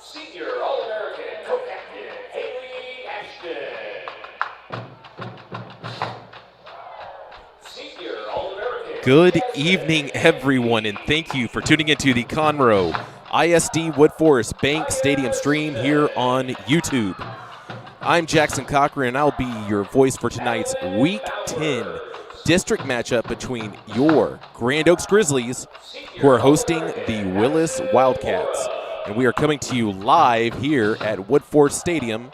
Senior All-American co-captain Haley Ashton. Senior All-American. Good evening, everyone, and thank you for tuning into the Conroe ISD Woodforest Bank Stadium stream here on YouTube. I'm Jackson Cochran, and I'll be your voice for tonight's Week 10 district matchup between your Grand Oaks Grizzlies, who are hosting the Willis Wildcats. And we are coming to you live here at Woodforest Stadium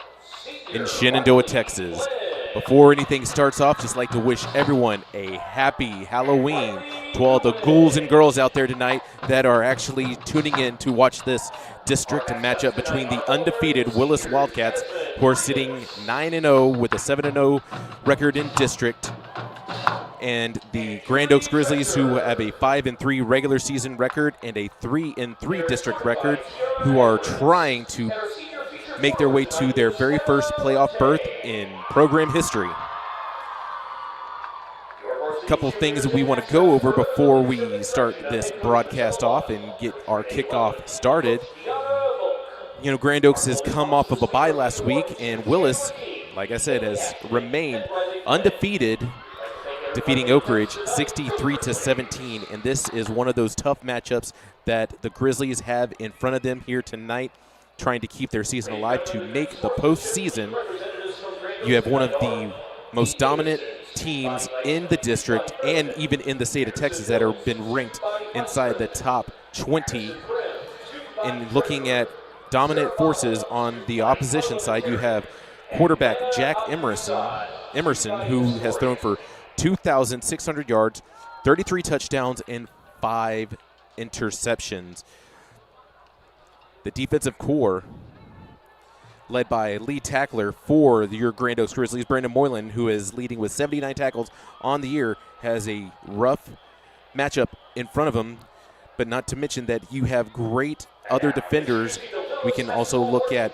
in Shenandoah, Texas. Before anything starts off, just like to wish everyone a happy Halloween to all the ghouls and girls out there tonight that are actually tuning in to watch this district matchup between the undefeated Willis Wildcats, who are sitting 9-0 with a 7-0 record in district, and the Grand Oaks Grizzlies, who have a 5-3 regular season record and a 3-3 district record, who are trying to make their way to their very first playoff berth in program history. A couple things that we want to go over before we start this broadcast off and get our kickoff started. You know, Grand Oaks has come off of a bye last week, and Willis, like I said, has remained undefeated, defeating Oak Ridge 63-17, and this is one of those tough matchups that the Grizzlies have in front of them here tonight, trying to keep their season alive to make the postseason. You have one of the most dominant teams in the district and even in the state of Texas that have been ranked inside the top 20. And looking at dominant forces on the opposition side, you have quarterback Jack Emerson, who has thrown for 2,600 yards, 33 touchdowns, and 5 interceptions. The defensive core, led by lead tackler for your Grand Oaks Grizzlies, Brandon Moylan, who is leading with 79 tackles on the year, has a rough matchup in front of him, but not to mention that you have great other defenders. We can also look at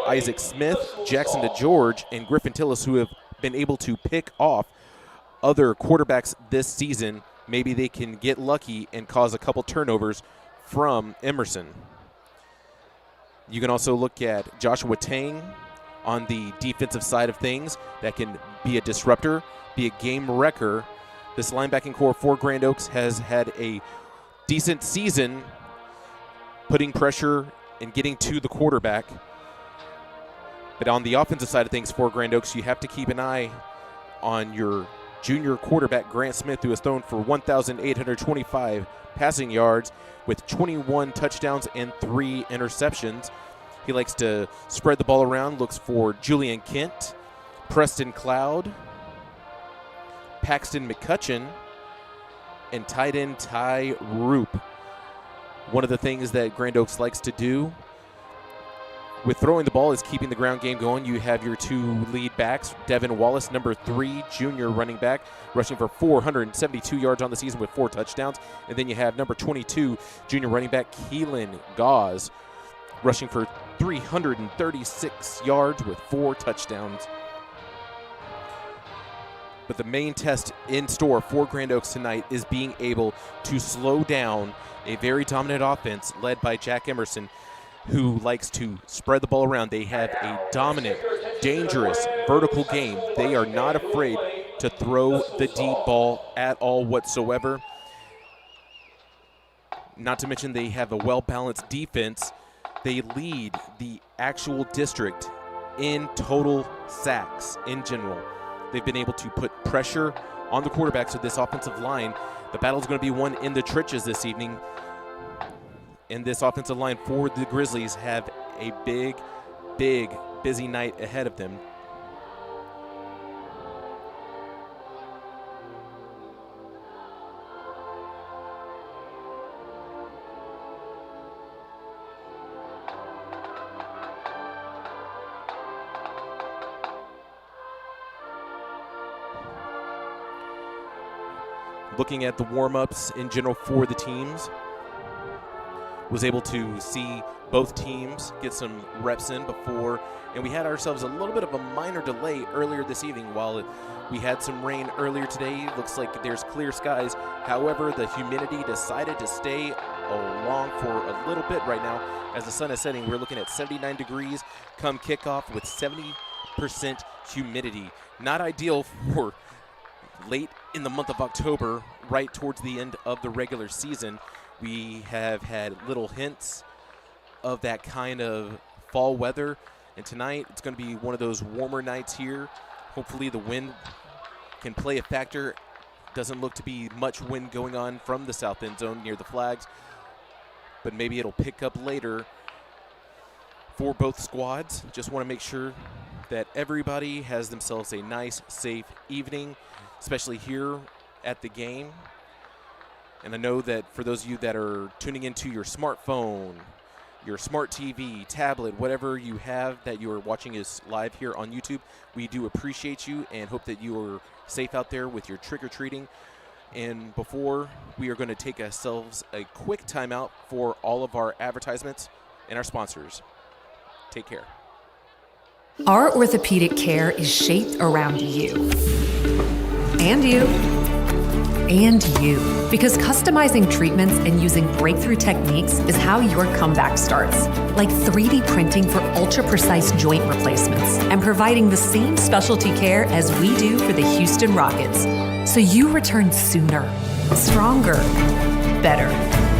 Isaac Smith, Jackson DeGeorge, and Griffin Tillis, who have been able to pick off other quarterbacks this season. Maybe they can get lucky and cause a couple turnovers from Emerson. You can also look at Joshua Tang on the defensive side of things that can be a disruptor, be a game wrecker. This linebacking core for Grand Oaks has had a decent season putting pressure and getting to the quarterback. But on the offensive side of things for Grand Oaks, you have to keep an eye on your junior quarterback, Grant Smith, who has thrown for 1,825 passing yards with 21 touchdowns and 3 interceptions. He likes to spread the ball around, looks for Julian Kent, Preston Cloud, Paxton McCutcheon, and tight end Ty Roop. One of the things that Grand Oaks likes to do with throwing the ball is keeping the ground game going. You have your two lead backs, Devin Wallace, number 3 junior running back, rushing for 472 yards on the season with 4 touchdowns. And then you have number 22 junior running back, Keelan Gauze, rushing for 336 yards with 4 touchdowns. But the main test in store for Grand Oaks tonight is being able to slow down a very dominant offense led by Jack Emerson, who likes to spread the ball around. They have a dominant, dangerous, vertical game. They are not afraid to throw the deep ball at all whatsoever. Not to mention they have a well-balanced defense. They lead the actual district in total sacks in general. They've been able to put pressure on the quarterbacks of this offensive line. The battle's going to be won in the trenches this evening. And this offensive line for the Grizzlies have a big, busy night ahead of them. Looking at the warm-ups in general for the teams, was able to see both teams get some reps in before, and we had ourselves a little bit of a minor delay earlier this evening. While we had some rain earlier today, looks like there's clear skies. However, the humidity decided to stay along for a little bit right now. As the sun is setting, we're looking at 79 degrees come kickoff with 70% humidity. Not ideal for late in the month of October, right towards the end of the regular season. We have had little hints of that kind of fall weather, and tonight it's going to be one of those warmer nights here. Hopefully the wind can play a factor. Doesn't look to be much wind going on from the south end zone near the flags, but maybe it'll pick up later for both squads. Just want to make sure that everybody has themselves a nice, safe evening, especially here at the game. And I know that for those of you that are tuning into your smartphone, your smart TV, tablet, whatever you have that you are watching us live here on YouTube, we do appreciate you and hope that you are safe out there with your trick-or-treating. And before, we are going to take ourselves a quick timeout for all of our advertisements and our sponsors. Take care. Our orthopedic care is shaped around you. And you. And you. Because customizing treatments and using breakthrough techniques is how your comeback starts. Like 3D printing for ultra-precise joint replacements and providing the same specialty care as we do for the Houston Rockets. So you return sooner, stronger, better.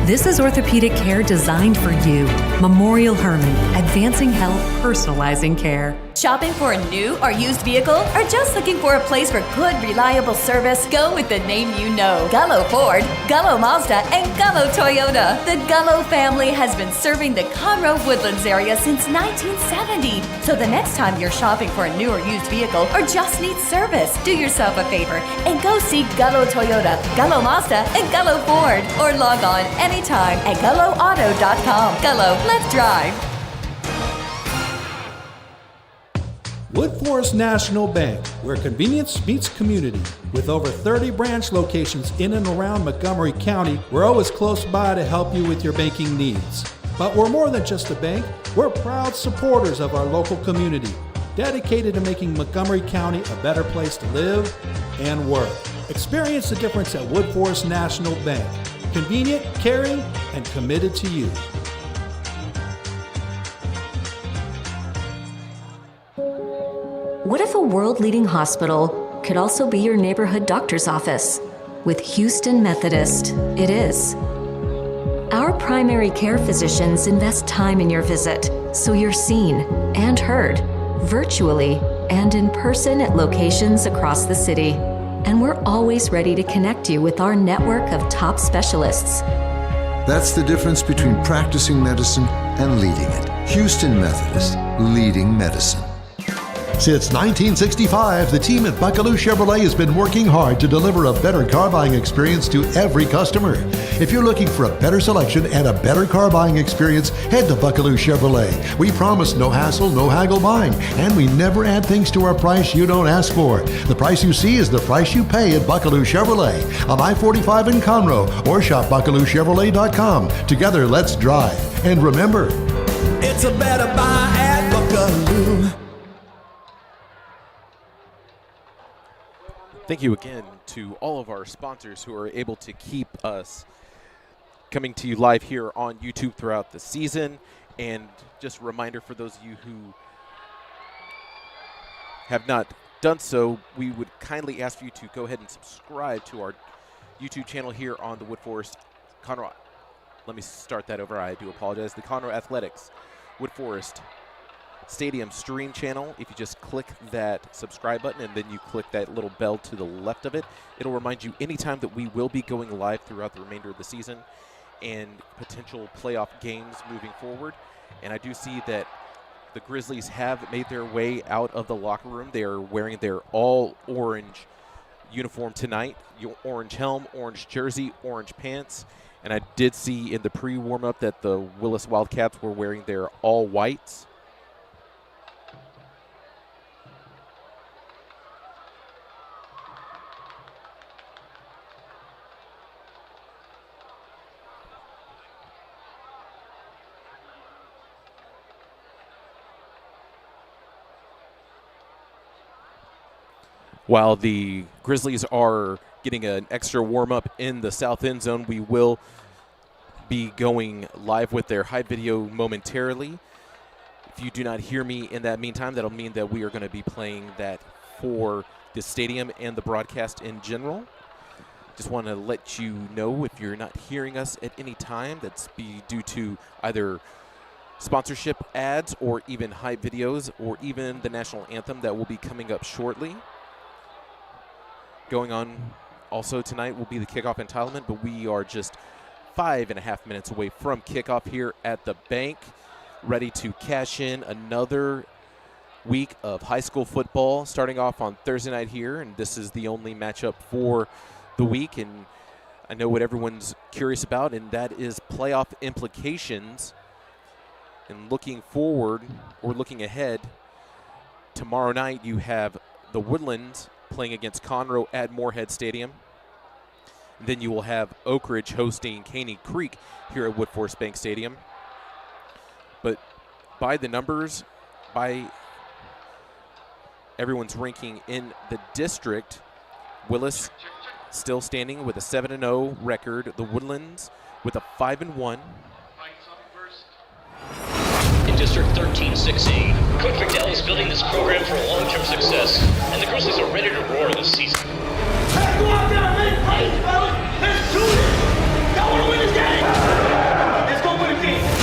This is orthopedic care designed for you. Memorial Hermann, advancing health, personalizing care. Shopping for a new or used vehicle? Or just looking for a place for good, reliable service? Go with the name you know. Gullo Ford, Gullo Mazda, and Gullo Toyota. The Gullo family has been serving the Conroe Woodlands area since 1970. So the next time you're shopping for a new or used vehicle or just need service, do yourself a favor and go see Gullo Toyota, Gullo Mazda, and Gullo Ford. Or log on anytime at GulloAuto.com. Gullo, let's drive. Woodforest National Bank, where convenience meets community. With over 30 branch locations in and around Montgomery County, we're always close by to help you with your banking needs. But we're more than just a bank, we're proud supporters of our local community, dedicated to making Montgomery County a better place to live and work. Experience the difference at Woodforest National Bank. Convenient, caring, and committed to you. What if a world-leading hospital could also be your neighborhood doctor's office? With Houston Methodist, it is. Our primary care physicians invest time in your visit, so you're seen and heard, virtually and in person at locations across the city. And we're always ready to connect you with our network of top specialists. That's the difference between practicing medicine and leading it. Houston Methodist, leading medicine. Since 1965, the team at Buckaloo Chevrolet has been working hard to deliver a better car buying experience to every customer. If you're looking for a better selection and a better car buying experience, head to Buckaloo Chevrolet. We promise no hassle, no haggle buying, and we never add things to our price you don't ask for. The price you see is the price you pay at Buckaloo Chevrolet on I-45 in Conroe, or shop BuckalooChevrolet.com. Together, let's drive. And remember, it's a better buy at Buckaloo. Thank you again to all of our sponsors who are able to keep us coming to you live here on YouTube throughout the season. And just a reminder for those of you who have not done so, we would kindly ask you to go ahead and subscribe to our YouTube channel here on the Woodforest Conroe. Let me start that over. I do apologize. The Conroe Athletics Woodforest Stadium stream channel. If you just click that subscribe button and then you click that little bell to the left of it, it'll remind you anytime that we will be going live throughout the remainder of the season and potential playoff games moving forward. And I do see that the Grizzlies have made their way out of the locker room. They are wearing their all orange uniform tonight. Your orange helm, orange jersey, orange pants. And I did see in the pre-warm-up that the Willis Wildcats were wearing their all whites. While the Grizzlies are getting an extra warm-up in the south end zone, we will be going live with their hype video momentarily. If you do not hear me in that meantime, that'll mean that we are going to be playing that for the stadium and the broadcast in general. Just want to let you know, if you're not hearing us at any time, that's be due to either sponsorship ads or even hype videos or even the national anthem that will be coming up shortly. Going on also tonight will be the kickoff entitlement, but we are just 5.5 minutes away from kickoff here at the bank, ready to cash in another week of high school football starting off on Thursday night here, and this is the only matchup for the week. And I know what everyone's curious about, and that is playoff implications. And looking forward, or looking ahead, tomorrow night you have the Woodlands playing against Conroe at Moorhead Stadium. Then you will have Oak Ridge hosting Caney Creek here at Woodforest Bank Stadium. But by the numbers, by everyone's ranking in the district, Willis still standing with a 7-0 record. The Woodlands with a 5-1. In District 13-6A, Coach McDowell is building this program for long-term success, and the Grizzlies are ready to roar this season. Let's go out there and make plays, fellas! Let's do this! Y'all wanna win this game? Let's go win the game!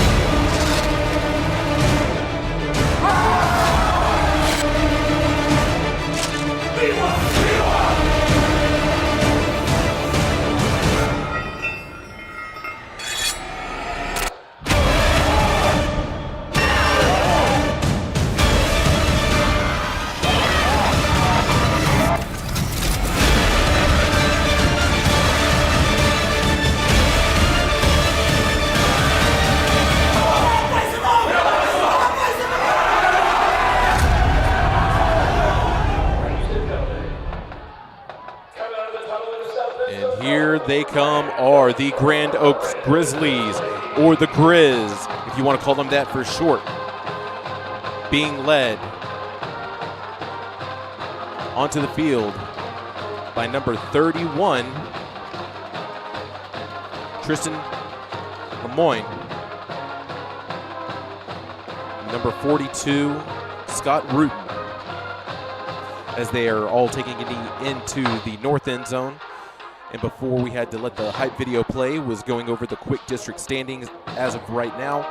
They come are the Grand Oaks Grizzlies, or the Grizz, if you want to call them that for short, being led onto the field by number 31, Tristan Lemoyne, number 42, Scott Rutten, as they are all taking a knee into the north end zone. And before we had to let the hype video play, was going over the quick district standings as of right now.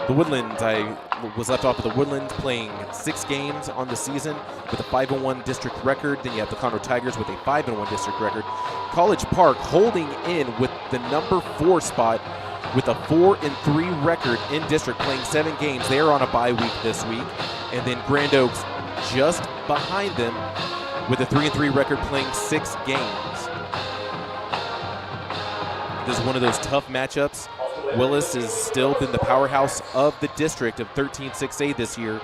The Woodlands, I was left off with the Woodlands playing 6 games on the season with a 5-1 district record. Then you have the Conroe Tigers with a 5-1 district record. College Park holding in with the number 4 spot with a 4-3 record in district, playing 7 games. They are on a bye week this week. And then Grand Oaks just behind them with a 3-3 record, playing 6 games. This is one of those tough matchups. Willis has still been the powerhouse of the district of 13-6A this year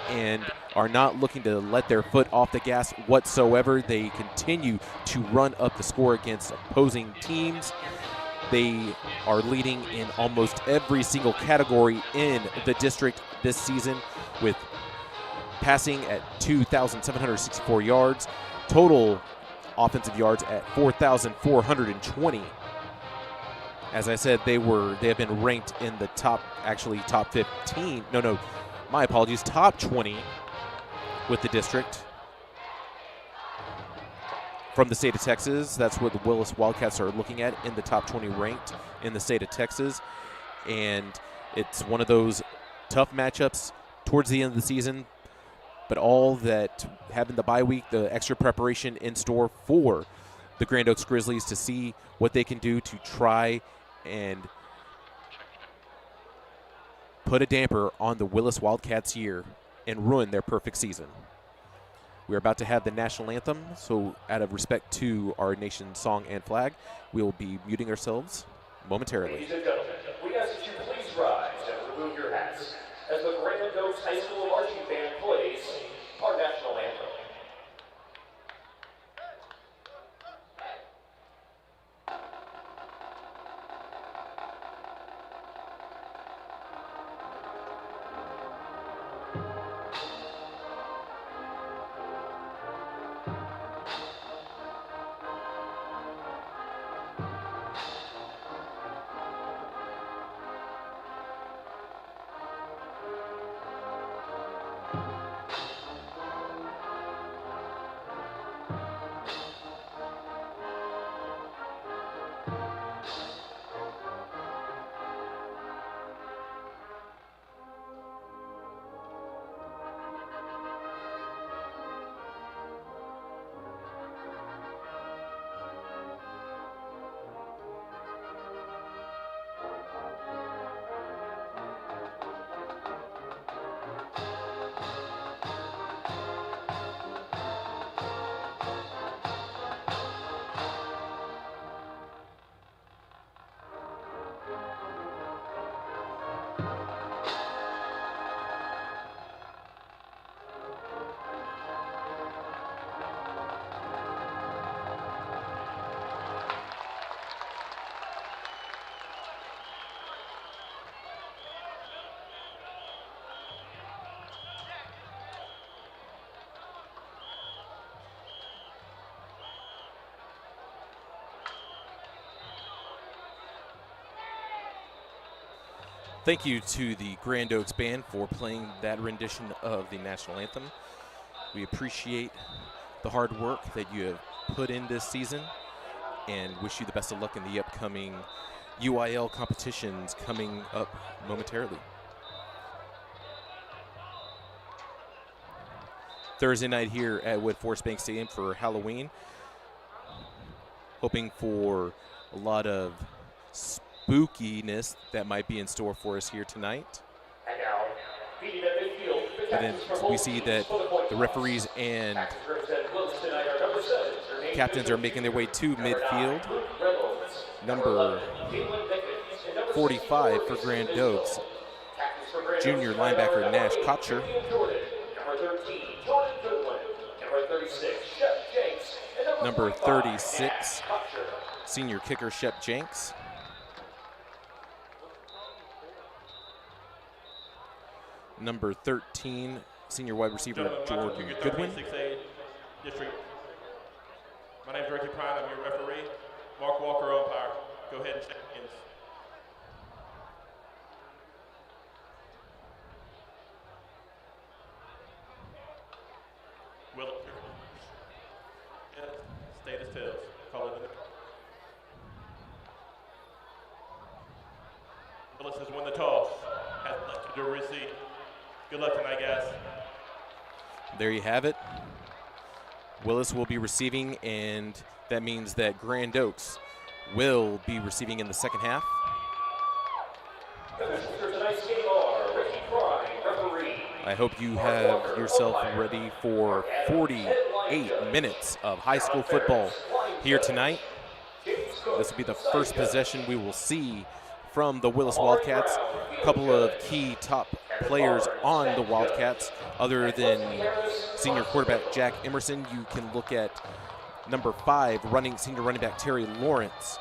and are not looking to let their foot off the gas whatsoever. They continue to run up the score against opposing teams. They are leading in almost every single category in the district this season, with passing at 2,764 yards, total offensive yards at 4,420. As I said, they have been ranked in the top 15. My apologies, top 20 with the district from the state of Texas. That's what the Willis Wildcats are looking at, in the top 20 ranked in the state of Texas. And it's one of those tough matchups towards the end of the season, but all that having the bye week, the extra preparation in store for the Grand Oaks Grizzlies to see what they can do to try and put a damper on the Willis Wildcats' year and ruin their perfect season. We're about to have the national anthem, so out of respect to our nation's song and flag, we will be muting ourselves momentarily. Ladies and gentlemen, we ask that you please rise and remove your hats as the Grand Oaks High School Marching Band plays our national anthem. Thank you to the Grand Oaks Band for playing that rendition of the national anthem. We appreciate the hard work that you have put in this season and wish you the best of luck in the upcoming UIL competitions coming up momentarily. Thursday night here at Wood Forest Bank Stadium for Halloween. Hoping for a lot of spookiness that might be in store for us here tonight. But then we see that the referees and captains are making their way to midfield. Number 45 for Grand Oaks, junior linebacker Nash Kotcher. Number 36, senior kicker Shep Jenks. Number 13, senior wide receiver Jordan Goodwin. District. My name is Ricky Prine. I'm your referee. Mark Walker, umpire. Go ahead and check in. Willis. Status tails. Call it. Willis has won the toss. Has left to receive. Good luck tonight, guys. There you have it. Willis will be receiving, and that means that Grand Oaks will be receiving in the second half. I hope you have yourself ready for 48 minutes of high school football here tonight. This will be the first possession we will see from the Willis Wildcats. A couple of key top players on the Wildcats other than senior quarterback Jack Emerson. You can look at number 5 senior running back Terry Lawrence,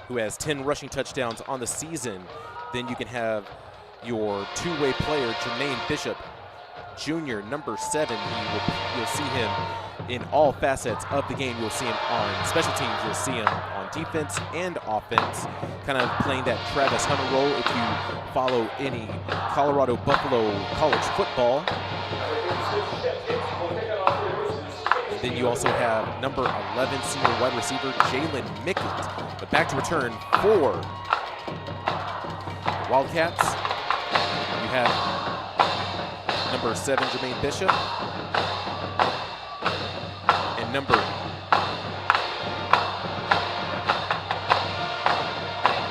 who has 10 rushing touchdowns on the season. Then you can have your two-way player Jermaine Bishop Jr., number 7. You'll see him in all facets of the game. You'll see him on special teams. You'll see him on defense and offense, kind of playing that Travis Hunter role if you follow any Colorado Buffalo college football. And then you also have number 11 senior wide receiver Jalen Mickett. But back to return for Wildcats. You have number 7 Jermaine Bishop. And number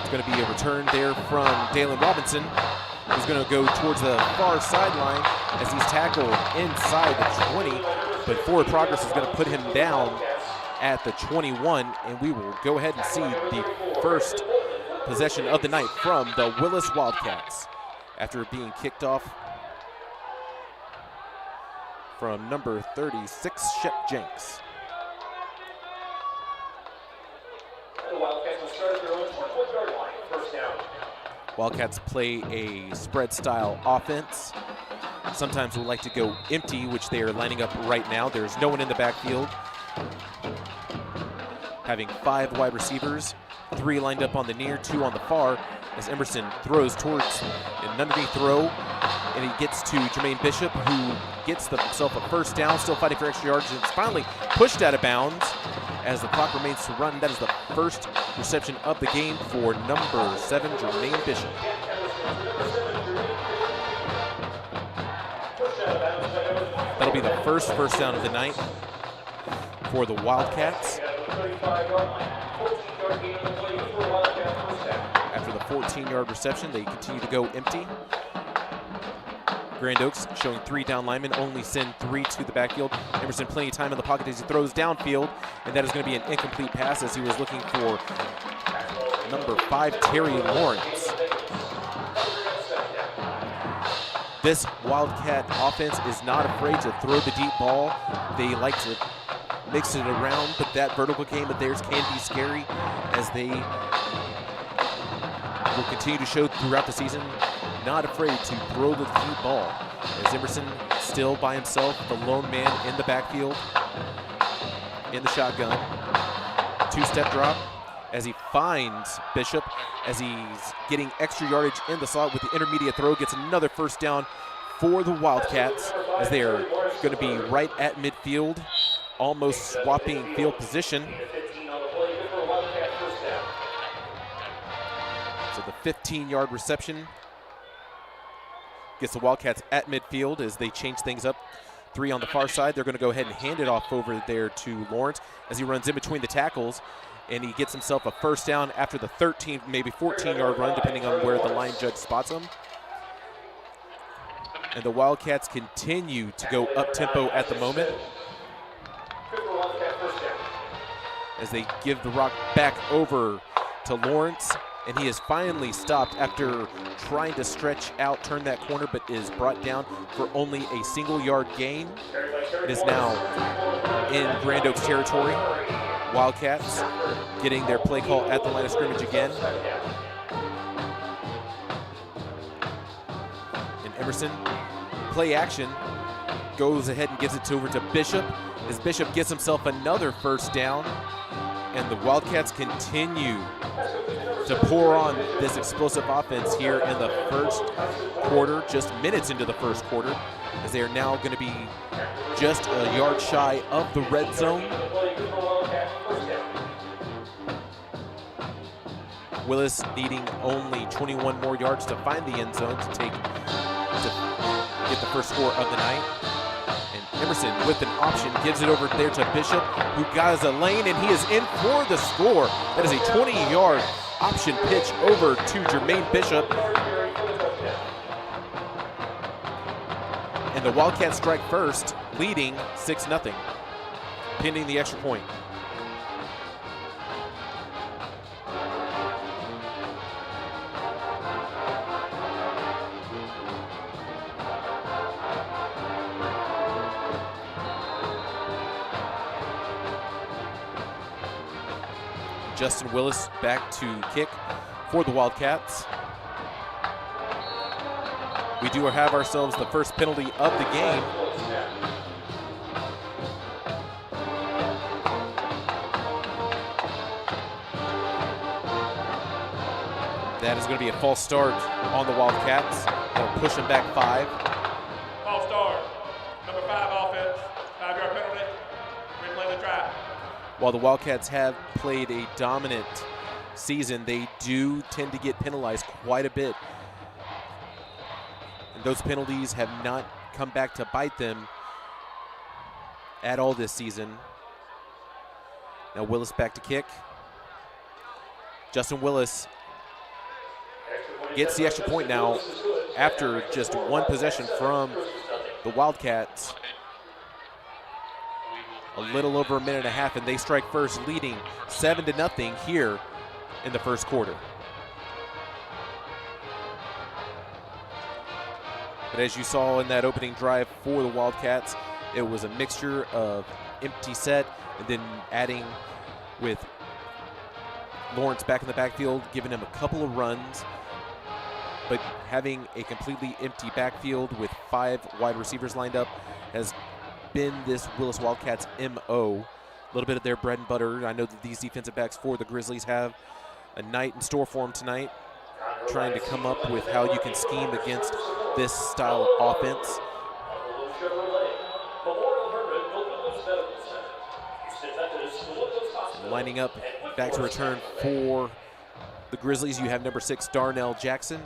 it's going to be a return there from Dalen Robinson, who's going to go towards the far sideline as he's tackled inside the 20. But forward progress is going to put him down at the 21, and we will go ahead and see the first possession of the night from the Willis Wildcats after being kicked off from number 36, Shep Jenks. The Wildcats will start at their own 21-yard line, first down. Wildcats play a spread-style offense. Sometimes we like to go empty, which they are lining up right now. There's no one in the backfield. Having 5 wide receivers, 3 lined up on the near, 2 on the far, as Emerson throws towards an underneath throw, and he gets to Jermaine Bishop, who gets himself a first down, still fighting for extra yards, and it's finally pushed out of bounds as the clock remains to run. That is the first reception of the game for number 7, Jermaine Bishop. That'll be the first down of the night for the Wildcats. After the 14-yard reception, they continue to go empty. Grand Oaks showing 3 down linemen, only send 3 to the backfield. Emerson plenty of time in the pocket as he throws downfield, and that is going to be an incomplete pass as he was looking for number 5, Terry Lawrence. This Wildcat offense is not afraid to throw the deep ball. They like to mix it around, but that vertical game of theirs can be scary as they will continue to show throughout the season, not afraid to throw the deep ball. As Emerson still by himself, the lone man in the backfield, in the shotgun. 2-step drop, as he finds Bishop as he's getting extra yardage in the slot with the intermediate throw. Gets another first down for the Wildcats as they are going to be right at midfield, almost swapping field position. So the 15-yard reception gets the Wildcats at midfield as they change things up. 3 on the far side. They're going to go ahead and hand it off over there to Lawrence as he runs in between the tackles, and he gets himself a first down after the 13, maybe 14-yard run, depending on where the line judge spots him. And the Wildcats continue to go up-tempo at the moment as they give the rock back over to Lawrence, and he is finally stopped after trying to stretch out, turn that corner, but is brought down for only a single-yard gain. It is now in Grand Oaks territory. Wildcats getting their play call at the line of scrimmage again. And Emerson, play action, goes ahead and gives it over to Bishop as Bishop gets himself another first down. And the Wildcats continue to pour on this explosive offense here in the first quarter, just minutes into the first quarter, as they are now going to be just a yard shy of the red zone. Willis needing only 21 more yards to find the end zone to get the first score of the night. And Emerson with an option gives it over there to Bishop, who got a lane, and he is in for the score. That is a 20-yard option pitch over to Jermaine Bishop. And the Wildcats strike first, leading 6-0, pending the extra point. Justin Willis back to kick for the Wildcats. We do have ourselves the first penalty of the game. That is going to be a false start on the Wildcats. They'll push them back 5. False start. Number 5 offense. 5-yard penalty. Replay the try. While the Wildcats have played a dominant season, they do tend to get penalized quite a bit. And those penalties have not come back to bite them at all this season. Now Willis back to kick. Justin Willis gets the extra point now after just one possession from the Wildcats. A little over a minute and a half, and they strike first, leading 7-0 here in the first quarter. But as you saw in that opening drive for the Wildcats, it was a mixture of empty set and then adding with Lawrence back in the backfield, giving him a couple of runs, but having a completely empty backfield with 5 wide receivers lined up has been this Willis Wildcats MO. A little bit of their bread and butter. I know that these defensive backs for the Grizzlies have a night in store for them tonight, trying to come up with how you can scheme against this style of offense. Lining up back to return for the Grizzlies, you have number 6 Darnell Jackson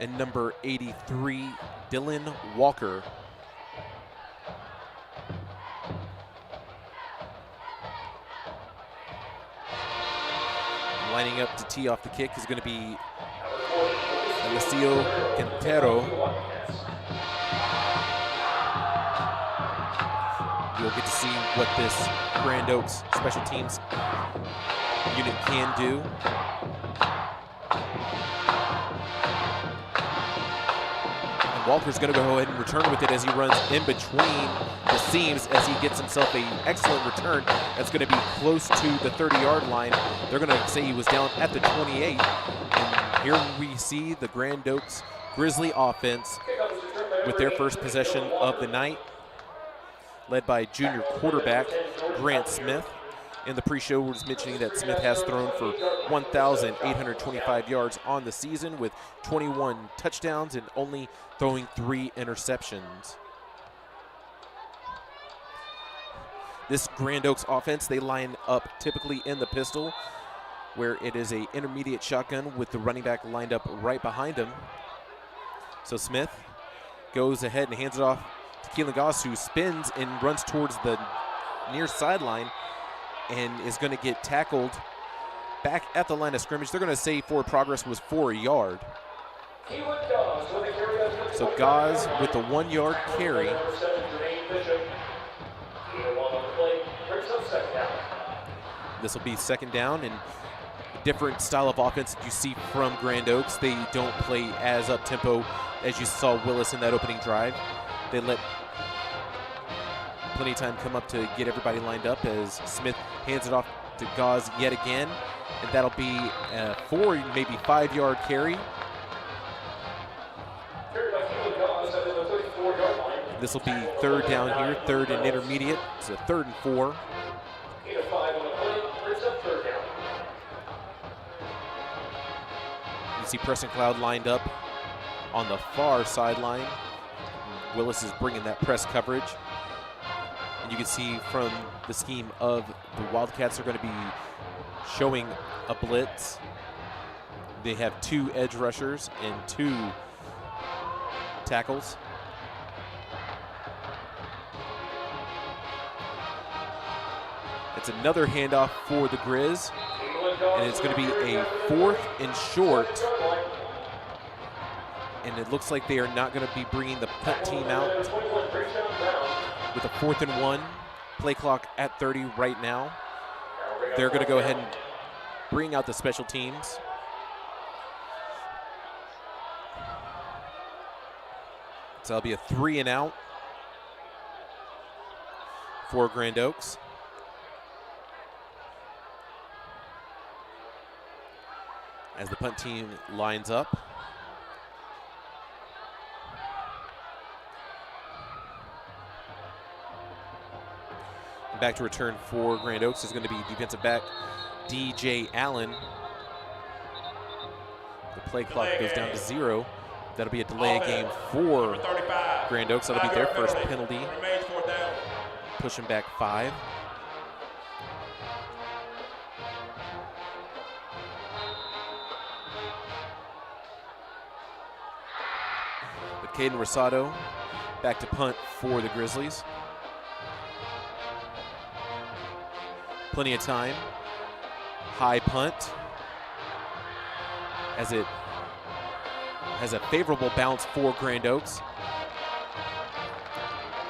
and number 83 Dylan Walker. Lining up to tee off the kick is going to be Alessio Quintero. You'll get to see what this Grand Oaks special teams unit can do. And Walker's going to go ahead and return with it as he runs in between the seams as he gets himself an excellent return. That's going to be close to the 30-yard line. They're going to say he was down at the 28. And here we see the Grand Oaks Grizzly offense with their first possession of the night, led by junior quarterback Grant Smith. in the pre-show was mentioning that Smith has thrown for 1,825 yards on the season with 21 touchdowns and only throwing 3 interceptions. This Grand Oaks offense, they line up typically in the pistol, where it is a intermediate shotgun with the running back lined up right behind him. So Smith goes ahead and hands it off to Keelan Goss, who spins and runs towards the near sideline and is going to get tackled back at the line of scrimmage. They're going to say forward progress was for a yard. So Goss with the 1 yard carry. This will be second down, and a different style of offense that you see from Grand Oaks. They don't play as up-tempo as you saw Willis in that opening drive. They let plenty of time come up to get everybody lined up as Smith hands it off to Goss yet again, and that'll be a 4, maybe 5 yard carry. This will be third down here, third and intermediate. It's a 3rd and 4. You see Preston Cloud lined up on the far sideline. Willis is bringing that press coverage. And you can see from the scheme of the Wildcats are going to be showing a blitz. They have 2 edge rushers and 2 tackles. It's another handoff for the Grizz, and it's going to be a 4th and short. And it looks like they are not going to be bringing the punt team out with a 4th and 1. Play clock at 30 right now. They're going to go ahead and bring out the special teams. So that'll be a 3 and out for Grand Oaks. As the punt team lines up. And back to return for Grand Oaks is going to be defensive back DJ Allen. The play clock goes down to 0. That'll be a delay of game for Grand Oaks. That'll be their first penalty. Pushing back 5. Caden Rosado back to punt for the Grizzlies. Plenty of time. High punt as it has a favorable bounce for Grand Oaks.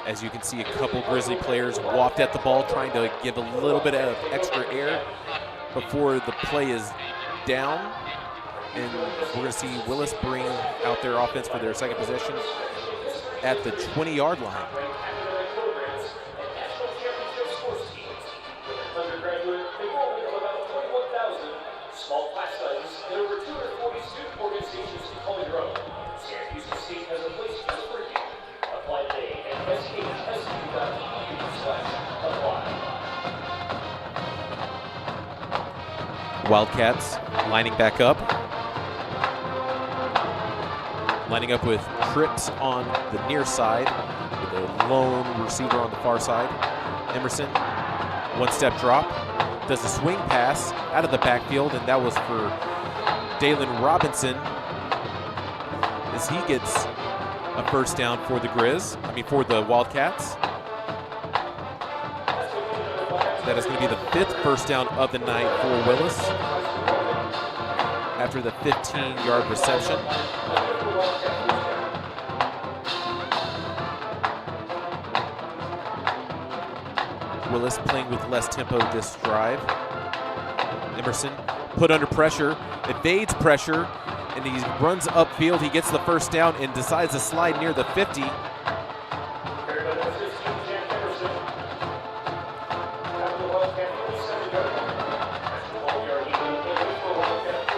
As you can see, a couple Grizzly players waft at the ball, trying to give a little bit of extra air before the play is down. And we're going to see Willis bring out their offense for their second possession at the 20-yard line. Wildcats lining back up. Lining up with Cripps on the near side with a lone receiver on the far side. Emerson, 1-step drop, does a swing pass out of the backfield, and that was for Dalen Robinson as he gets a first down for the for the Wildcats. That is going to be the 5th first down of the night for Willis after the 15-yard reception. Willis playing with less tempo this drive. Emerson put under pressure, evades pressure, and he runs upfield. He gets the first down and decides to slide near the 50.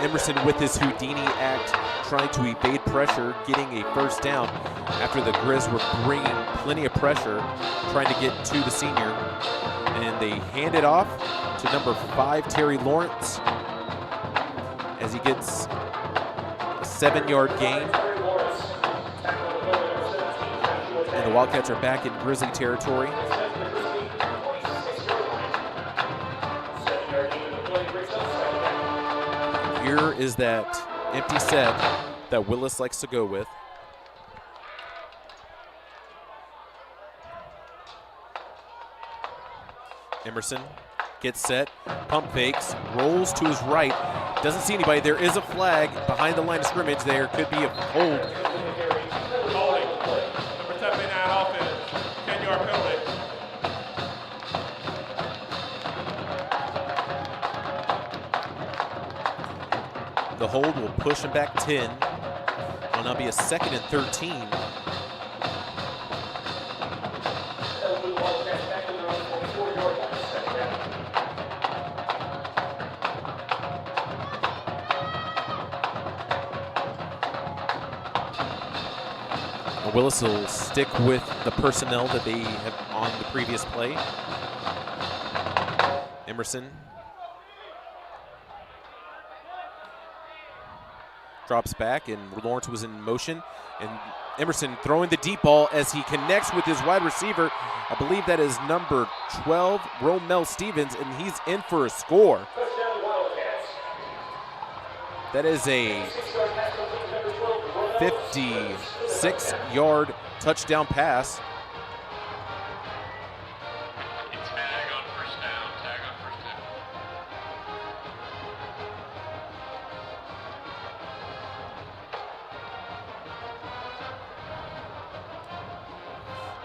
Emerson with his Houdini act, trying to evade pressure, getting a first down after the Grizz were bringing plenty of pressure, trying to get to the senior. And they hand it off to number 5, Terry Lawrence, as he gets a 7-yard gain. And the Wildcats are back in Grizzly territory. Here is that empty set that Willis likes to go with. Emerson gets set, pump fakes, rolls to his right, doesn't see anybody. There is a flag behind the line of scrimmage. There could be a hold. Holding. Number 79 offense, 10-yard penalty. The hold will push him back 10. It'll now be a 2nd and 13. Willis will stick with the personnel that they have on the previous play. Emerson drops back, and Lawrence was in motion. And Emerson throwing the deep ball as he connects with his wide receiver. I believe that is number 12, Romel Stevens, and he's in for a score. That is a 56-yard touchdown pass. Tag on first down.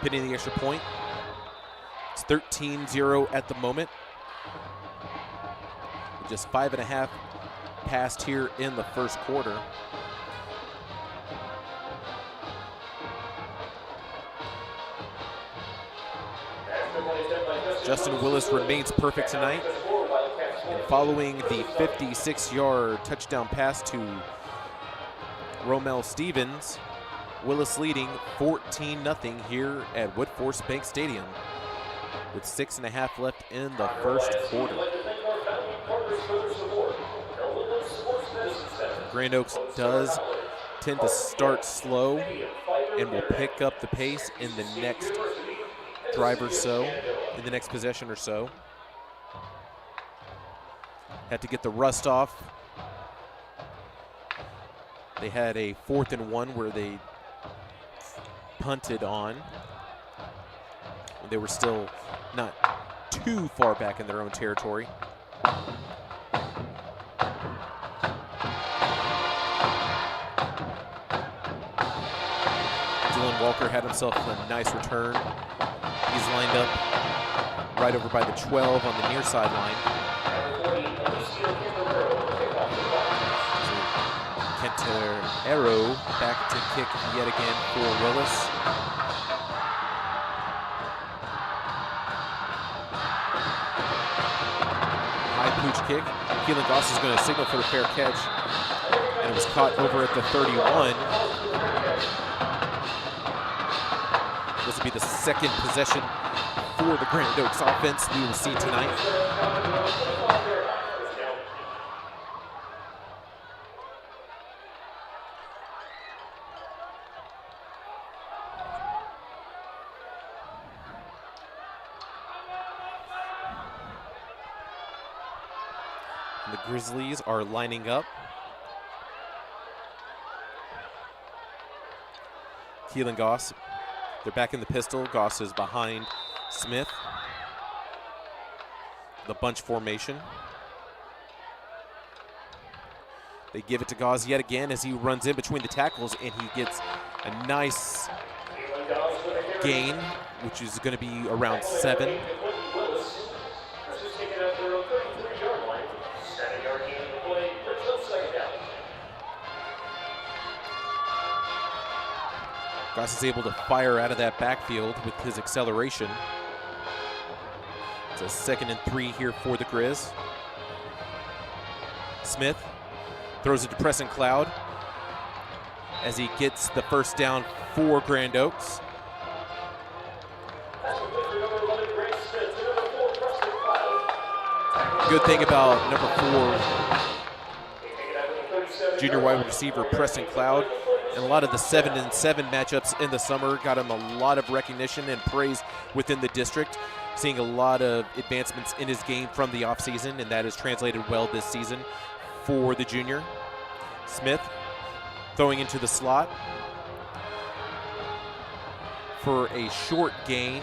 Pinning the extra point. It's 13-0 at the moment. Just 5.5 passed here in the first quarter. Justin Willis remains perfect tonight. And following the 56-yard touchdown pass to Romel Stevens, Willis leading 14-0 here at Woodforest Bank Stadium with 6.5 left in the first quarter. Grand Oaks does tend to start slow and will pick up the pace in the next drive or so, in the next possession or so. Had to get the rust off. They had a 4th and 1 where they punted on. They were still not too far back in their own territory. Dylan Walker had himself a nice return. He's lined up right over by the 12 on the near sideline. Arrow back to kick yet again for Willis. High pooch kick. Keelan Goss is going to signal for the fair catch, and it was caught over at the 31. This will be the second possession for the Grand Oaks offense we will see tonight. And the Grizzlies are lining up. Keelan Goss, they're back in the pistol. Goss is behind Smith. The bunch formation. They give it to Goss yet again as he runs in between the tackles, and he gets a nice gain, which is going to be around 7. Goss is able to fire out of that backfield with his acceleration. It's a 2nd and 3 here for the Grizz. Smith throws it to Preston Cloud. as he gets the first down for Grand Oaks. Good thing about number 4 junior wide receiver Preston Cloud, and a lot of the 7-and-7 matchups in the summer got him a lot of recognition and praise within the district, seeing a lot of advancements in his game from the offseason, and that has translated well this season for the junior. Smith throwing into the slot for a short gain.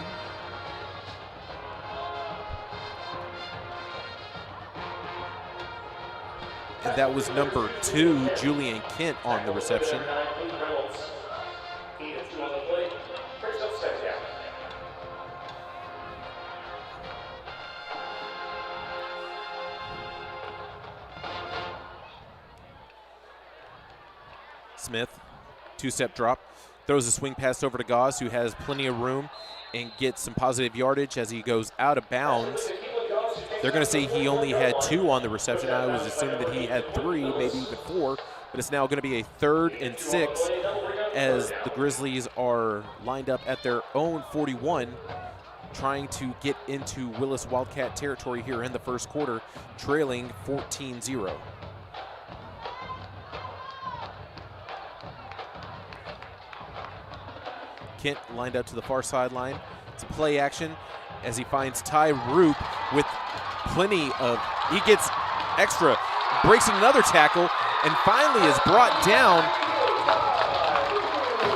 And that was number 2, Julian Kent, on the reception. Smith, 2-step drop, throws a swing pass over to Goss, who has plenty of room and gets some positive yardage as he goes out of bounds. They're going to say he only had 2 on the reception. I was assuming that he had 3, maybe even 4, but it's now going to be a 3rd and 6 as the Grizzlies are lined up at their own 41, trying to get into Willis Wildcat territory here in the first quarter, trailing 14-0. Kent lined up to the far sideline. It's a play action as he finds Ty Roop with plenty of, he gets extra, breaks another tackle, and finally is brought down.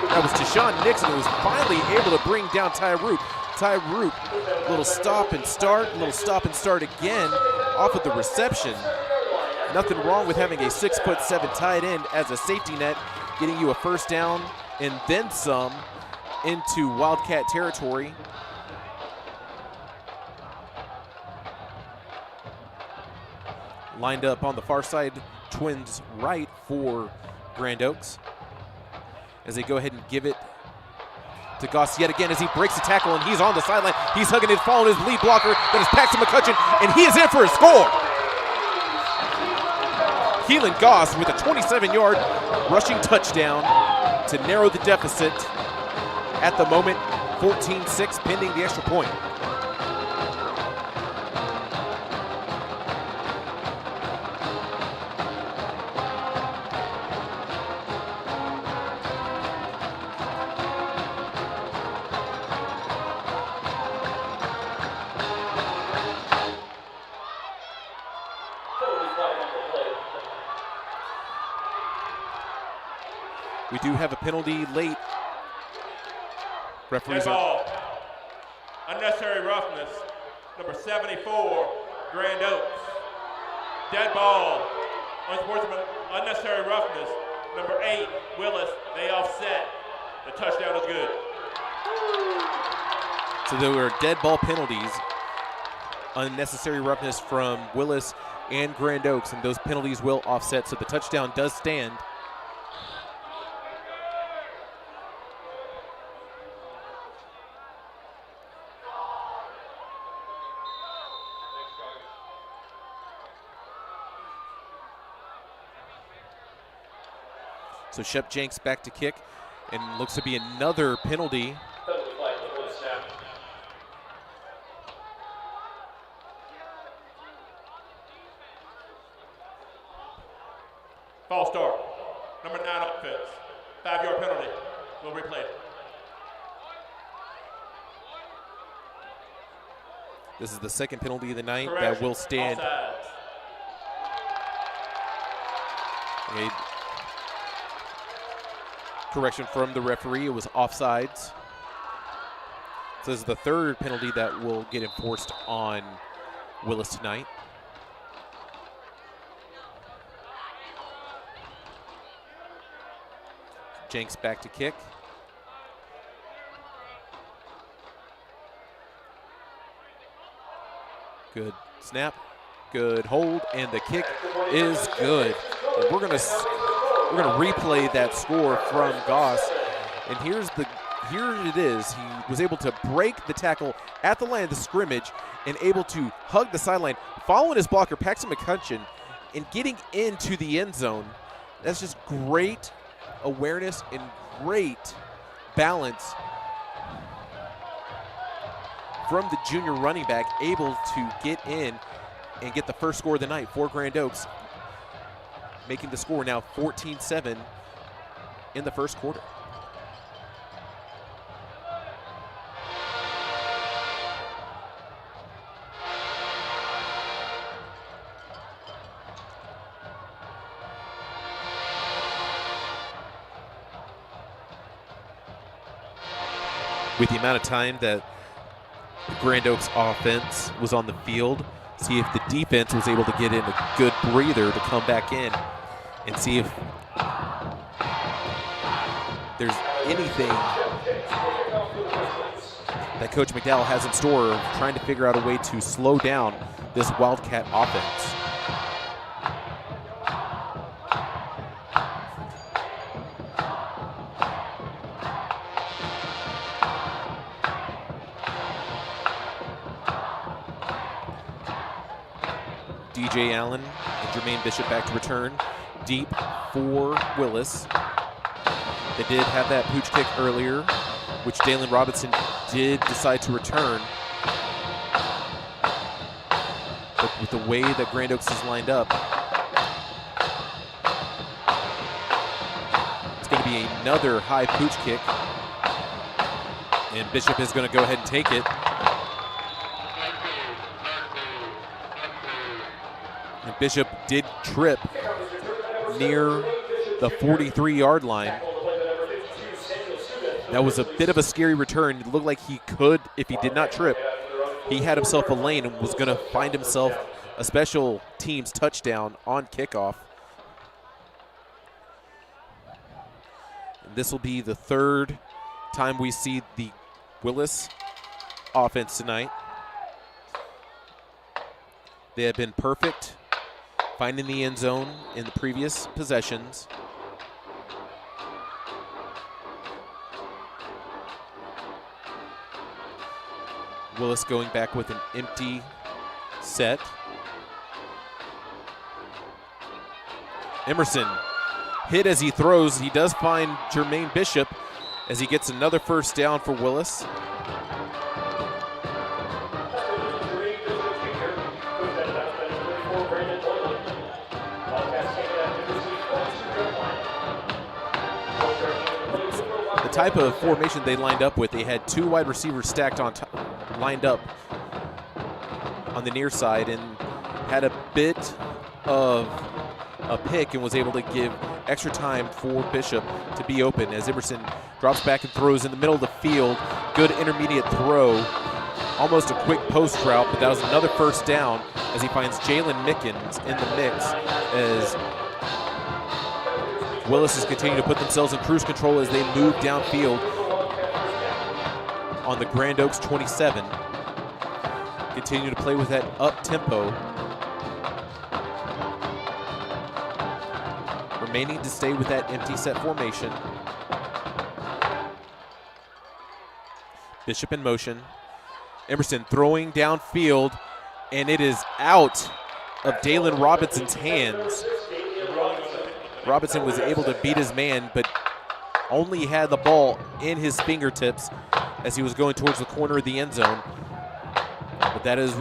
That was Tashawn Nixon, who was finally able to bring down Ty Roop. Ty Roop, little stop and start again off of the reception. Nothing wrong with having a 6'7" tight end as a safety net, getting you a first down and then some into Wildcat territory. Lined up on the far side, Twins right for Grand Oaks, as they go ahead and give it to Goss yet again as he breaks the tackle and he's on the sideline. He's hugging it, following his lead blocker, that is Paxton McCutcheon, and he is in for a score. Keelan Goss with a 27-yard rushing touchdown to narrow the deficit. At the moment, 14-6 pending the extra point. We do have a penalty late. Referees ball. Unnecessary roughness. Number 74, Grand Oaks. Dead ball. Unsportsmanlike unnecessary roughness. Number 8, Willis. They offset. The touchdown is good. So there were dead ball penalties. Unnecessary roughness from Willis and Grand Oaks, and those penalties will offset, so the touchdown does stand. So Shep Jenks back to kick, and looks to be another penalty. False start. Number 9 offense. 5-yard penalty. We'll replay it. This is the second penalty of the night. Correction. That will stand. Okay. Correction from the referee, it was offsides. So this is the third penalty that will get enforced on Willis tonight. Jenks back to kick. Good snap, good hold, and the kick is good. And we're gonna replay that score from Goss, and here it is. He was able to break the tackle at the line of the scrimmage and able to hug the sideline, following his blocker Paxton McCutcheon and getting into the end zone. That's just great awareness and great balance from the junior running back, able to get in and get the first score of the night for Grand Oaks, making the score now 14-7 in the first quarter. With the amount of time that the Grand Oaks offense was on the field, see if the defense was able to get in a good breather to come back in and see if there's anything that Coach McDowell has in store of trying to figure out a way to slow down this Wildcat offense. DJ Allen and Jermaine Bishop back to return. Deep for Willis. They did have that pooch kick earlier, which Dalen Robinson did decide to return. But with the way that Grand Oaks is lined up, it's going to be another high pooch kick. And Bishop is going to go ahead and take it. And Bishop did trip near the 43-yard line. That was a bit of a scary return. It looked like he could, if he did not trip, he had himself a lane and was going to find himself a special teams touchdown on kickoff. And this will be the third time we see the Willis offense tonight. They have been perfect finding the end zone in the previous possessions. Willis going back with an empty set. Emerson hit as he throws. He does find Jermaine Bishop as he gets another first down for Willis. The type of formation they lined up with, they had two wide receivers stacked on top, lined up on the near side, and had a bit of a pick and was able to give extra time for Bishop to be open as Emerson drops back and throws in the middle of the field. Good intermediate throw, almost a quick post route, but that was another first down as he finds Jalen Mickens in the mix as Willis is continuing to put themselves in cruise control as they move downfield on the Grand Oaks 27. Continue to play with that up tempo. Remaining to stay with that empty set formation. Bishop in motion. Emerson throwing downfield, and it is out of Dalen Robinson's hands. Robinson was able to beat his man, but only had the ball in his fingertips as he was going towards the corner of the end zone. But that is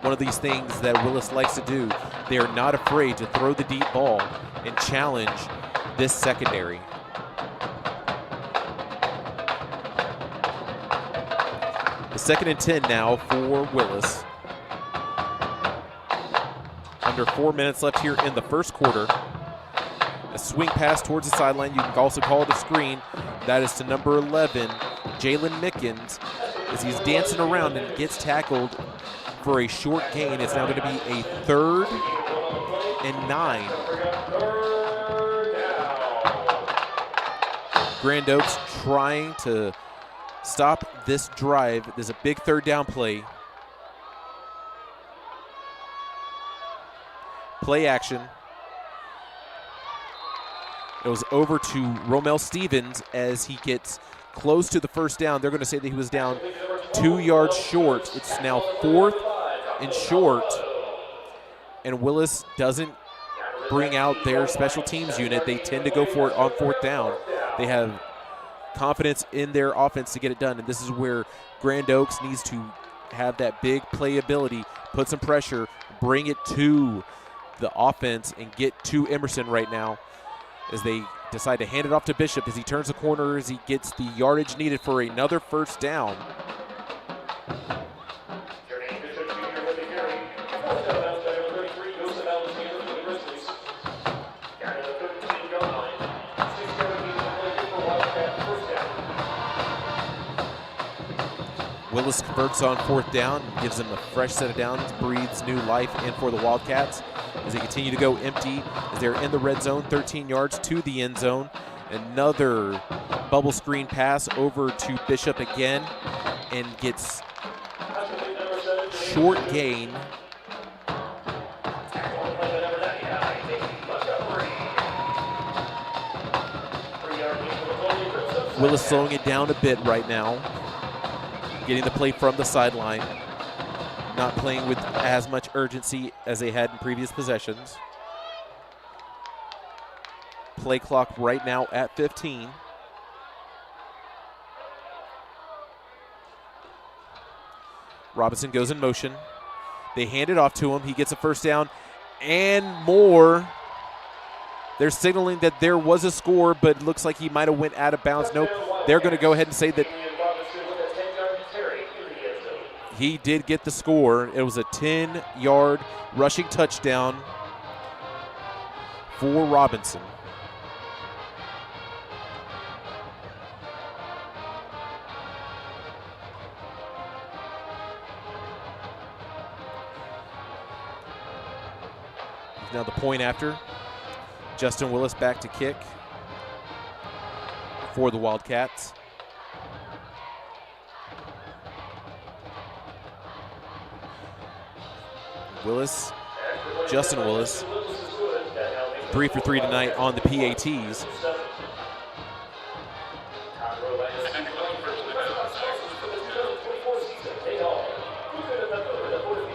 one of these things that Willis likes to do. They are not afraid to throw the deep ball and challenge this secondary. The 2nd and 10 now for Willis. Under 4 minutes left here in the first quarter. A swing pass towards the sideline. You can also call it a screen. That is to number 11, Jalen Mickens, as he's dancing around and gets tackled for a short gain. It's now going to be a 3rd and 9. Grand Oaks trying to stop this drive. There's a big 3rd down play. Play action. It was over to Romel Stevens as he gets close to the first down. They're going to say that he was down 2 yards short. It's now 4th and short. And Willis doesn't bring out their special teams unit. They tend to go for it on 4th down. They have confidence in their offense to get it done, and this is where Grand Oaks needs to have that big playability, put some pressure, bring it to the offense, and get to Emerson right now as they decide to hand it off to Bishop as he turns the corner, as he gets the yardage needed for another 1st down. Willis converts on 4th down, gives them a fresh set of downs, breathes new life in for the Wildcats as they continue to go empty as they're in the red zone, 13 yards to the end zone. Another bubble screen pass over to Bishop again and gets short gain. Willis slowing it down a bit right now, getting the play from the sideline, not playing with as much urgency as they had in previous possessions. Play clock right now at 15. Robinson goes in motion. They hand it off to him. He gets a 1st down and more. They're signaling that there was a score, but it looks like he might have went out of bounds. Nope. They're going to go ahead and say that he did get the score. It was a 10-yard rushing touchdown for Robinson. Now the point after. Justin Willis back to kick for the Wildcats. Willis, Justin Willis, 3 for 3 tonight on the PATs.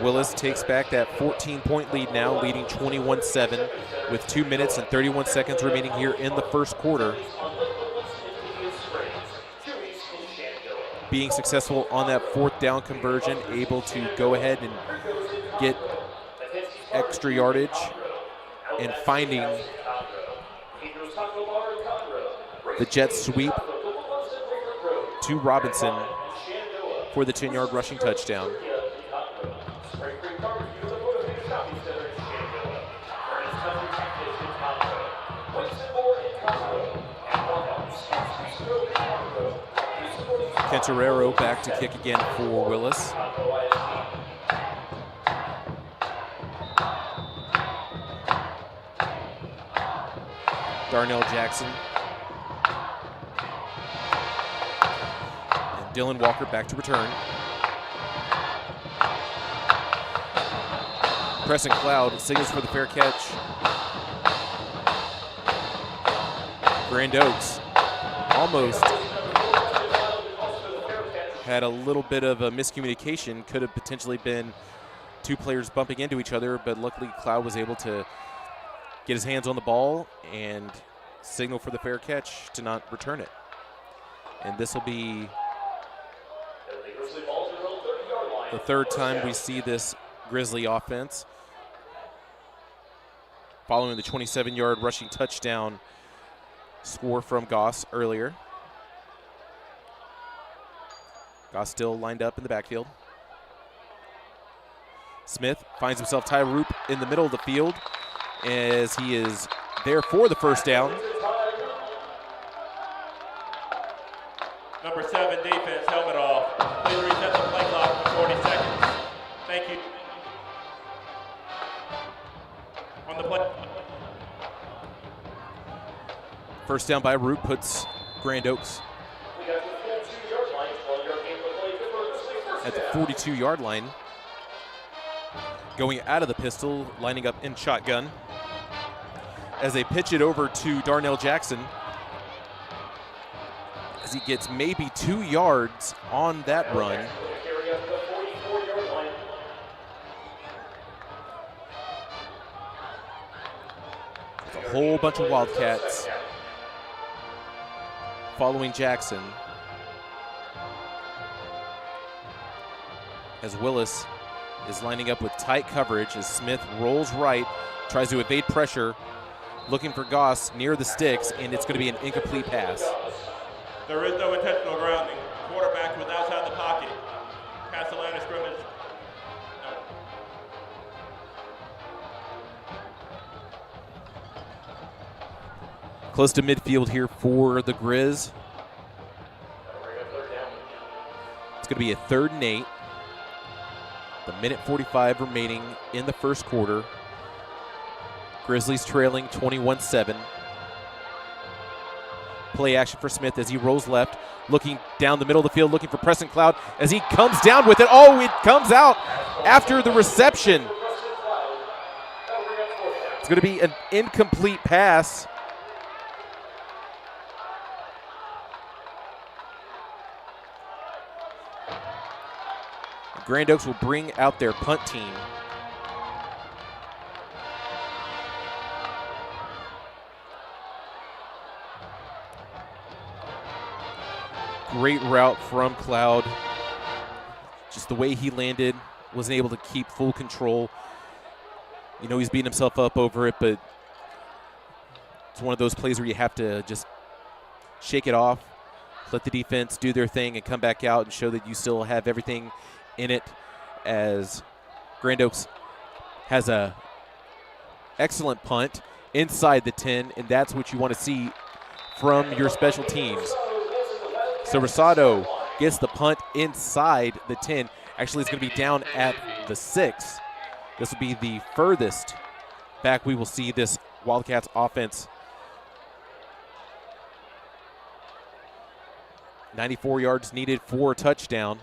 Willis takes back that 14-point lead now, leading 21-7 with 2 minutes and 31 seconds remaining here in the 1st quarter. Being successful on that 4th down conversion, able to go ahead and get extra yardage and finding the jet sweep to Robinson for the 10-yard rushing touchdown. Cantorero back to kick again for Willis. Darnell Jackson. And Dylan Walker back to return. Preston Cloud signals for the fair catch. Grand Oaks almost had a little bit of a miscommunication. Could have potentially been 2 players bumping into each other, but luckily Cloud was able to get his hands on the ball and signal for the fair catch to not return it. And this will be the 3rd time we see this Grizzly offense, following the 27-yard rushing touchdown score from Goss earlier. Goss still lined up in the backfield. Smith finds himself Ty Roop in the middle of the field as he is there for the 1st down. Number 7 defense, helmet off. Please reset the play clock for 40 seconds. Thank you. On the play. 1st down by Roop puts Grand Oaks at the 42-yard line. Going out of the pistol, lining up in shotgun. As they pitch it over to Darnell Jackson, as he gets maybe 2 yards on that run. whole bunch of Wildcats following Jackson as Willis is lining up with tight coverage as Smith rolls right, tries to evade pressure, looking for Goss near the sticks, and it's going to be an incomplete pass. There is no intentional grounding. Quarterback was outside the pocket. Past the line of scrimmage. No. Close to midfield here for the Grizz. It's going to be a 3rd and 8. The minute 45 remaining in the first quarter. Grizzlies trailing 21-7. Play action for Smith as he rolls left, looking down the middle of the field, looking for Preston Cloud as he comes down with it. Oh, it comes out after the reception. It's going to be an incomplete pass. Grand Oaks will bring out their punt team. Great route from Cloud. Just the way he landed, wasn't able to keep full control. You know, he's beating himself up over it, but it's one of those plays where you have to just shake it off, let the defense do their thing, and come back out and show that you still have everything in it, as Grand Oaks has a excellent punt inside the 10, and that's what you want to see from your special teams. So Rosado gets the punt inside the 10. Actually, it's going to be down at the 6. This will be the furthest back we will see this Wildcats offense. 94 yards needed for a touchdown.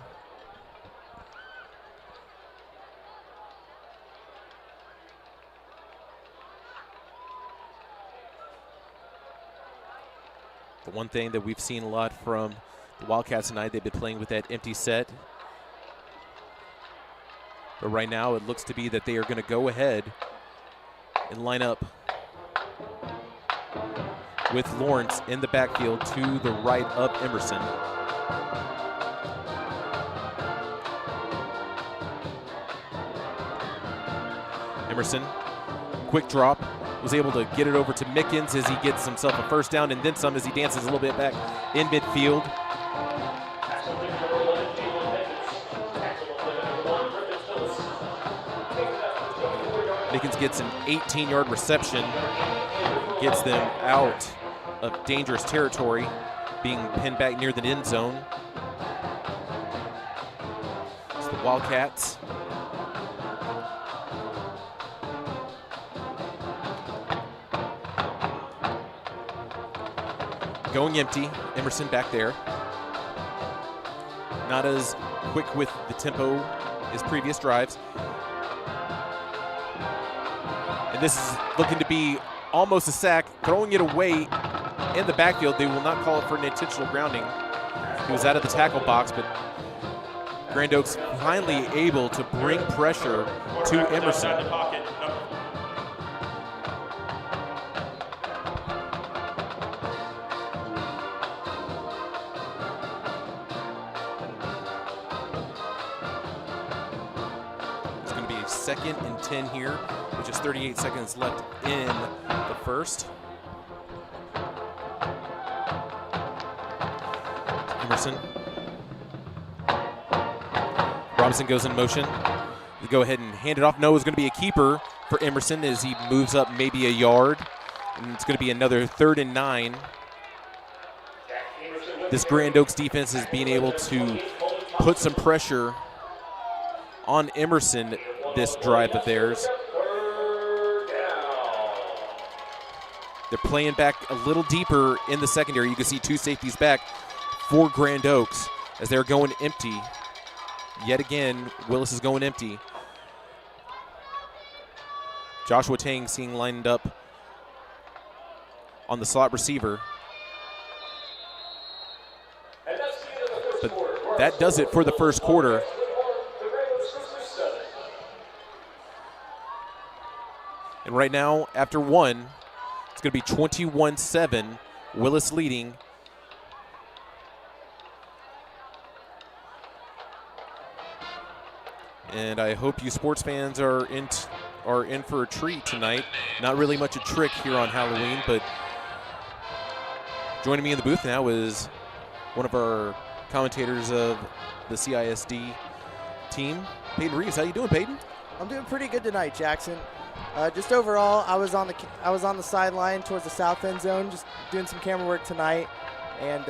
The one thing that we've seen a lot from the Wildcats tonight, they've been playing with that empty set. But right now it looks to be that they are going to go ahead and line up with Lawrence in the backfield to the right of Emerson. Emerson, quick drop, was able to get it over to Mickens as he gets himself a first down and then some as he dances a little bit back in midfield. Mickens gets an 18-yard reception, gets them out of dangerous territory, being pinned back near the end zone. It's the Wildcats. Going empty, Emerson back there. Not as quick with the tempo as previous drives. And this is looking to be almost a sack, throwing it away in the backfield. They will not call it for an intentional grounding. He was out of the tackle box, but Grand Oaks finally able to bring pressure to Emerson. Second and 10 here, which is 38 seconds left in the first. Emerson. Robinson goes in motion. They go ahead and hand it off. No, it's going to be a keeper for Emerson as he moves up maybe a yard. And it's going to be another 3rd and 9. This Grand Oaks defense is being able to put some pressure on Emerson this drive of theirs. They're playing back a little deeper in the secondary. You can see 2 safeties back for Grand Oaks as they're going empty. Yet again, Willis is going empty. Joshua Tang seeing lined up on the slot receiver. But that does it for the first quarter. And right now, after 1, it's going going to be 21-7. Willis leading. And I hope you sports fans are in for a treat tonight. Not really much a trick here on Halloween, but joining me in the booth now is one of our commentators of the CISD team, Peyton Reeves. How you doing, Peyton? I'm doing pretty good tonight, Jackson. Just overall, I was on the sideline towards the south end zone, just doing some camera work tonight, and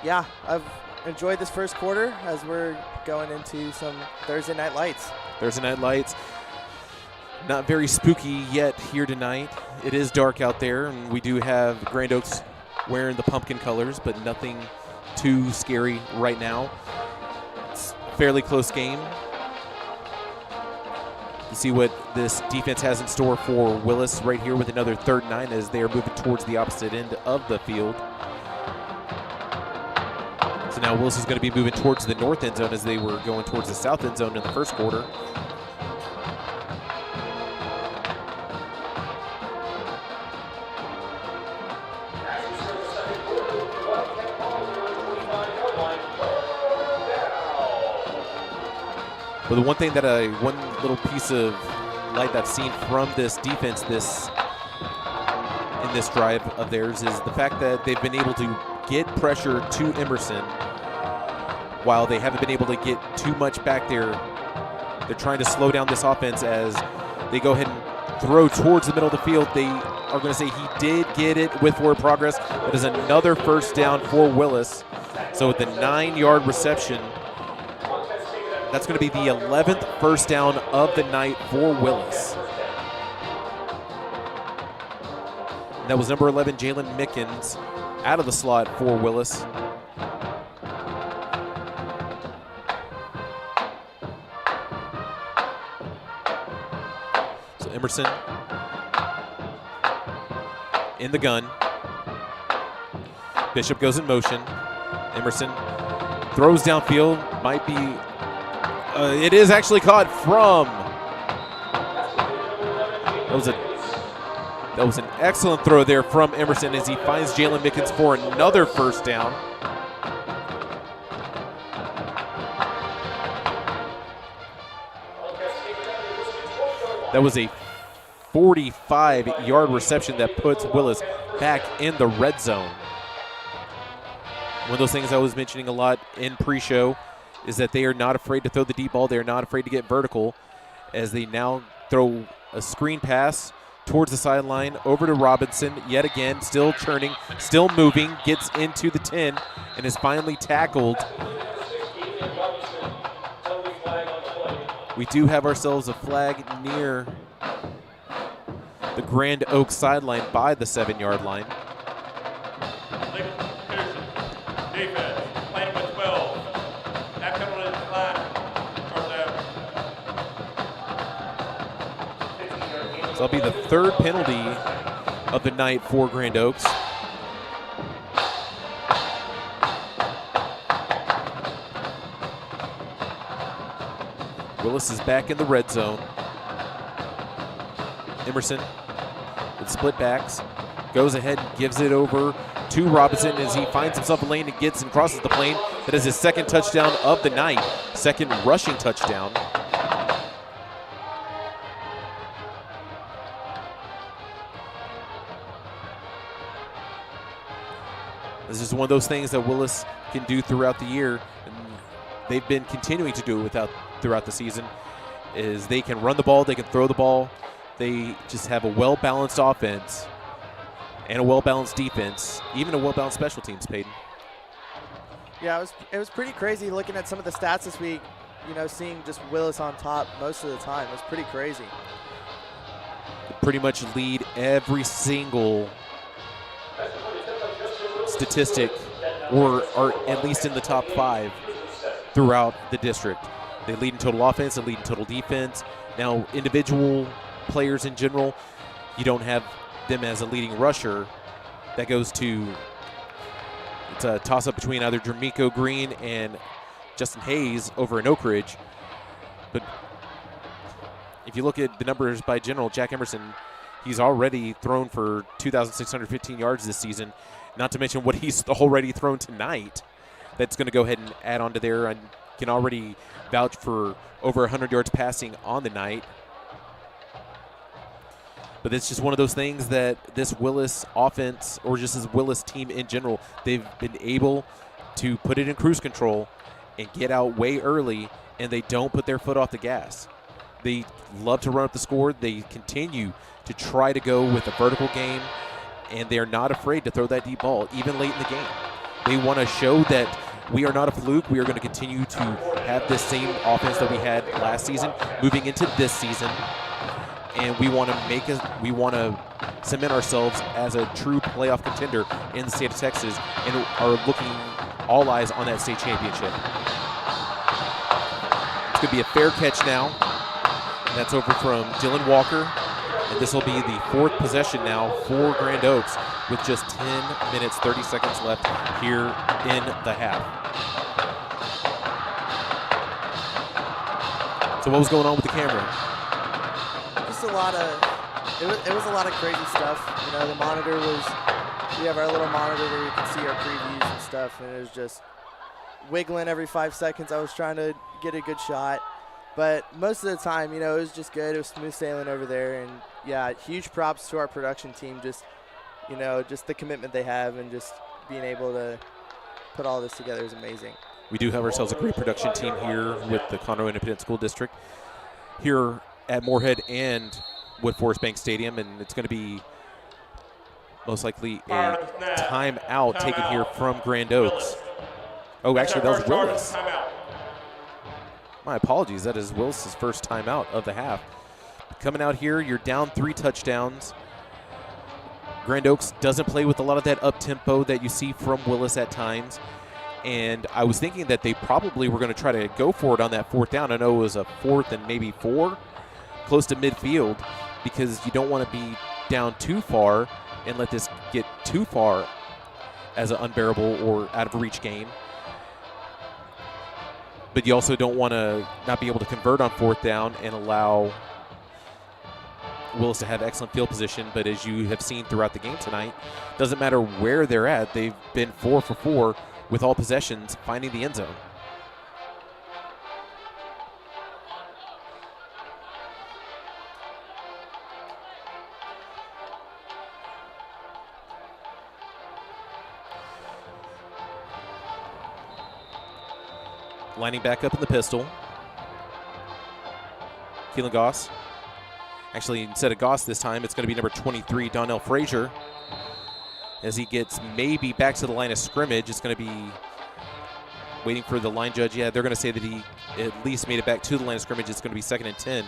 yeah, I've enjoyed this first quarter as we're going into some Thursday night lights. Thursday night lights. Not very spooky yet here tonight. It is dark out there, and we do have Grand Oaks wearing the pumpkin colors, but nothing too scary right now. It's a fairly close game. You see what this defense has in store for Willis right here with another 3rd and 9 as they are moving towards the opposite end of the field. So now Willis is going to be moving towards the north end zone as they were going towards the south end zone in the first quarter. But the one thing that one little piece of light that I've seen from this defense in this drive of theirs is the fact that they've been able to get pressure to Emerson while they haven't been able to get too much back there. They're trying to slow down this offense as they go ahead and throw towards the middle of the field. They are going to say he did get it with forward progress. That is another first down for Willis. So with the 9-yard reception, that's going to be the 11th first down of the night for Willis. And that was number 11, Jalen Mickens, out of the slot for Willis. So Emerson in the gun. Bishop goes in motion. Emerson throws downfield, might be it is actually caught from. That was an excellent throw there from Emerson as he finds Jalen Mickens for another first down. That was a 45-yard reception that puts Willis back in the red zone. One of those things I was mentioning a lot in pre-show is that they are not afraid to throw the deep ball. They're not afraid to get vertical as they now throw a screen pass towards the sideline over to Robinson yet again, still churning, still moving, gets into the 10 and is finally tackled. We do have ourselves a flag near the Grand Oaks sideline by the 7-yard line. Defense, playing with 12. That penalty is flag. So that'll be the 3rd penalty of the night for Grand Oaks. Willis is back in the red zone. Emerson with split backs goes ahead and gives it over to Robinson as he finds himself a lane and gets and crosses the plane. That is his 2nd touchdown of the night, 2nd rushing touchdown. This is one of those things that Willis can do throughout the year, and they've been continuing to do it throughout the season, is they can run the ball, they can throw the ball. They just have a well-balanced offense and a well-balanced defense, even a well-balanced special teams, Peyton. Yeah, it was pretty crazy looking at some of the stats this week, seeing just Willis on top most of the time. It was pretty crazy. They pretty much lead every single statistic, or are at least in the top 5 throughout the district. They lead in total offense, they lead in total defense. Now, individual players in general, you don't have them as a leading rusher. That goes to, it's a toss-up between either Jermico Green and Justin Hayes over in Oak Ridge. But if you look at the numbers by general, Jack Emerson, He's already thrown for 2,615 yards this season, not to mention what he's already thrown tonight. That's going to go ahead and add on to there. I can already vouch for over 100 yards passing on the night. But it's just one of those things that this Willis offense, or just this Willis team in general, they've been able to put it in cruise control and get out way early, and they don't put their foot off the gas. They love to run up the score. They continue to try to go with a vertical game, and they're not afraid to throw that deep ball, even late in the game. They want to show that we are not a fluke. We are going to continue to have this same offense that we had last season moving into this season. And we want to cement ourselves as a true playoff contender in the state of Texas, and are looking all eyes on that state championship. It's going to be a fair catch now. And that's over from Dylan Walker. And this will be the fourth possession now for Grand Oaks with just 10 minutes, 30 seconds left here in the half. So what was going on with the camera? It was a lot of crazy stuff. You know, the monitor we have our little monitor where you can see our previews and stuff, and it was just wiggling every 5 seconds. I was trying to get a good shot, but most of the time, you know, it was just good. It was smooth sailing over there, and yeah, huge props to our production team. Just, you know, just the commitment they have, and just being able to put all this together is amazing. We do have ourselves a great production team here with the Conroe Independent School District here at Moorhead and Wood Forest Bank Stadium, and it's going to be most likely a timeout taken here from Grand Oaks. Oh, actually, that was Willis. My apologies. That is Willis' first timeout of the half. Coming out here, you're down 3 touchdowns. Grand Oaks doesn't play with a lot of that up-tempo that you see from Willis at times. And I was thinking that they probably were going to try to go for it on that 4th down. I know it was a 4th and maybe 4, close to midfield, because you don't want to be down too far and let this get too far as an unbearable or out of reach game. But you also don't want to not be able to convert on 4th down and allow Willis to have excellent field position. But as you have seen throughout the game tonight, doesn't matter where they're at, they've been 4 for 4 with all possessions, finding the end zone. Lining back up in the pistol. Keelan Goss. Actually, instead of Goss this time, it's going to be number 23, Donnell Frazier. As he gets maybe back to the line of scrimmage, it's going to be waiting for the line judge. Yeah, they're going to say that he at least made it back to the line of scrimmage. It's going to be 2nd and 10.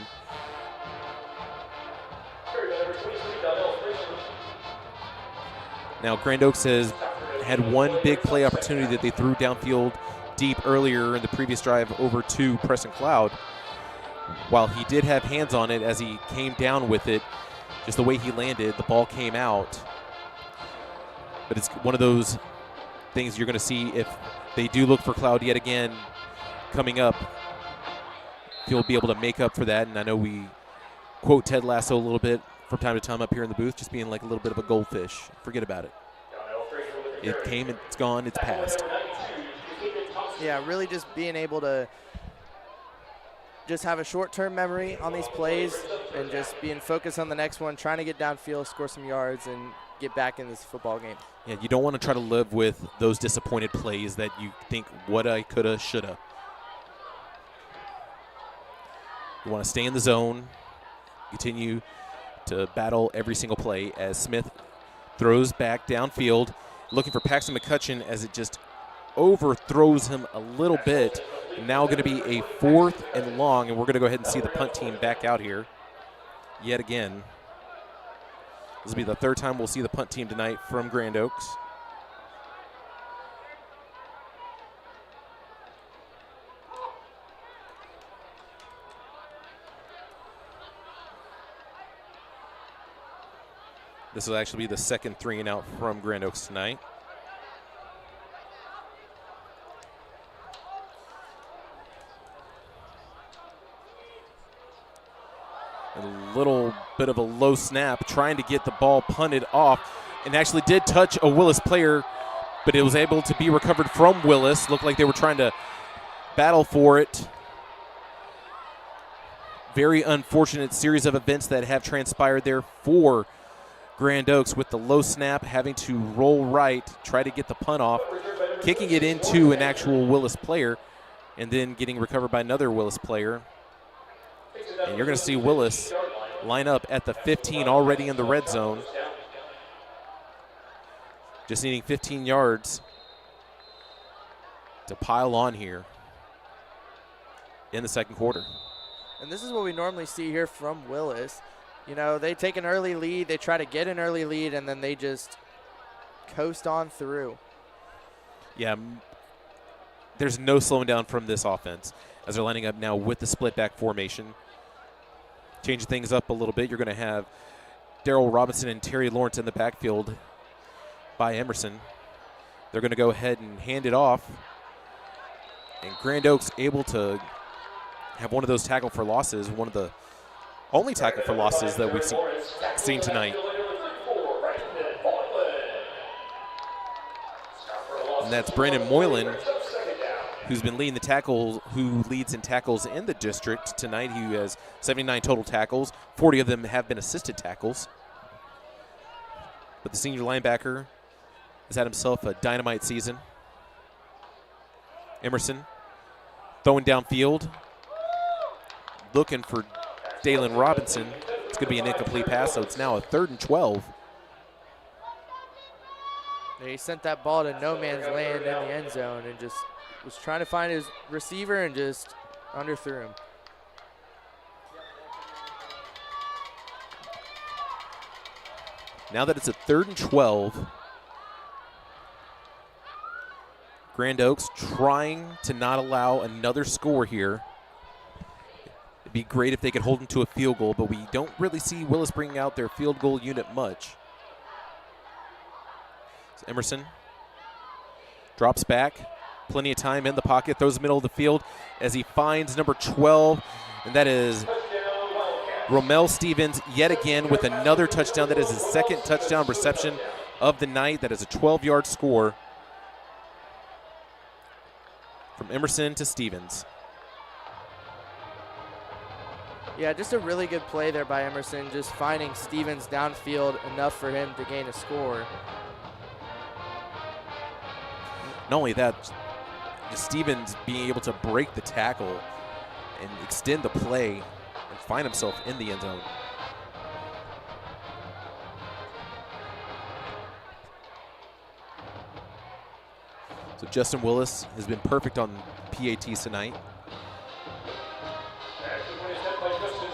Now, Grand Oaks has had one big play opportunity that they threw downfield deep earlier in the previous drive over to Preston Cloud. While he did have hands on it as he came down with it, just the way he landed, the ball came out. But it's one of those things you're going to see if they do look for Cloud yet again coming up. He'll be able to make up for that. And I know we quote Ted Lasso a little bit from time to time up here in the booth, just being like a little bit of a goldfish. Forget about it. It came, it's gone, it's past. Yeah, really just being able to just have a short-term memory on these plays and just being focused on the next one, trying to get downfield, score some yards, and get back in this football game. Yeah, you don't want to try to live with those disappointed plays that you think, woulda, coulda, shoulda. You want to stay in the zone, continue to battle every single play as Smith throws back downfield, looking for Paxton McCutcheon as it just overthrows him a little bit. Now going to be a 4th and long, and we're going to go ahead and see the punt team back out here yet again. This will be the 3rd time we'll see the punt team tonight from Grand Oaks. This will actually be the 2nd 3 and out from Grand Oaks tonight. A little bit of a low snap, trying to get the ball punted off, and actually did touch a Willis player, but it was able to be recovered from Willis. Looked like they were trying to battle for it. Very unfortunate series of events that have transpired there for Grand Oaks, with the low snap having to roll right, try to get the punt off, kicking it into an actual Willis player, and then getting recovered by another Willis player. And you're going to see Willis line up at the 15 already in the red zone. Just needing 15 yards to pile on here in the second quarter. And this is what we normally see here from Willis. You know, they take an early lead, they try to get an early lead, and then they just coast on through. Yeah, there's no slowing down from this offense as they're lining up now with the split back formation. Changing things up a little bit, you're going to have Darrell Robinson and Terry Lawrence in the backfield by Emerson. They're going to go ahead and hand it off. And Grand Oaks able to have one of those tackle for losses, one of the only tackle for losses that we've seen tonight. And that's Brandon Moylan, who's been leading the tackles, who leads in tackles in the district tonight. He has 79 total tackles. 40 of them have been assisted tackles. But the senior linebacker has had himself a dynamite season. Emerson throwing downfield, looking for Dalen Robinson. It's going to be an incomplete pass, so it's now a 3rd and 12. He sent that ball to no man's land in the end zone and just was trying to find his receiver and just underthrew him. Now that it's a 3rd and 12, Grand Oaks trying to not allow another score here. It'd be great if they could hold them to a field goal, but we don't really see Willis bringing out their field goal unit much. So Emerson drops back, plenty of time in the pocket, throws the middle of the field as he finds number 12, and that is Romel Stevens yet again with another touchdown. That is his 2nd touchdown reception of the night. That is a 12-yard score from Emerson to Stevens. Yeah, just a really good play there by Emerson, just finding Stevens downfield enough for him to gain a score. Not only that, Stevens being able to break the tackle and extend the play and find himself in the end zone. So Justin Willis has been perfect on PATs tonight.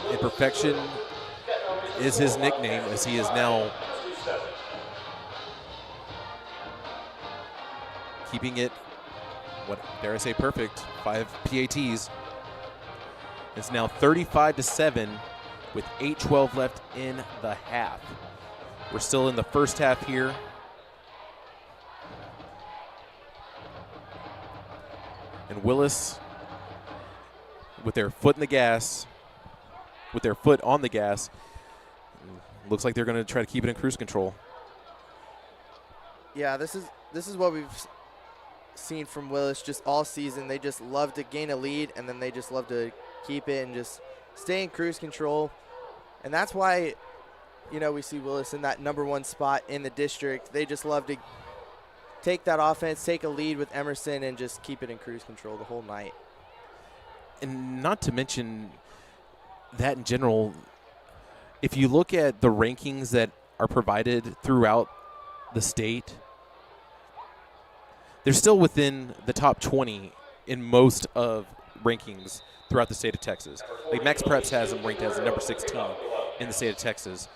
And perfection is his nickname, as he is now keeping it, what dare I say, perfect. 5 PATs. It's now 35-7 with 8:12 left in the half. We're still in the first half here. And Willis, with their foot in the gas, with their foot on the gas, looks like they're going to try to keep it in cruise control. Yeah, this is what we've seen from Willis just all season. They just love to gain a lead, and then they just love to keep it and just stay in cruise control. And that's why, you know, we see Willis in that #1 spot in the district. They just love to take that offense, take a lead with Emerson, and just keep it in cruise control the whole night. And not to mention that in general, if you look at the rankings that are provided throughout the state, they're still within the top 20 in most of rankings throughout the state of Texas. Like Max Preps has them ranked as number 16 in the state of Texas.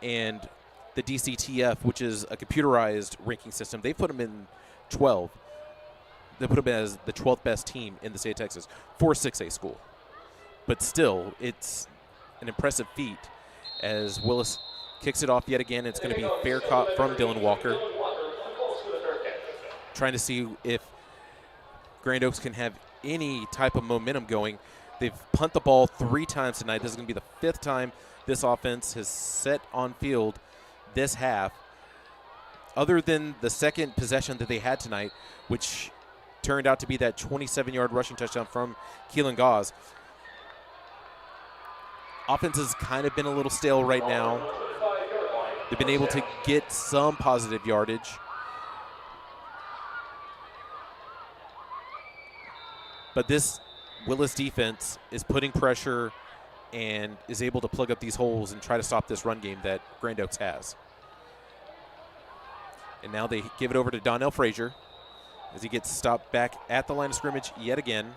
And the DCTF, which is a computerized ranking system, they put them in 12. They put them as the 12th best team in the state of Texas for a 6A school. But still, it's an impressive feat as Willis kicks it off yet again. It's going to be a fair caught from Dylan Walker, trying to see if Grand Oaks can have any type of momentum going. They've punted the ball 3 times tonight. This is going to be the 5th time this offense has set on field this half. Other than the second possession that they had tonight, which turned out to be that 27-yard rushing touchdown from Keelan Gauze. Offense has kind of been a little stale right now. They've been able to get some positive yardage. But this Willis defense is putting pressure and is able to plug up these holes and try to stop this run game that Grand Oaks has. And now they give it over to Donnell Frazier as he gets stopped back at the line of scrimmage yet again.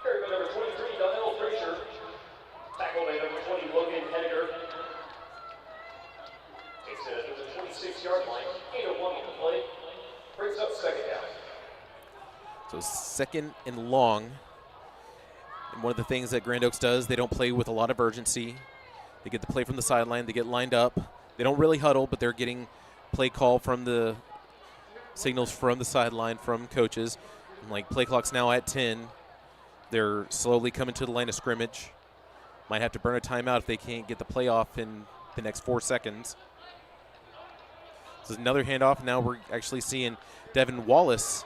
Carry by number 23, Donnell Frazier. Tackled by number 20, Logan Henniger. Takes it to the 26-yard line. 8:01 on the play. Brings up second down. So second and long. And one of the things that Grand Oaks does, they don't play with a lot of urgency. They get the play from the sideline. They get lined up. They don't really huddle, but they're getting play call from the signals from the sideline from coaches. And like play clock's now at 10. They're slowly coming to the line of scrimmage. Might have to burn a timeout if they can't get the play off in the next 4 seconds. This is another handoff. Now we're actually seeing Devin Wallace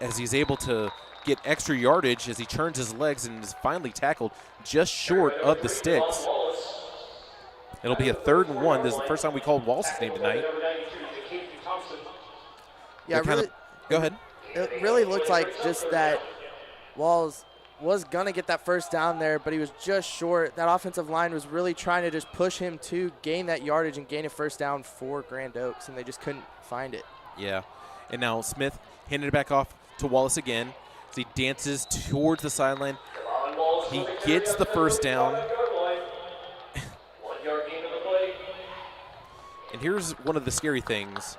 as he's able to get extra yardage as he turns his legs and is finally tackled just short of the sticks. It'll be a 3rd and 1. This is the first time we called Wallace's name tonight. Yeah, really, go ahead. It really looked like just that Walls was going to get that first down there, but he was just short. That offensive line was really trying to just push him to gain that yardage and gain a first down for Grand Oaks, and they just couldn't find it. Yeah. And now Smith handed it back off to Wallace again as he dances towards the sideline. He gets the first down. And here's one of the scary things,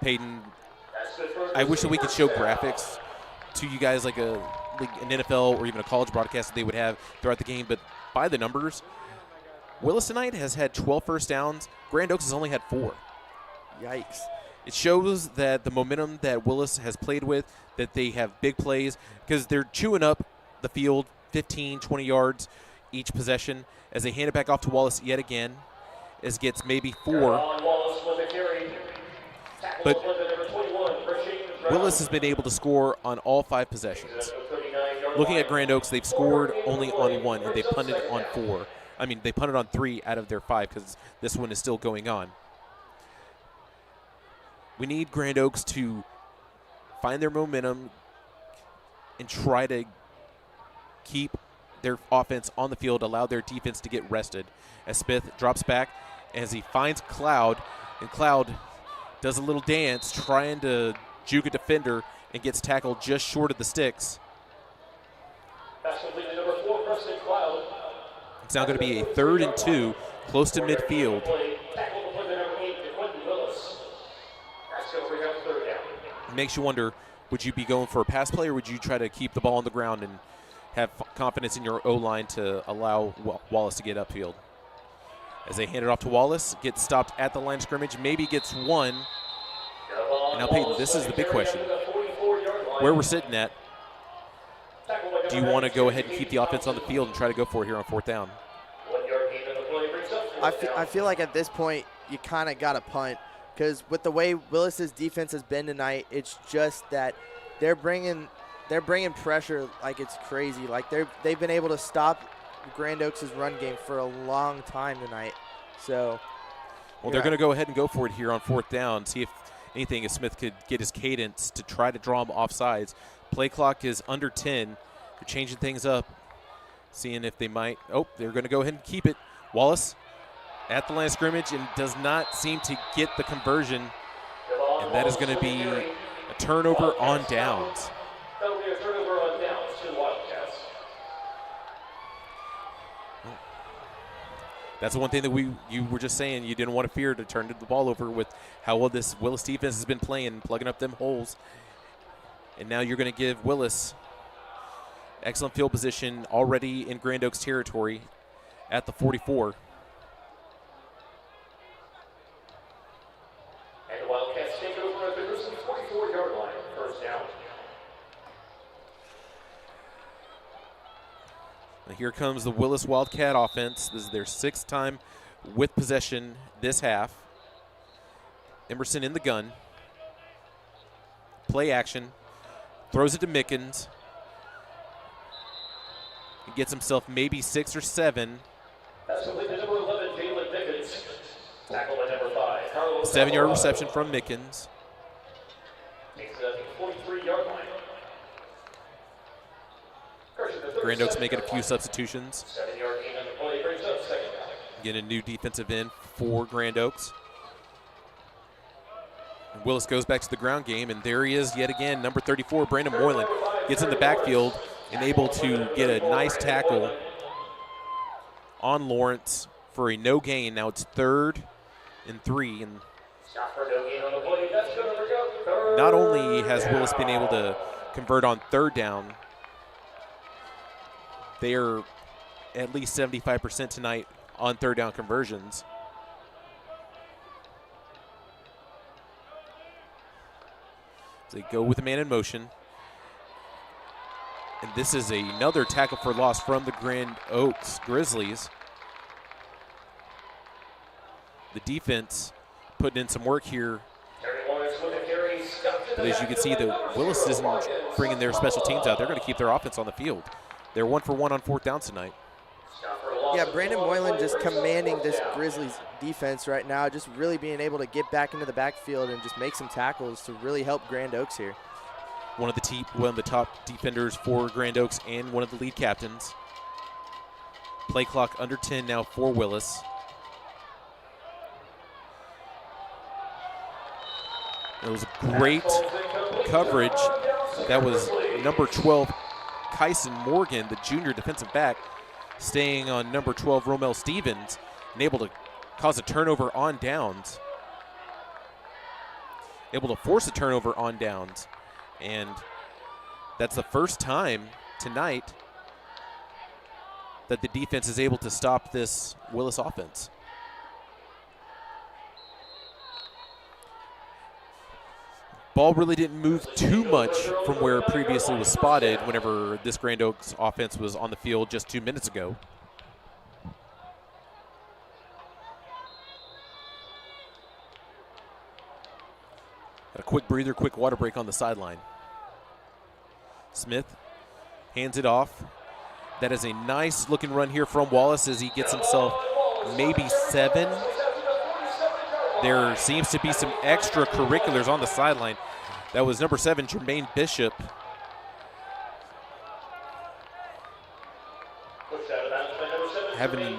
Peyton. I wish that we could show graphics to you guys like an NFL or even a college broadcast that they would have throughout the game, but by the numbers, Willis tonight has had 12 first downs. Grand Oaks has only had 4. Yikes. It shows that the momentum that Willis has played with, that they have big plays, because they're chewing up the field 15, 20 yards each possession as they hand it back off to Wallace yet again, as gets maybe 4. But Willis has been able to score on all 5 possessions. Looking at Grand Oaks, they've scored only on 1, and they punted on 4. I mean, they punted on 3 out of their 5 because this one is still going on. We need Grand Oaks to find their momentum and try to keep their offense on the field, allow their defense to get rested. As Smith drops back, as he finds Cloud, and Cloud does a little dance trying to juke a defender and gets tackled just short of the sticks. It's now going to be a 3rd and 2, close to midfield. It makes you wonder, would you be going for a pass play or would you try to keep the ball on the ground and have confidence in your O-line to allow Wallace to get upfield? As they hand it off to Wallace, gets stopped at the line of scrimmage, maybe gets 1. And now, Peyton, this is the big question. Where we're sitting at, do you want to go ahead and keep the offense on the field and try to go for it here on 4th down? I feel like at this point you kind of got to punt, because with the way Willis's defense has been tonight, it's just that they're bringing pressure like it's crazy. Like they've been able to stop Grand Oaks' run game for a long time tonight. So, well, they're going to go ahead and go for it here on 4th down. See if anything, if Smith could get his cadence to try to draw him off sides. Play clock is under 10. They're changing things up, seeing if they might. Oh, they're going to go ahead and keep it. Wallace at the line of scrimmage and does not seem to get the conversion, and that is going to be a turnover on downs. That'll be a turnover on downs to the Wildcats. That's the one thing that you were just saying you didn't want to fear to turn the ball over with how well this Willis defense has been playing, plugging up them holes. And now you're going to give Willis excellent field position already in Grand Oaks territory at the 44. And the Wildcats take over at the Grizzlies' 44-yard line, first down. Here comes the Willis Wildcat offense. This is their 6th time with possession this half. Emerson in the gun. Play action. Throws it to Mickens. He gets himself maybe 6 or 7. That's completed number 11, Jalen Mickens. Tackle by number 5, Carlos. 7-yard reception from Mickens. Takes it at the 43-yard line. Grand Oaks making a few substitutions. 7-yard gain on the play, brings up second down. Get a new defensive end for Grand Oaks. And Willis goes back to the ground game, and there he is yet again, number 34, Brandon Moylan. Gets in the backfield and able to get a nice tackle on Lawrence for a no gain. Now it's 3rd and 3. And not only has Willis been able to convert on 3rd down, they are at least 75% tonight on 3rd down conversions. So they go with the man in motion. And this is another tackle for loss from the Grand Oaks Grizzlies. The defense putting in some work here. But as you can see, the Willis isn't bringing their special teams out. They're going to keep their offense on the field. They're 1 for 1 on 4th down tonight. Yeah, Brandon Moylan just commanding this Grizzlies defense right now, just really being able to get back into the backfield and just make some tackles to really help Grand Oaks here. One of the top defenders for Grand Oaks and one of the lead captains. Play clock under 10 now for Willis. It was great coverage. That was number 12, Kyson Morgan, the junior defensive back, staying on number 12, Romel Stevens, and able to cause a turnover on downs. Able to force a turnover on downs. And that's the first time tonight that the defense is able to stop this Willis offense. Ball really didn't move too much from where it previously was spotted whenever this Grand Oaks offense was on the field just 2 minutes ago. A quick breather, quick water break on the sideline. Smith hands it off. That is a nice looking run here from Wallace as he gets himself maybe 7. There seems to be some extracurriculars on the sideline. That was number 7, Jermaine Bishop. Having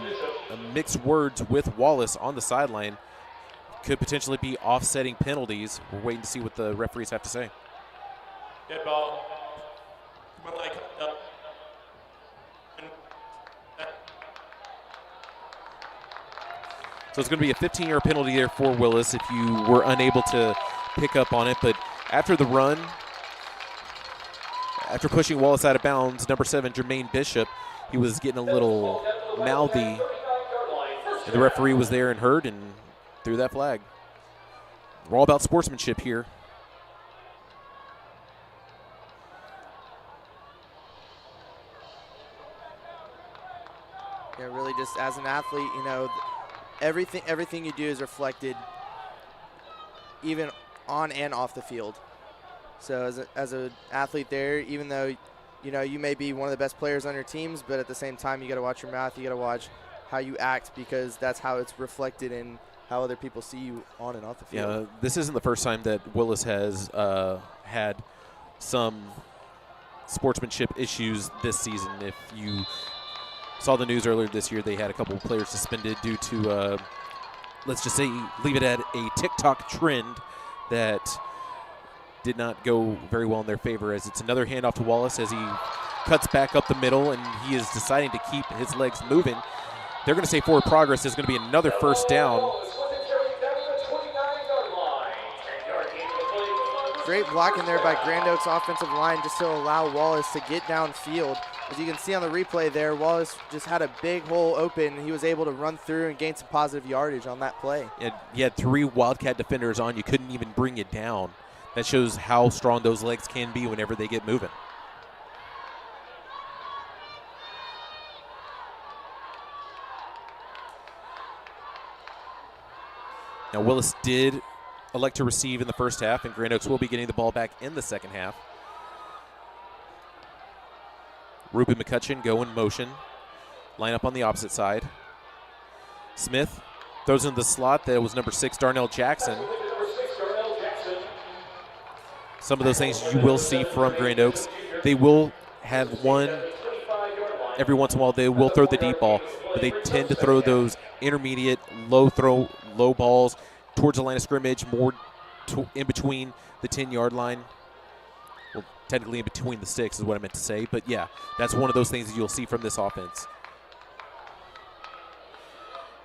mixed words with Wallace on the sideline. Could potentially be offsetting penalties. We're waiting to see what the referees have to say. Dead ball. So it's going to be a 15-yard penalty there for Willis if you were unable to pick up on it. But after the run, after pushing Wallace out of bounds, number 7, Jermaine Bishop, he was getting a little mouthy. And the referee was there and heard and threw that flag. We're all about sportsmanship here. Yeah, really just as an athlete, you know, everything you do is reflected even on and off the field. So as an athlete there, even though, you know, you may be one of the best players on your teams, but at the same time, you got to watch your mouth, you got to watch how you act, because that's how it's reflected in how other people see you on and off the field. Yeah, this isn't the first time that Willis has had some sportsmanship issues this season. If you saw the news earlier this year, they had a couple of players suspended due to, let's just say, leave it at a TikTok trend that did not go very well in their favor, as it's another handoff to Wallace as he cuts back up the middle, and he is deciding to keep his legs moving. They're going to say forward progress. There's going to be another first down. Great blocking there by Grand Oaks offensive line just to allow Wallace to get downfield. As you can see on the replay there, Wallace just had a big hole open. He was able to run through and gain some positive yardage on that play. You had 3 Wildcat defenders on. You couldn't even bring it down. That shows how strong those legs can be whenever they get moving. Now, Willis did elect to receive in the first half, and Grand Oaks will be getting the ball back in the second half. Ruben McCutcheon go in motion. Line up on the opposite side. Smith throws in the slot. That was number 6, Darnell Jackson. Some of those things you will see from Grand Oaks. They will have one every once in a while. They will throw the deep ball, but they tend to throw those intermediate, low balls towards the line of scrimmage, more in between the 10-yard line. Well, technically in between the sticks is what I meant to say. But, yeah, that's one of those things that you'll see from this offense.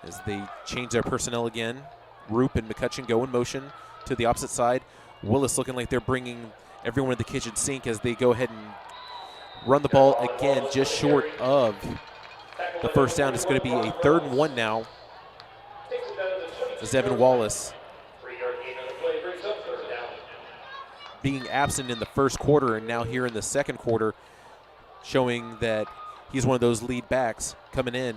As they change their personnel again, Roop and McCutcheon go in motion to the opposite side. Willis looking like they're bringing everyone in the kitchen sink as they go ahead and run the ball again, just short of the first down. It's going to be a 3rd and 1 now. As Evan Wallace, being absent in the first quarter and now here in the second quarter, showing that he's one of those lead backs coming in.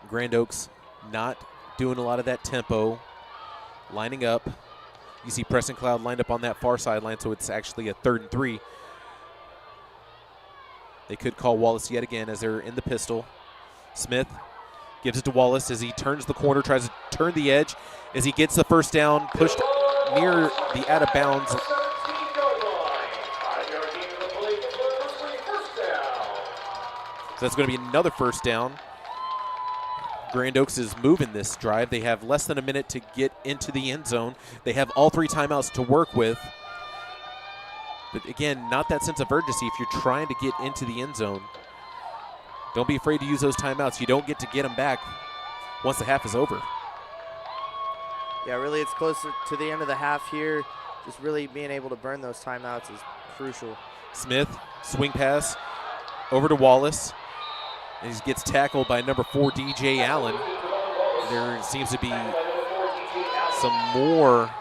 Grand Oaks not doing a lot of that tempo, lining up. You see Preston Cloud lined up on that far sideline, so it's actually a 3rd and 3. They could call Wallace yet again as they're in the pistol. Smith gives it to Wallace as he turns the corner, tries to turn the edge. As he gets the first down, pushed near the out of bounds. So that's going to be another first down. Grand Oaks is moving this drive. They have less than a minute to get into the end zone. They have all 3 timeouts to work with. But again, not that sense of urgency if you're trying to get into the end zone. Don't be afraid to use those timeouts. You don't get to get them back once the half is over. Yeah, really, it's closer to the end of the half here. Just really being able to burn those timeouts is crucial. Smith, swing pass over to Wallace. And he gets tackled by number 4, DJ Allen. There seems to be some more.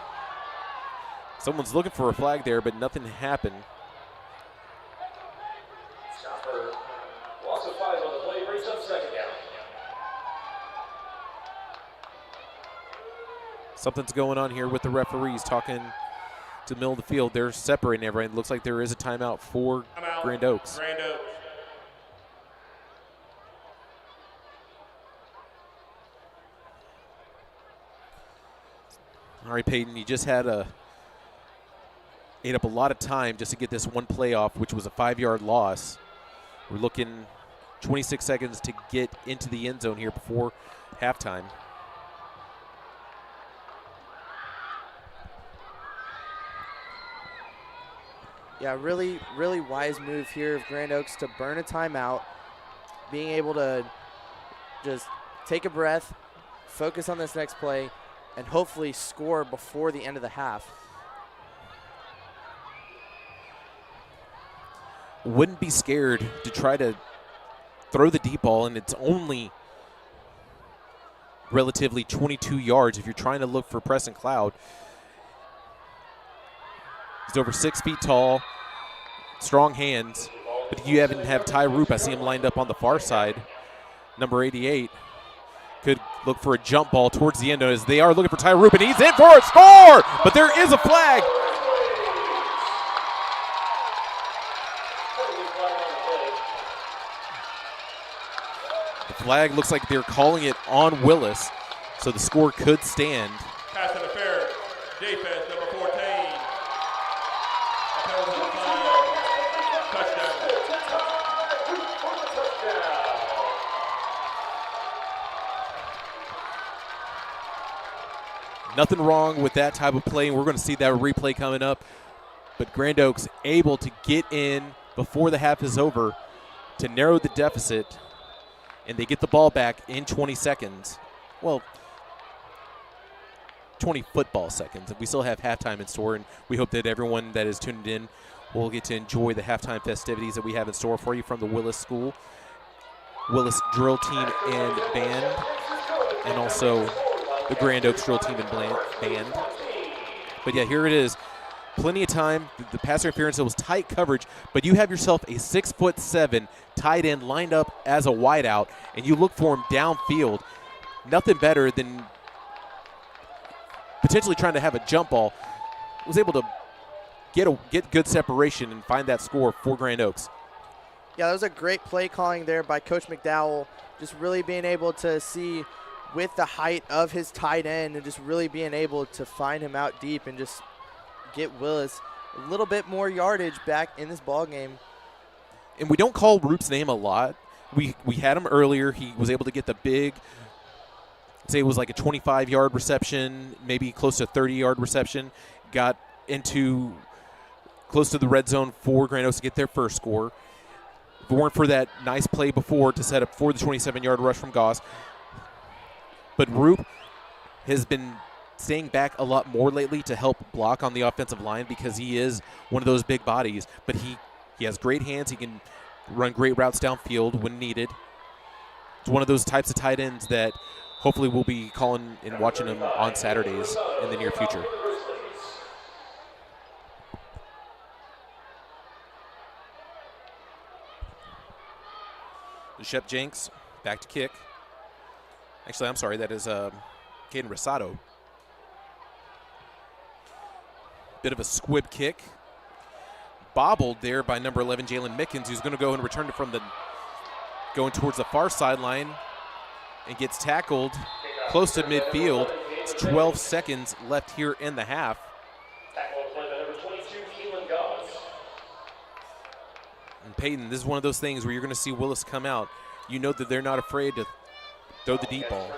Someone's looking for a flag there, but nothing happened. Loss of 5 on the play, brings up 2nd down. Something's going on here with the referees talking to the middle of the field. They're separating everyone. It looks like there is a timeout for Grand Oaks. Grand Oaks. All right, Peyton, you just ate up a lot of time just to get this one play off, which was a 5-yard loss. We're looking 26 seconds to get into the end zone here before halftime. Yeah, really, really wise move here of Grand Oaks to burn a timeout, being able to just take a breath, focus on this next play, and hopefully score before the end of the half. Wouldn't be scared to try to throw the deep ball, and it's only relatively 22 yards if you're trying to look for Preston Cloud. He's over 6 feet tall, strong hands, but you haven't have Ty Roop. I see him lined up on the far side. Number 88 could look for a jump ball towards the end zone as they are looking for Ty Roop, and he's in for a score, but there is a flag. The flag looks like they're calling it on Willis, so the score could stand. Pass interference, defense number 14. Touchdown. Nothing wrong with that type of play, and we're going to see that replay coming up. But Grand Oaks able to get in before the half is over to narrow the deficit, and they get the ball back in 20 seconds. Well, 20 football seconds. And we still have halftime in store, and we hope that everyone that is tuned in will get to enjoy the halftime festivities that we have in store for you from the Willis School, Willis drill team and band, and also the Grand Oaks drill team and band. But yeah, here it is. plenty of time. The pass interference, it was tight coverage, but you have yourself a 6'7" tight end lined up as a wideout, and you look for him downfield. Nothing better than potentially trying to have a jump ball. Was able to get good separation and find that score for Grand Oaks. Yeah, that was a great play calling there by Coach McDowell, just really being able to see with the height of his tight end and just really being able to find him out deep and just get Willis a little bit more yardage back in this ball game. And we don't call Roop's name a lot. We had him earlier. He was able to get the big, say it was like a 25-yard reception, maybe close to 30-yard reception. Got into close to the red zone for Grand Oaks to get their first score. If it weren't for that nice play before to set up for the 27-yard rush from Goss. But Roop has been staying back a lot more lately to help block on the offensive line because he is one of those big bodies. But he has great hands. He can run great routes downfield when needed. It's one of those types of tight ends that hopefully we'll be calling and watching him on Saturdays in the near future. Shep Jenks back to kick. Actually, I'm sorry, that is Caden Rosado. Bit of a squib kick. Bobbled there by number 11, Jalen Mickens, who's going to go and return it from going towards the far sideline and gets tackled close to midfield. It's 12 seconds left here in the half. And Peyton, this is one of those things where you're going to see Willis come out. You know that they're not afraid to throw the deep ball.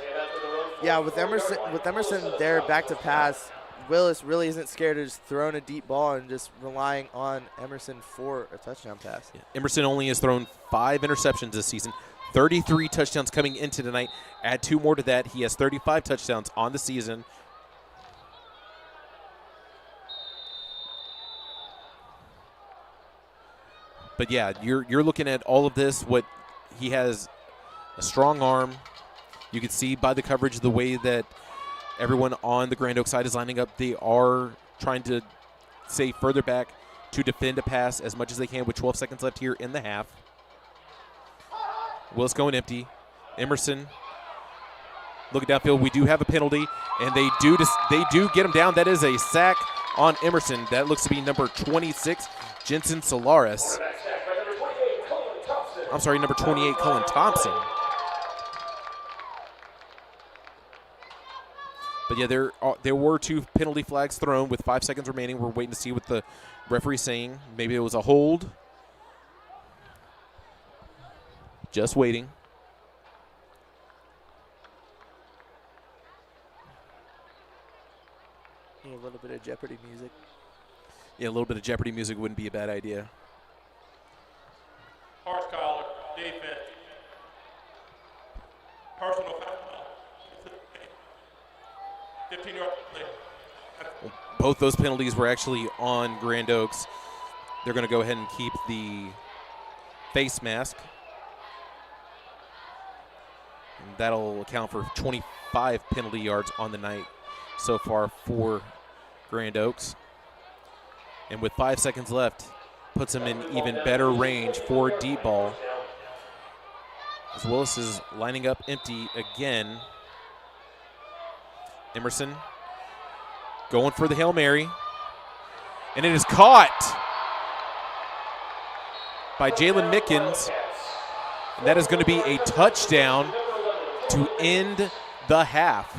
Yeah, with Emerson there back to pass, Willis really isn't scared of just throwing a deep ball and just relying on Emerson for a touchdown pass. Yeah. Emerson only has thrown 5 interceptions this season, 33 touchdowns coming into tonight. Add 2 more to that, he has 35 touchdowns on the season. But yeah, you're looking at all of this. What he has, a strong arm. You can see by the coverage the way that everyone on the Grand Oaks side is lining up. They are trying to stay further back to defend a pass as much as they can with 12 seconds left here in the half. Willis going empty. Emerson looking downfield. We do have a penalty, and they do get him down. That is a sack on Emerson. That looks to be number 26, Jensen Solaris. I'm sorry, number 28, Cullen Thompson. But yeah, there were 2 penalty flags thrown with 5 seconds remaining. We're waiting to see what the referee's saying. Maybe it was a hold. Just waiting. A little bit of Jeopardy music. Yeah, a little bit of Jeopardy music wouldn't be a bad idea. Horse collar, defense. Personal foul. 15-yard play. Both those penalties were actually on Grand Oaks. They're going to go ahead and keep the face mask. And that'll account for 25 penalty yards on the night so far for Grand Oaks. And with 5 seconds left, puts him in even better range for deep ball. As Willis is lining up empty again. Emerson going for the Hail Mary. And it is caught by Jalen Mickens. And that is going to be a touchdown to end the half.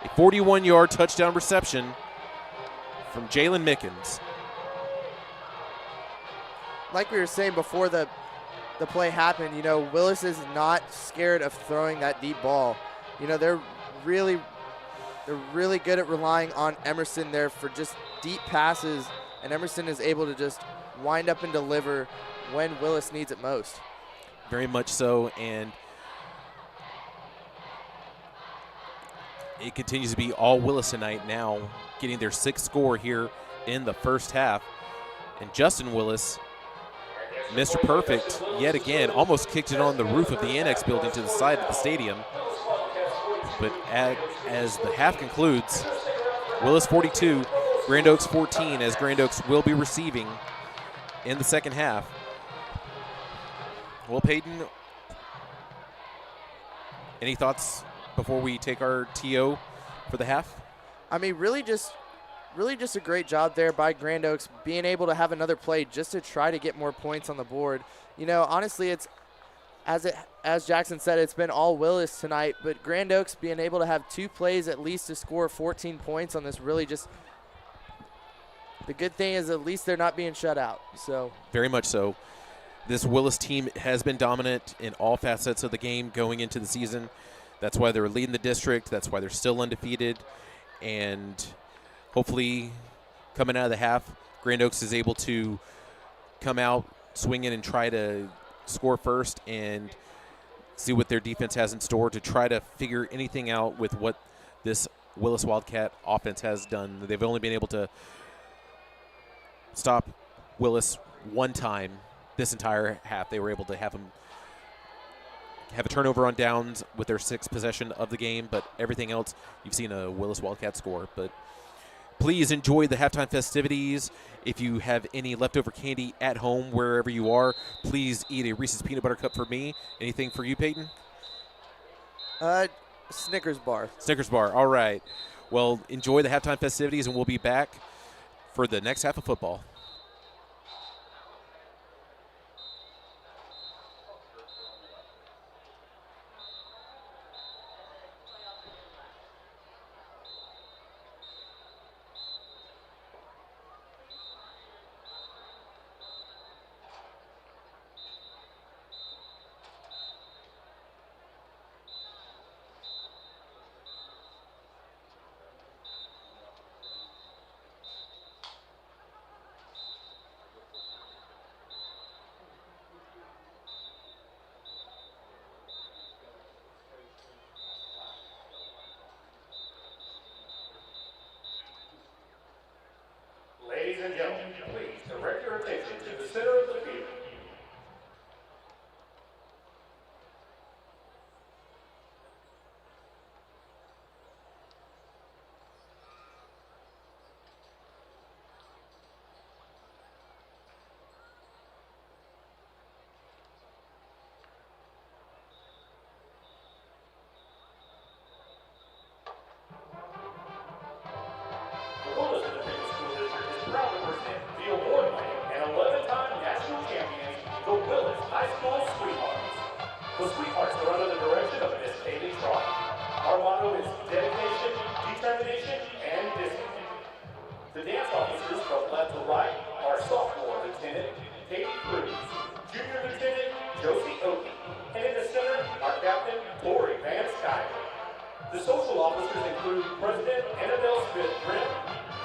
A 41-yard touchdown reception from Jalen Mickens. Like we were saying before the play happened, you know, Willis is not scared of throwing that deep ball. You know, they're really good at relying on Emerson there for just deep passes, and Emerson is able to just wind up and deliver when Willis needs it most. Very much so, and it continues to be all Willis tonight now, getting their 6th score here in the first half. And Justin Willis, Mr. Perfect, yet again, almost kicked it on the roof of the Annex building to the side of the stadium. But as the half concludes, Willis 42, Grand Oaks 14, as Grand Oaks will be receiving in the second half. Well, Peyton, any thoughts before we take our TO for the half? I mean, really just a great job there by Grand Oaks, being able to have another play just to try to get more points on the board. You know, honestly, it's as Jackson said, it's been all Willis tonight, but Grand Oaks being able to have 2 plays at least to score 14 points on this really just – the good thing is at least they're not being shut out. So very much so. This Willis team has been dominant in all facets of the game going into the season. That's why they're leading the district. That's why they're still undefeated. And hopefully coming out of the half, Grand Oaks is able to come out swinging and try to score first and see what their defense has in store to try to figure anything out with what this Willis Wildcat offense has done. They've only been able to stop Willis one time this entire half. They were able to have a turnover on downs with their 6th possession of the game, but everything else, you've seen a Willis Wildcat score. But please enjoy the halftime festivities. If you have any leftover candy at home, wherever you are, please eat a Reese's Peanut Butter Cup for me. Anything for you, Peyton? Snickers bar. Snickers bar, all right. Well, enjoy the halftime festivities, and we'll be back for the next half of football. Ladies and gentlemen, please direct your attention to the center of the field. The Willis Independent School District is proud to present the award-winning and 11-time national champions, the Willis High School Sweethearts. The Sweethearts are under the direction of Miss Haley Trott. Our motto is dedication, determination, and discipline. The dance officers from left to right are sophomore Lieutenant Katie Cruz, Junior Lieutenant Josie Oakey, and in the center, our Captain Lori Van Skyler. The social officers include President Annabelle Smith-Grimm,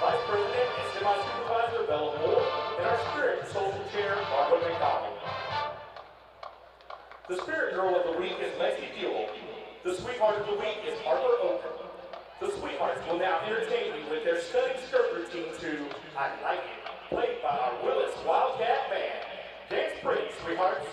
Vice President and Semi-Supervisor Bella Moore, and our Spirit and Social Chair, Barbara McDonald. The Spirit Girl of the Week is Lexi Buell. The Sweetheart of the Week is Harper Oakham. The Sweethearts will now entertain you with their stunning skirt routine to I Like It, played by our Willis Wildcat Band. Dance pretty, Sweethearts.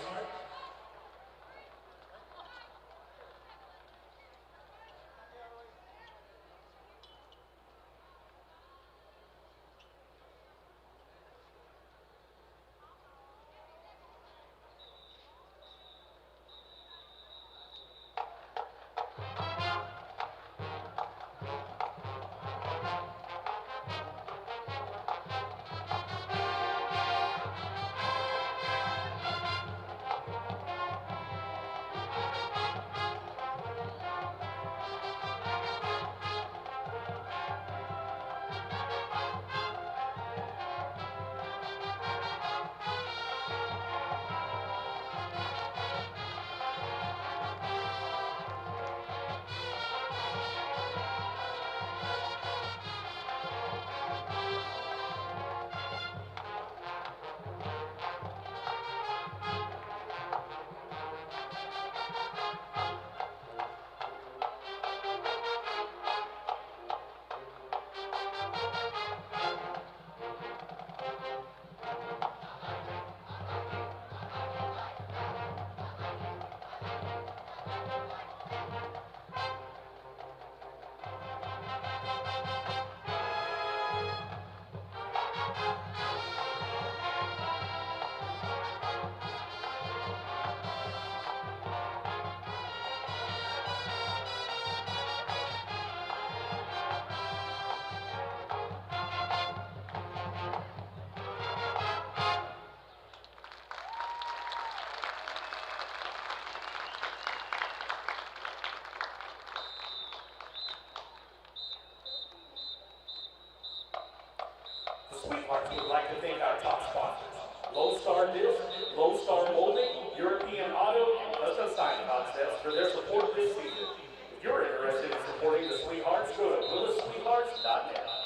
The Sweethearts would like to thank our top sponsors: Lone Star Disc, Lone Star Molding, European Auto, and Custom Sign Concepts for their support this season. If you're interested in supporting the Sweethearts, go to willissweethearts.net.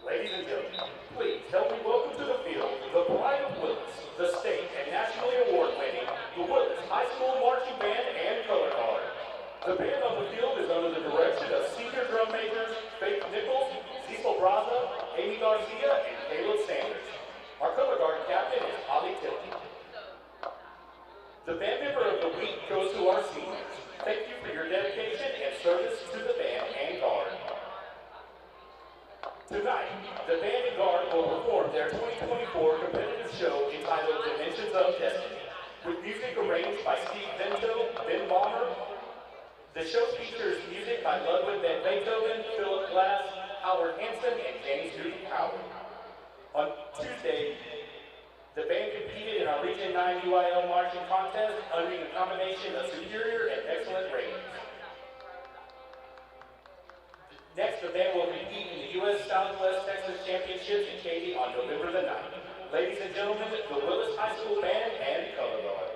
Ladies and gentlemen, please help me welcome to the field the pride of Willis, the state and nationally award-winning, the Willis High School Marching Band and Color Guard. The band on the field is under the direction of senior drum majors Faith Nichols, Cecil Braza, Amy Garcia, and Caleb Sanders. Our color guard captain is Holly Tilton. The band member of the week goes to our seniors. Thank you for your dedication and service to the band and guard. Tonight, the band and guard will perform their 2024 competitive show entitled Dimensions of Destiny, with music arranged by Steve Vento, Ben Balmer. The show features music by Ludwig van Beethoven, Philip Glass, Howard Hanson, and James Newton Howard. On Tuesday, the band competed in our Region 9 UIL marching contest, earning a combination of superior and excellent ratings. Next, the band will compete in the U.S. Southwest Texas Championships in Katy on November the 9th. Ladies and gentlemen, the Willis High School Band and Color Guard.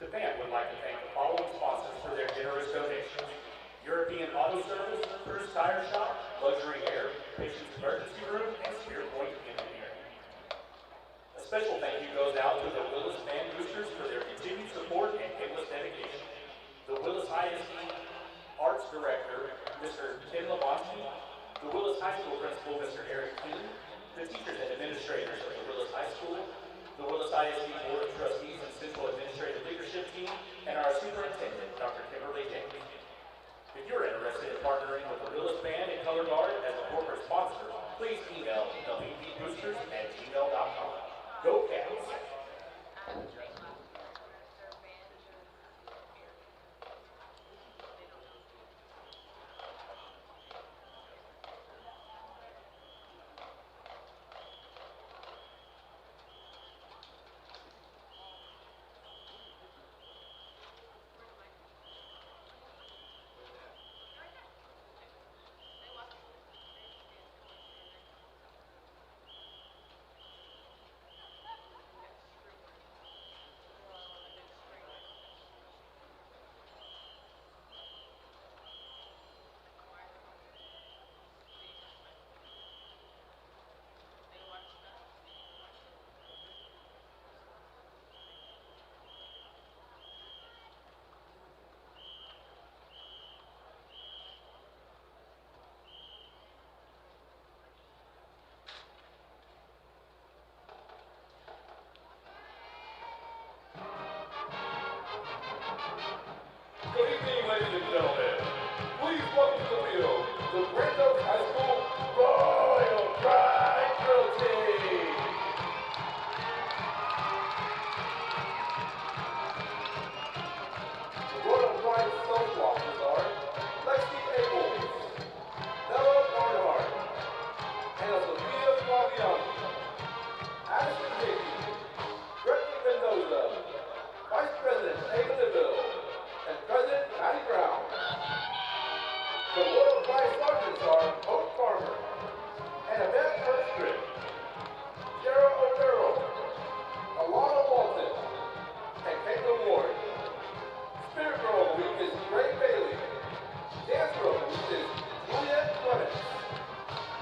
The band would like to thank the following sponsors for their generous donations: European Auto Service, Cruise Tire Shop, Luxury Air, Patient's Emergency Room, and Spear Point Engineering. A special thank you goes out to the Willis Band Boosters for their continued support and endless dedication. The Willis ISD Arts Director, Mr. Tim Lebonsky, the Willis High School Principal, Mr. Eric Keene, the teachers and administrators of the Willis High School, the Willis ISD Board of Trustees and Central Administrative Leadership Team, and our Superintendent, Dr. Kimberly James. If you're interested in partnering with the Willis Band and Color Guard as a corporate sponsor, please email wbboosters@gmail.com. Go Cats! Good evening, ladies and gentlemen. Please welcome to the field the Grand Oaks High School Royal Pride Drill Team. The Royal Pride Stonewalkers are Lexi Abels, Bella Barnhart, Anna Sophia Flaviani, Addison Hickey, Brittany Mendoza, Vice President Ava DeVille, and President Patty Brown. The Royal Pride Sergeants are Hope Farmer, Annabeth Hurstrid, Sarah O'Farrell, Alana Walton, and Caitlin Ward. Spirit Girl of the Week is Ray Bailey. Dancer of the Week is Juliet Clements.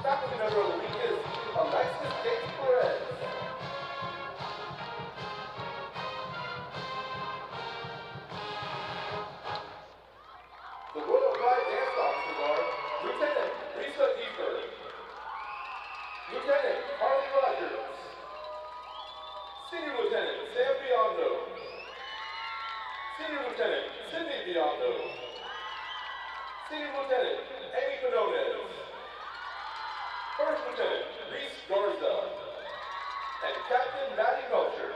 Faculty Member of the Week is Alexis Gates Perez. The Royal Pride Dance Officers are Lieutenant Lisa Easter, Lieutenant Carly Rogers, Senior Lieutenant Sam Biondo, Senior Lieutenant Cindy Biondo, Senior Lieutenant Amy Quinones, First Lieutenant Reese Garza, and Captain Maddie Melcher.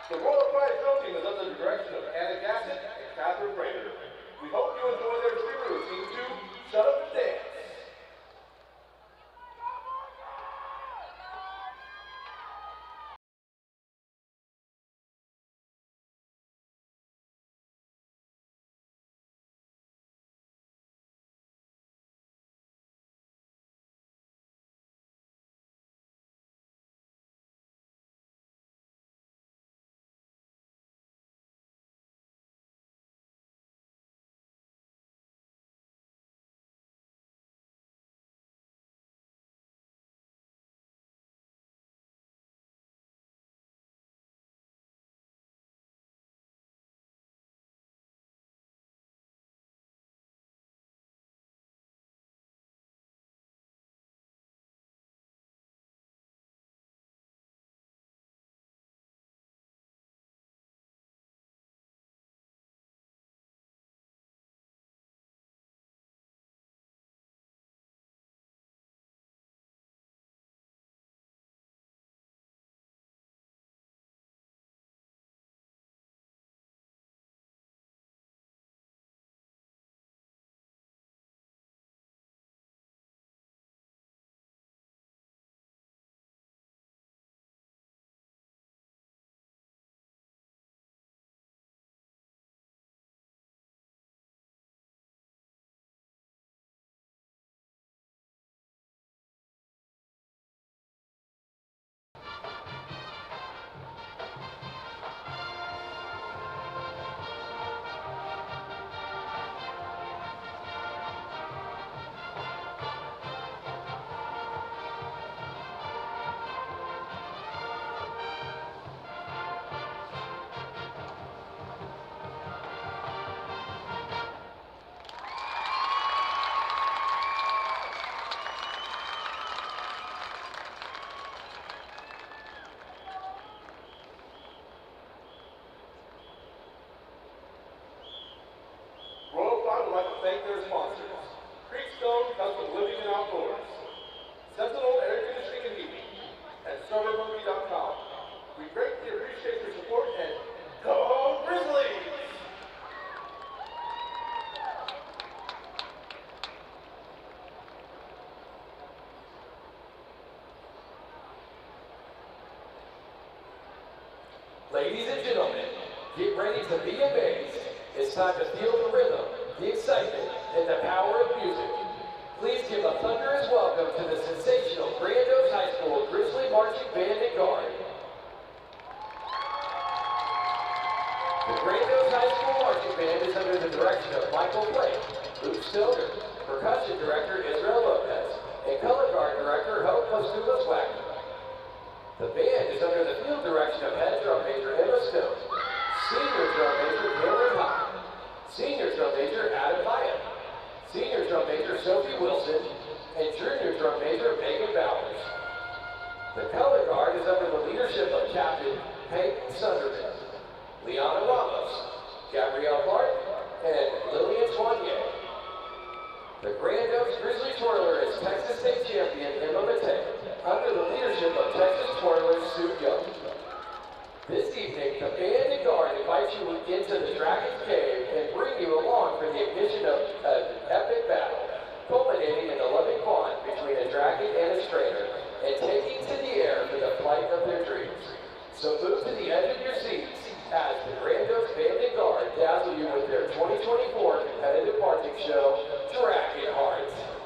The Royal Pride Drill Team is under the direction of Anna Gassett and Catherine Brainerd. We hope you enjoy their drill routine to Shut Up and Dance. Ladies and gentlemen, get ready to be amazed. It's time to feel the rhythm, the excitement, and the power of music. Please give a thunderous welcome to the sensational Grand Oaks High School Grizzly Marching Band and Guard. The Grand Oaks High School Marching Band is under the direction of Michael Blake, Luke Stoner, Percussion Director Israel Lopez, and Color Guard Director Hope Postulas Wagner. The band is under the field direction of Head Drum Major Emma Stone, Senior Drum Major Cameron Hine, Senior Drum Major Adam Hyatt, Senior Drum Major Sophie Wilson, and Junior Drum Major Megan Bowers. The Color Guard is under the leadership of Captain Peyton Sunderman, Liana Ramos, Gabrielle Clark, and Lillian Soignier. The Grand Oaks Grizzly Twirler is Texas State Champion Emma Matei, under the leadership of Texas Twirler Sue Young. This evening, the Band and Guard invite you into the Dragon's Cave and bring you along for the ignition of an epic battle, culminating in the loving bond between a dragon and a strainer, and taking to the air for the flight of their dreams. So move to the edge of your seats as the Grand Oaks Band and Guard dazzle you with their 2024 competitive marching show, Dragon Hearts.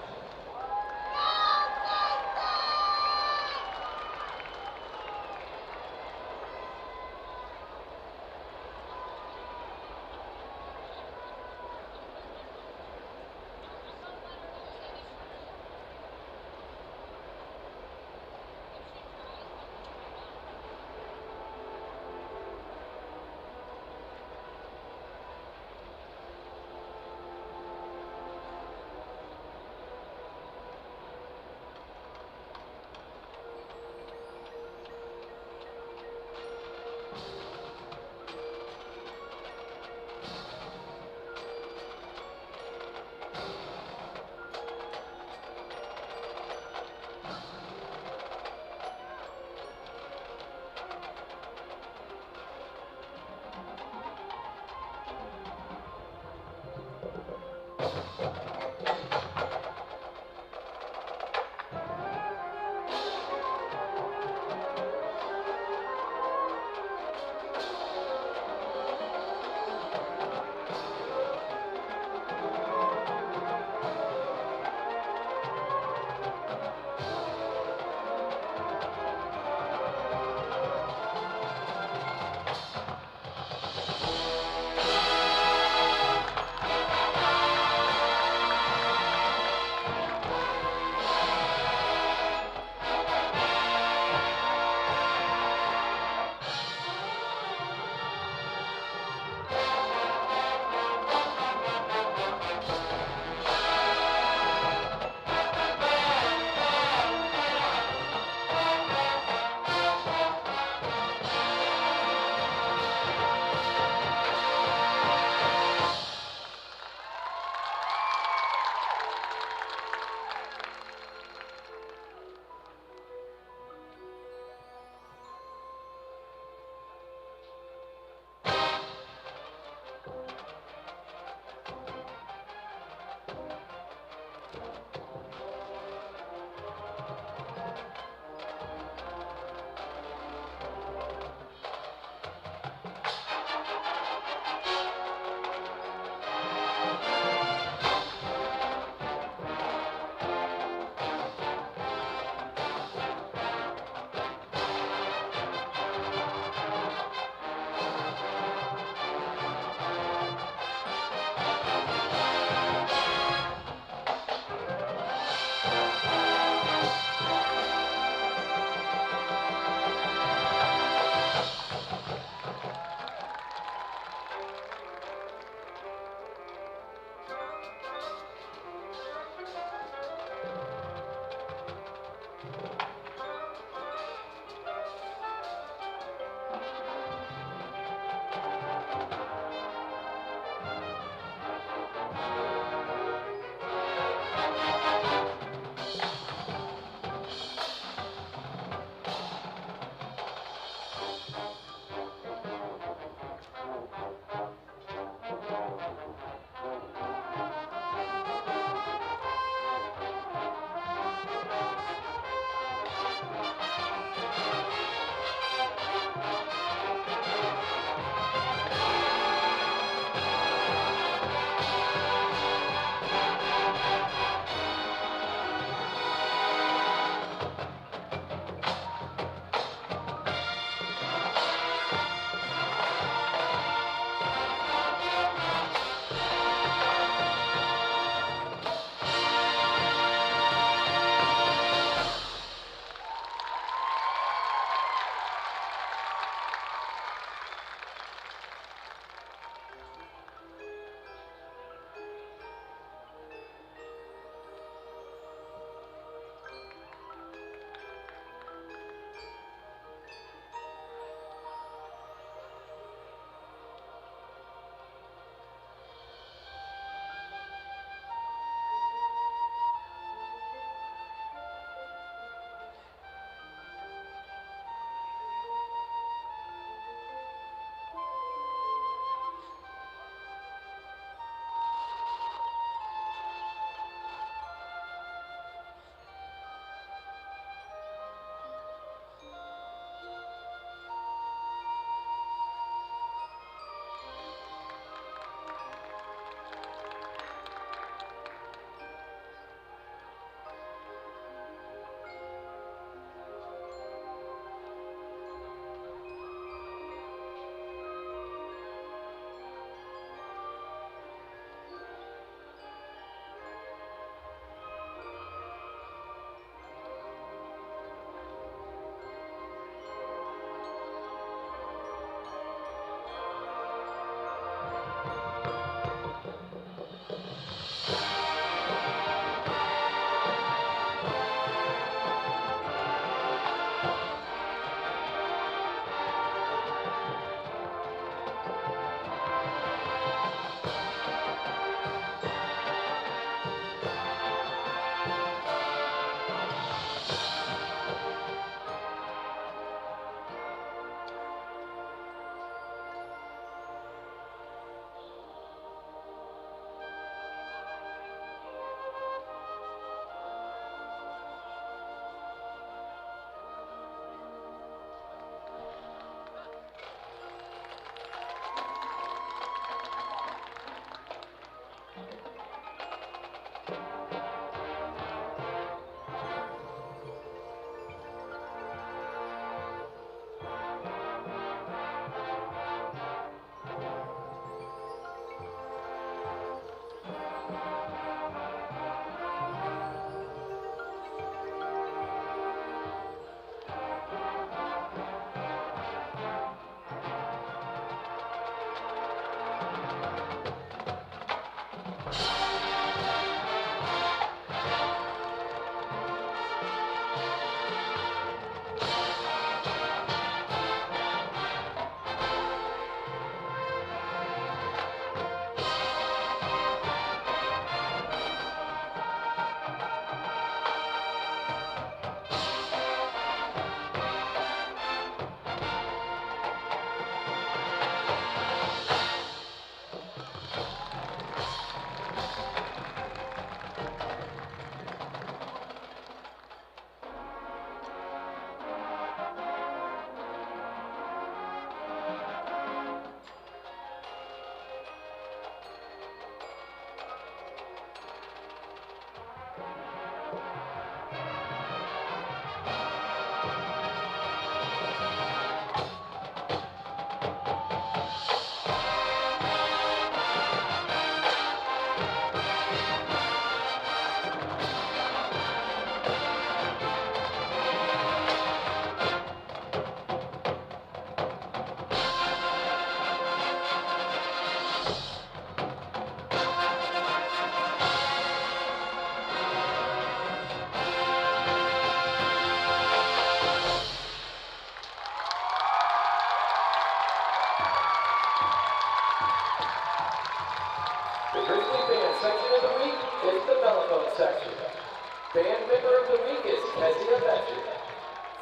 Kezia Betcher.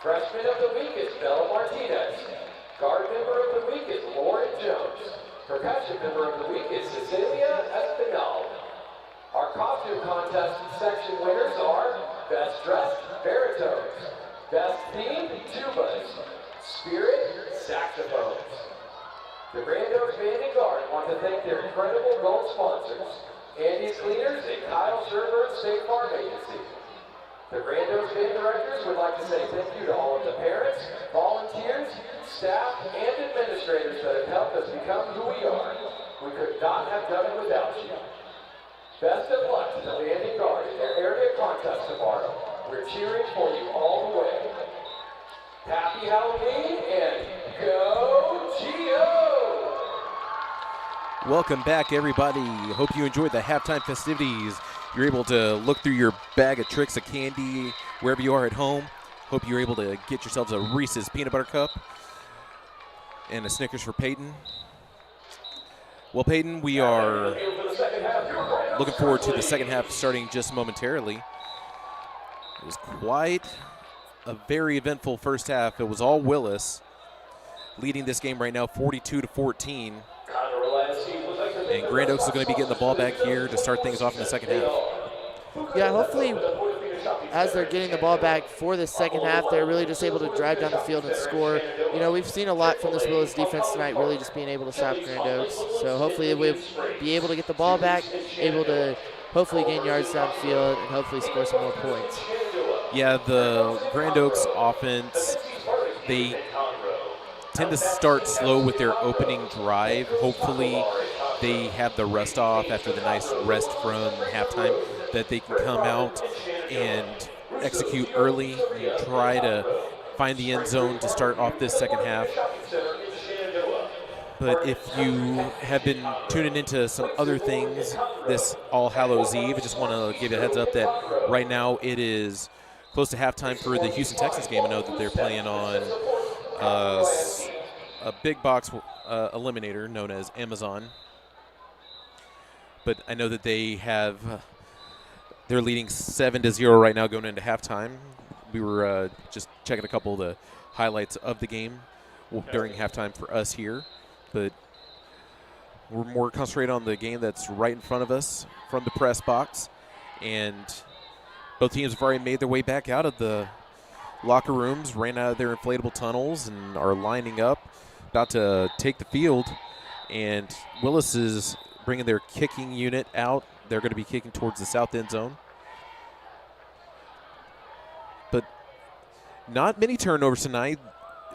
Freshman of the week is Bella Martinez. Guard member of the week is Lauren Jones. Percussion member of the week is Cecilia Espinal. Our costume contest section winners are Best Dressed Baritones, Best Themed Tubas, Spirit Saxophones. The Grand Oaks Band and Guard want to thank their incredible gold sponsors, Andy's Cleaners and Kyle Sherburne State Farm Agency. The Grand Oaks Band directors would like to say thank you to all of the parents, volunteers, staff, and administrators that have helped us become who we are. We could not have done it without you. Best of luck to the Band and Guard in their area contest tomorrow. We're cheering for you all the way. Happy Halloween and go Geo! Welcome back, everybody. Hope you enjoyed the halftime festivities. You're able to look through your bag of tricks of candy wherever you are at home. Hope you're able to get yourselves a Reese's Peanut Butter Cup and a Snickers for Peyton. Well, Peyton, we are looking forward to the second half starting just momentarily. It was quite a very eventful first half. It was all Willis leading this game right now 42-14. And Grand Oaks is going to be getting the ball back here to start things off in the second half. Yeah, hopefully as they're getting the ball back for the second half, they're really just able to drive down the field and score. You know, we've seen a lot from this Willis defense tonight, really just being able to stop Grand Oaks. So hopefully we'll be able to get the ball back, able to hopefully gain yards downfield, and hopefully score some more points. Yeah, the Grand Oaks offense, they tend to start slow with their opening drive. Hopefully they have the rust off after the nice rest from halftime, that they can come out and execute early and try to find the end zone to start off this second half. But if you have been tuning into some other things this All Hallows Eve, I just want to give you a heads up that right now it is close to halftime for the Houston Texans game. I know that they're playing on a big box eliminator known as Amazon. But I know that they have, they're leading 7-0 right now going into halftime. We were just checking a couple of the highlights of the game during halftime for us here. But we're more concentrated on the game that's right in front of us from the press box. And both teams have already made their way back out of the locker rooms, ran out of their inflatable tunnels, and are lining up, about to take the field. And Willis is bringing their kicking unit out. They're going to be kicking towards the south end zone. But not many turnovers tonight.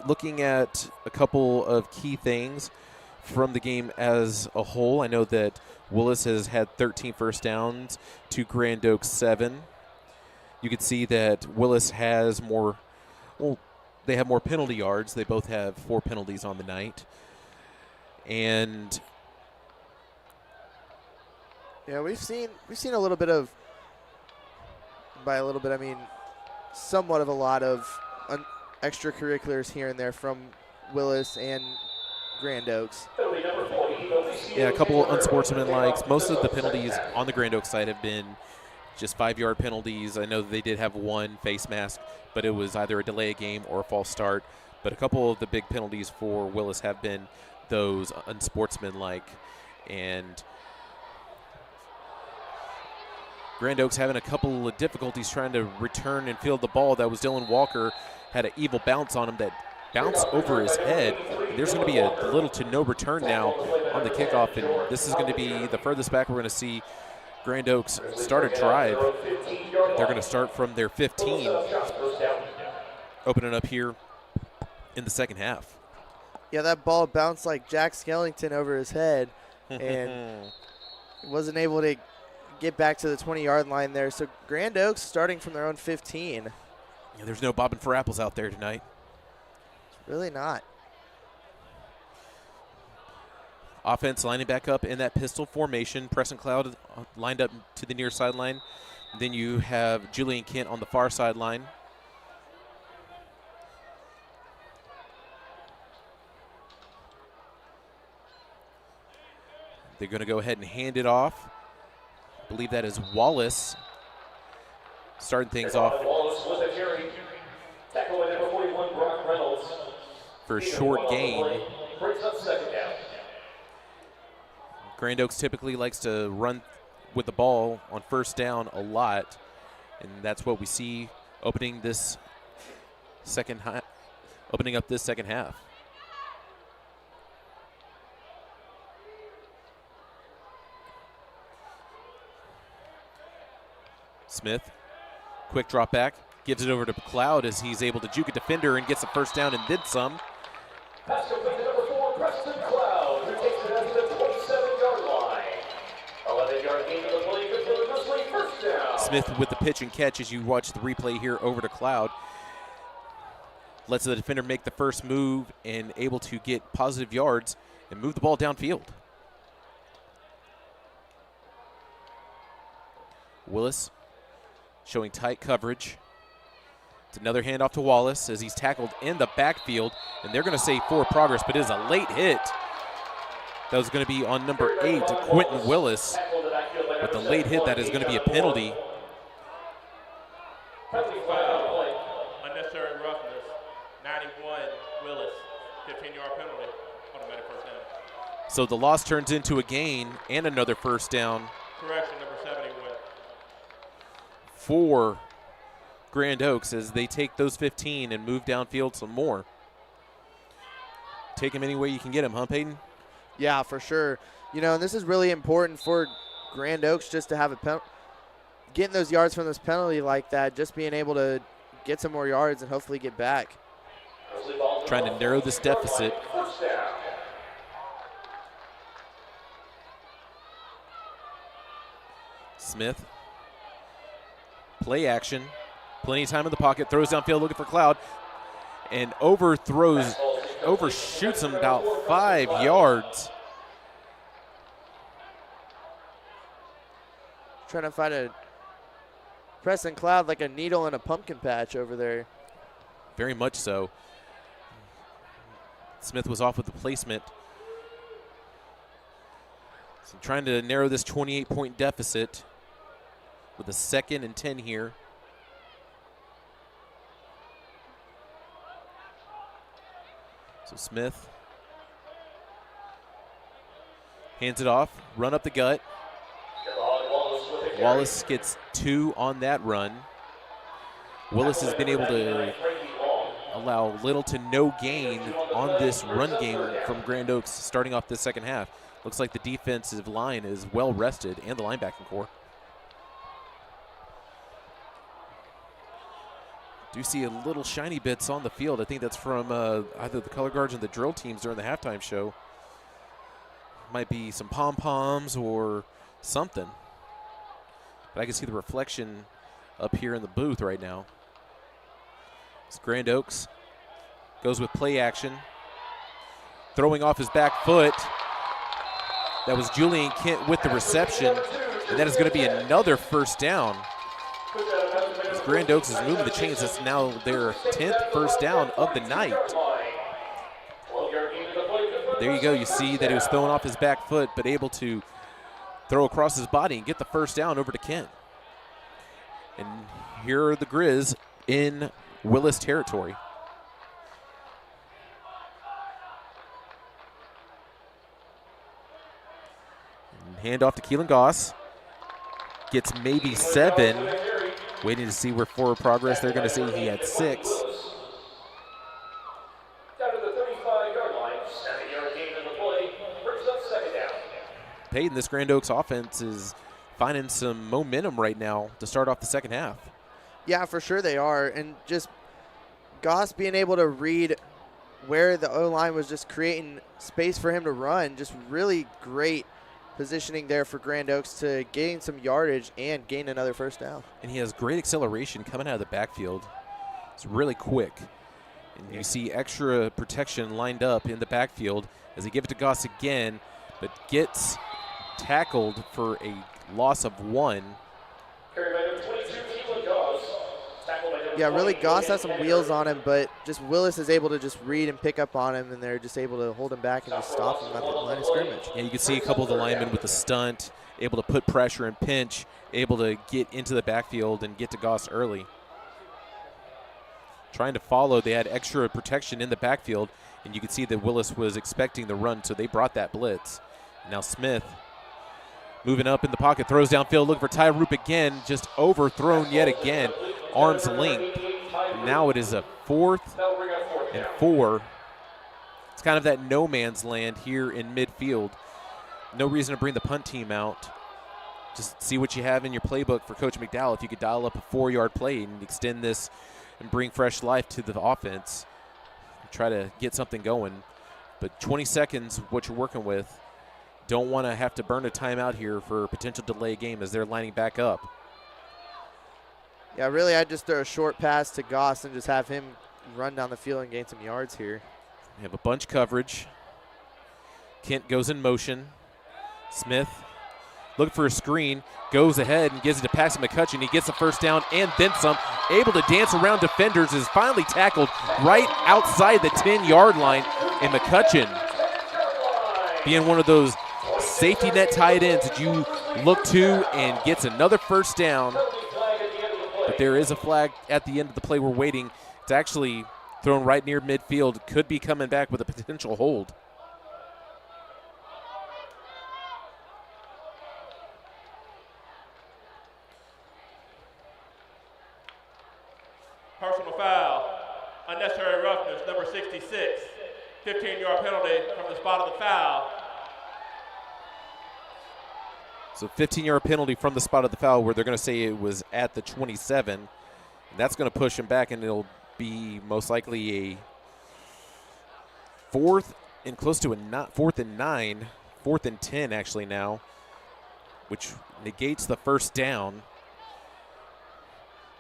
Looking at a couple of key things from the game as a whole, I know that Willis has had 13 first downs to Grand Oaks 7. You can see that Willis has more, well, they have more penalty yards. They both have 4 penalties on the night. And yeah, we've seen a little bit of, by a little bit I mean somewhat of a lot of extracurriculars here and there from Willis and Grand Oaks. Yeah, a couple unsportsmanlike. Most of the penalties on the Grand Oaks side have been just 5-yard penalties. I know that they did have one face mask, but it was either a delay of game or a false start. But a couple of the big penalties for Willis have been those unsportsmanlike. And Grand Oaks having a couple of difficulties trying to return and field the ball. That was Dylan Walker, had an evil bounce on him that bounced over his head. And there's going to be a little to no return now on the kickoff, and this is going to be the furthest back we're going to see Grand Oaks start a drive. They're going to start from their 15, opening up here in the second half. Yeah, that ball bounced like Jack Skellington over his head, and wasn't able to get back to the 20-yard line there. So Grand Oaks starting from their own 15. Yeah, there's no bobbing for apples out there tonight. Really not. Offense lining back up in that pistol formation. Preston Cloud lined up to the near sideline. Then you have Julian Kent on the far sideline. They're going to go ahead and hand it off. I believe that is Wallace starting things off. carry. Tackle by number 41, Brock Reynolds. For a short gain. Brings up second down. Grand Oaks typically likes to run with the ball on first down a lot, and that's what we see opening up this second half. Smith, quick drop back, gives it over to McLeod as he's able to juke a defender and gets the first down and then some. Pass complete to number 4, Preston Cloud, who takes it out to the 27-yard line. 11-yard gain of the play, good for the Grizzly, first down. Smith with the pitch and catch as you watch the replay here over to Cloud. Lets the defender make the first move and able to get positive yards and move the ball downfield. Willis showing tight coverage. It's another handoff to Wallace as he's tackled in the backfield, and they're going to say forward progress, but it is a late hit. That was going to be on number 8, Quentin Willis. With the late hit, that is going to be a penalty. Unnecessary roughness. 91, Willis. 15-yard penalty. Automatic first down. So the loss turns into a gain and another first down. Correction, number 71. For Grand Oaks as they take those 15 and move downfield some more. Take them any way you can get them, huh, Peyton? Yeah, for sure. You know, and this is really important for Grand Oaks just to have a getting those yards from this penalty like that, just being able to get some more yards and hopefully get back. Trying to narrow this deficit. Smith. Play action. Plenty of time in the pocket. Throws downfield looking for Cloud. And overshoots him about 5 yards. Trying to find a Preston Cloud like a needle in a pumpkin patch over there. Very much so. Smith was off with the placement. So trying to narrow this 28-point deficit with a 2nd and 10 here. So Smith hands it off, run up the gut. Wallace gets 2 on that run. Willis has been able to allow little to no gain on this run game from Grand Oaks starting off this second half. Looks like the defensive line is well rested and the linebacking core. Do see a little shiny bits on the field. I think that's from either the color guards or the drill teams during the halftime show. Might be some pom-poms or something. But I can see the reflection up here in the booth right now. It's Grand Oaks. Goes with play action. Throwing off his back foot. That was Julian Kent with the reception. And that is going to be another first down. As Grand Oaks is moving the chains, it's now their 10th first down of the night. But there you go. You see that he was throwing off his back foot, but able to throw across his body and get the first down over to Kent. And here are the Grizz in Willis territory. And hand off to Keelan Goss. Gets maybe 7. Waiting to see where forward progress. They're going to say he had 6. Down to the 35-yard line. 7-yard gain in the play. Brings up second down. Peyton, this Grand Oaks offense is finding some momentum right now to start off the second half. Yeah, for sure they are. And just Goss being able to read where the O-line was just creating space for him to run. Just really great positioning there for Grand Oaks to gain some yardage and gain another first down. And he has great acceleration coming out of the backfield. It's really quick. And you see extra protection lined up in the backfield as they give it to Goss again, but gets tackled for a loss of 1. Yeah, really Goss has some wheels on him, but just Willis is able to just read and pick up on him, and they're just able to hold him back and just stop him at the line of scrimmage. Yeah, you can see a couple of the linemen with the stunt, able to put pressure and pinch, able to get into the backfield and get to Goss early. trying to follow. They had extra protection in the backfield, and you could see that Willis was expecting the run, so they brought that blitz. Now Smith moving up in the pocket, throws downfield, looking for Ty Roop again, just overthrown yet again, arm's length. Now it is a 4th and 4. It's kind of that no man's land here in midfield. No reason to bring the punt team out. Just see what you have in your playbook for Coach McDowell. If you could dial up a 4-yard play and extend this and bring fresh life to the offense, try to get something going. But 20 seconds, what you're working with. Don't want to have to burn a timeout here for a potential delay game as they're lining back up. Yeah, really, I'd just throw a short pass to Goss and just have him run down the field and gain some yards here. We have a bunch coverage. Kent goes in motion. Smith looking for a screen, goes ahead and gives it to Paxton McCutcheon. He gets the first down and then some. Able to dance around defenders, is finally tackled right outside the 10-yard line. And McCutcheon, being one of those safety net tight ends that you look to, and gets another first down. But there is a flag at the end of the play. We're waiting. It's actually thrown right near midfield. Could be coming back with a potential hold. Personal foul, unnecessary roughness, number 66. 15-yard penalty from the spot of the foul. So 15-yard penalty from the spot of the foul, where they're going to say it was at the 27. And that's going to push him back, and it'll be most likely a 4th and close to a 4th and 9, 4th and 10 actually now, which negates the first down.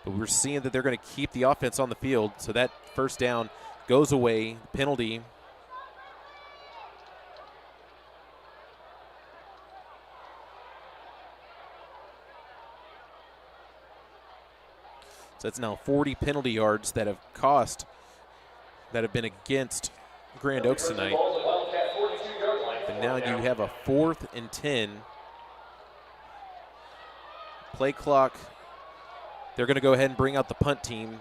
But we're seeing that they're going to keep the offense on the field, so that first down goes away. Penalty. So that's now 40 penalty yards that have been against Grand Oaks tonight. And now you have a 4th and 10. Play clock. They're going to go ahead and bring out the punt team.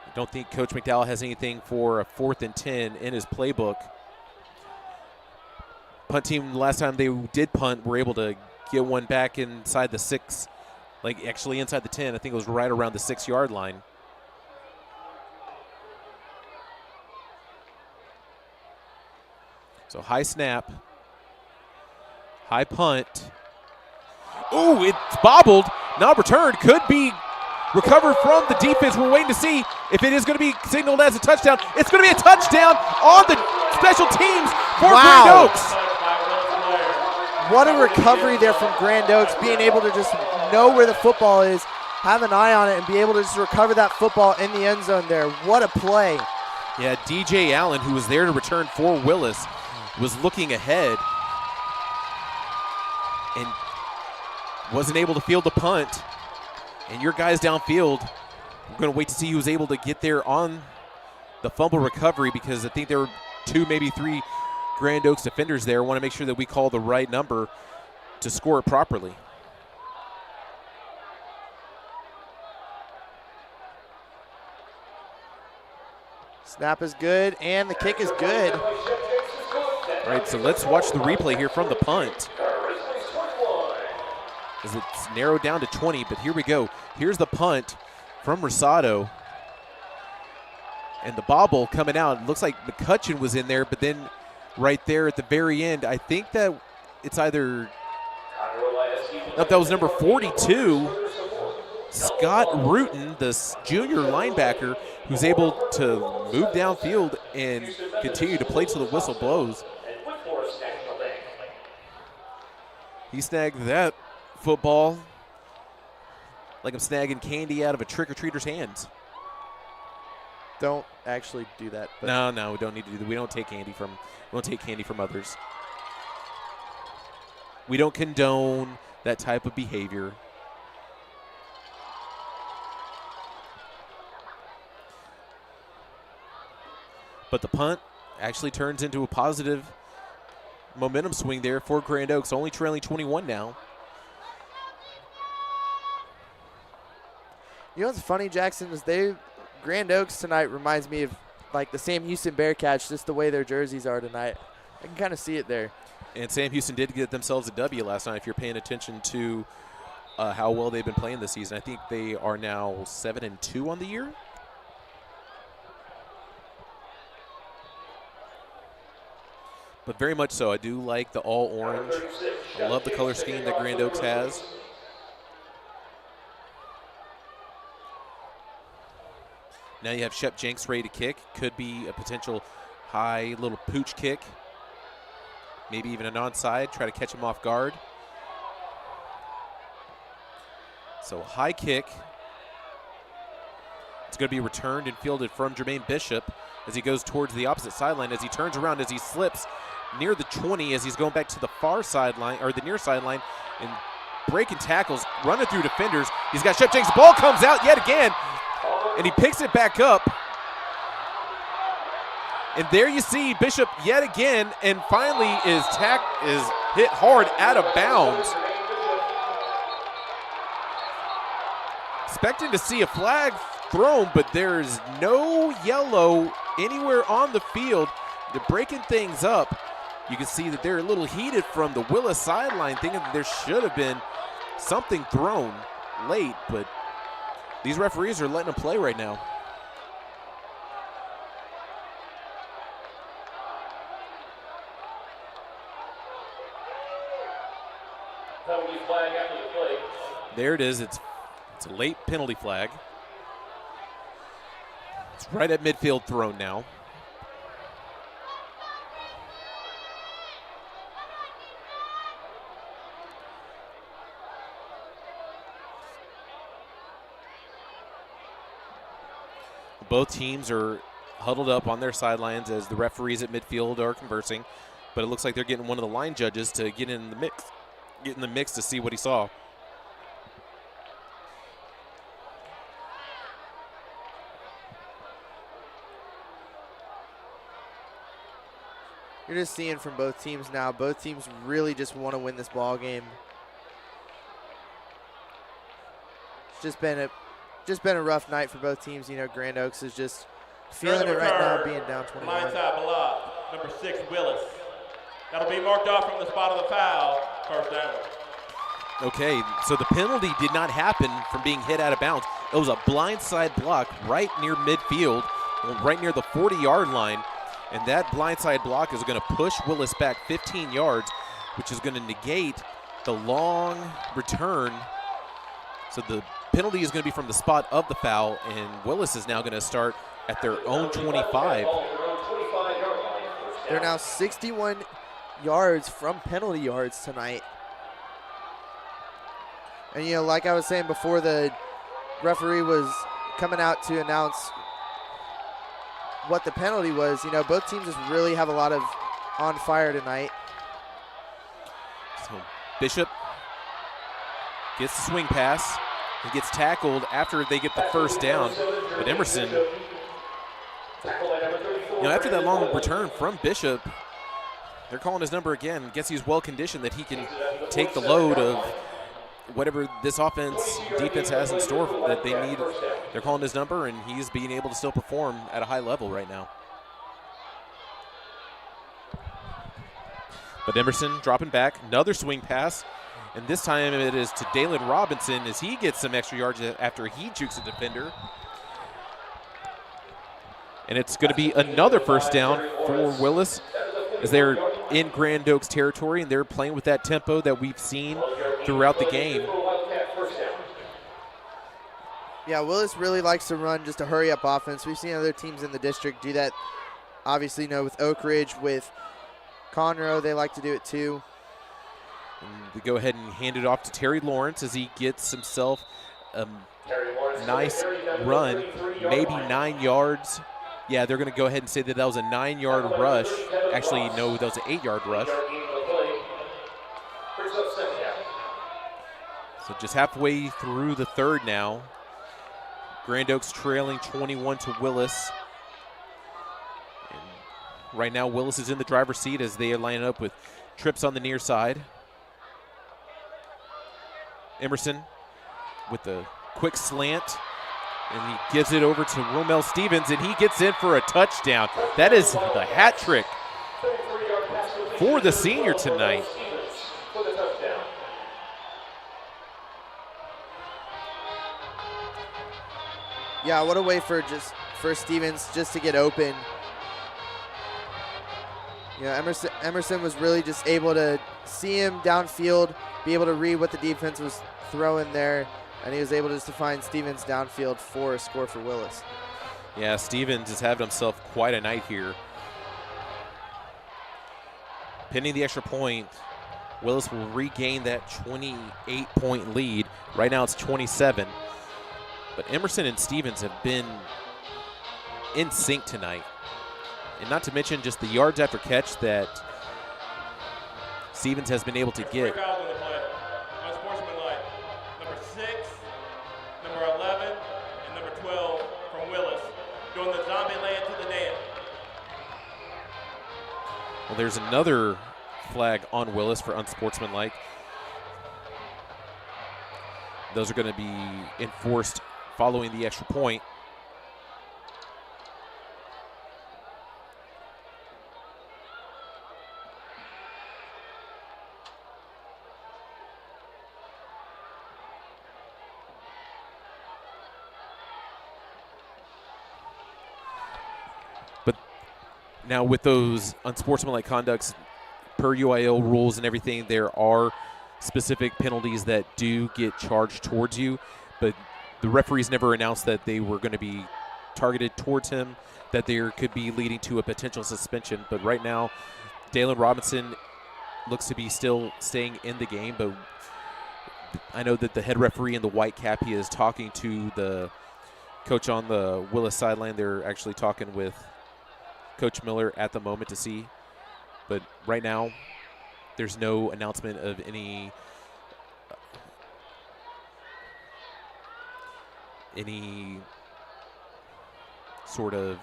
I don't think Coach McDowell has anything for a 4th and 10 in his playbook. Punt team, last time they did punt, were able to get one back inside the 6, like actually inside the 10. I think it was right around the 6-yard line. So high snap, high punt. Ooh, it's bobbled, not returned, could be recovered from the defense. We're waiting to see if it is going to be signaled as a touchdown. It's going to be a touchdown on the special teams for Grand Oaks. What a recovery there from Grand Oaks, being able to just know where the football is, have an eye on it, and be able to just recover that football in the end zone there. What a play. Yeah, DJ Allen, who was there to return for Willis, was looking ahead and wasn't able to field the punt. And your guys downfield, we're going to wait to see who was able to get there on the fumble recovery, because I think there were 2, maybe 3 Grand Oaks defenders there. I want to make sure that we call the right number to score it properly. Snap is good, and the kick is good. All right, so let's watch the replay here from the punt, as it's narrowed down to 20, but here we go. Here's the punt from Rosado. And the bobble coming out. It looks like McCutcheon was in there, but then right there at the very end, I think that it's either, no, that was number 42, Scott Rutan, the junior linebacker, who's able to move downfield and continue to play till the whistle blows. He snagged that football like I'm snagging candy out of a trick-or-treater's hands. Don't actually do that. No, we don't need to do that. We don't take candy from others. We don't condone that type of behavior. But the punt actually turns into a positive momentum swing there for Grand Oaks, only trailing 21 now. You know what's funny, Jackson, is Grand Oaks tonight reminds me of like the Sam Houston Bearcats, just the way their jerseys are tonight. I can kind of see it there. And Sam Houston did get themselves a W last night. If you're paying attention to how well they've been playing this season, I think they are now 7-2 on the year. But very much so. I do like the all orange. I love the color scheme that Grand Oaks has. Now you have Shep Jenks ready to kick. Could be a potential high little pooch kick. Maybe even an onside. Try to catch him off guard. So high kick. It's going to be returned and fielded from Jermaine Bishop as he goes towards the opposite sideline. As he turns around, as he slips near the 20, as he's going back to the far sideline, or the near sideline, and breaking tackles, running through defenders. He's got Shep Jenks. Ball comes out yet again, and he picks it back up. And there you see Bishop yet again, and finally is hit hard out of bounds. Expecting to see a flag thrown, but there's no yellow anywhere on the field. They're breaking things up. You can see that they're a little heated from the Willis sideline, thinking that there should have been something thrown late, but these referees are letting them play right now. Penalty flag after the play. There it is. It's a late penalty flag. It's right at midfield thrown now. Both teams are huddled up on their sidelines as the referees at midfield are conversing, but it looks like they're getting one of the line judges to get in the mix to see what he saw. You're just seeing from both teams now. Both teams really just want to win this ball game. It's just been a rough night for both teams. You know, Grand Oaks is just feeling it right now, being down 21. Blindside block, number 6, Willis. That'll be marked off from the spot of the foul. First down. Okay, so the penalty did not happen from being hit out of bounds. It was a blindside block right near midfield, right near the 40-yard line. And that blindside block is going to push Willis back 15 yards, which is going to negate the long return. So the penalty is going to be from the spot of the foul, and Willis is now going to start at their own 25. They're now 61 yards from penalty yards tonight. And, you know, like I was saying before, the referee was coming out to announce what the penalty was. You know, both teams just really have a lot of on fire tonight. So Bishop gets the swing pass. He gets tackled after they get the first down. But Emerson, you know, after that long return from Bishop, they're calling his number again. Guess he's well conditioned that he can take the load of whatever this defense has in store that they need. They're calling his number, and he's being able to still perform at a high level right now. But Emerson dropping back, another swing pass, and this time it is to Dalen Robinson as he gets some extra yards after he jukes a defender. And it's going to be another first down for Willis as they're in Grand Oaks territory, and they're playing with that tempo that we've seen throughout the game. Yeah, Willis really likes to run just a hurry-up offense. We've seen other teams in the district do that. Obviously, you know, with Oak Ridge, with Conroe, they like to do it too. And we go ahead and hand it off to Terry Lawrence as he gets himself a nice run, maybe 9 yards. Yeah, they're going to go ahead and say that was a 9-yard rush. Actually, no, that was an 8-yard rush. So just halfway through the third now. Grand Oaks trailing 21 to Willis. And right now, Willis is in the driver's seat as they are lining up with trips on the near side. Emerson with the quick slant. And he gives it over to Romel Stevens, and he gets in for a touchdown. That is the hat trick for the senior tonight. Yeah, what a way for Stevens just to get open. You know, Emerson was really just able to see him downfield, be able to read what the defense was throwing there, and he was able just to find Stevens downfield for a score for Willis. Yeah, Stevens is having himself quite a night here. Pending the extra point, Willis will regain that 28-point lead. Right now it's 27. But Emerson and Stevens have been in sync tonight. And not to mention just the yards after catch that Stevens has been able to get. Unsportsmanlike. Number 6, number 11, and number 12 from Willis. Doing the zombie land to the net. Well, there's another flag on Willis for unsportsmanlike. Those are going to be enforced following the extra point. But now with those unsportsmanlike conducts, per UIL rules and everything, there are specific penalties that do get charged towards you, but the referees never announced that they were going to be targeted towards him, that there could be leading to a potential suspension. But right now, Dalen Robinson looks to be still staying in the game, but I know that the head referee in the white cap, he is talking to the coach on the Willis sideline. They're actually talking with Coach Miller at the moment to see. But right now, there's no announcement of any sort of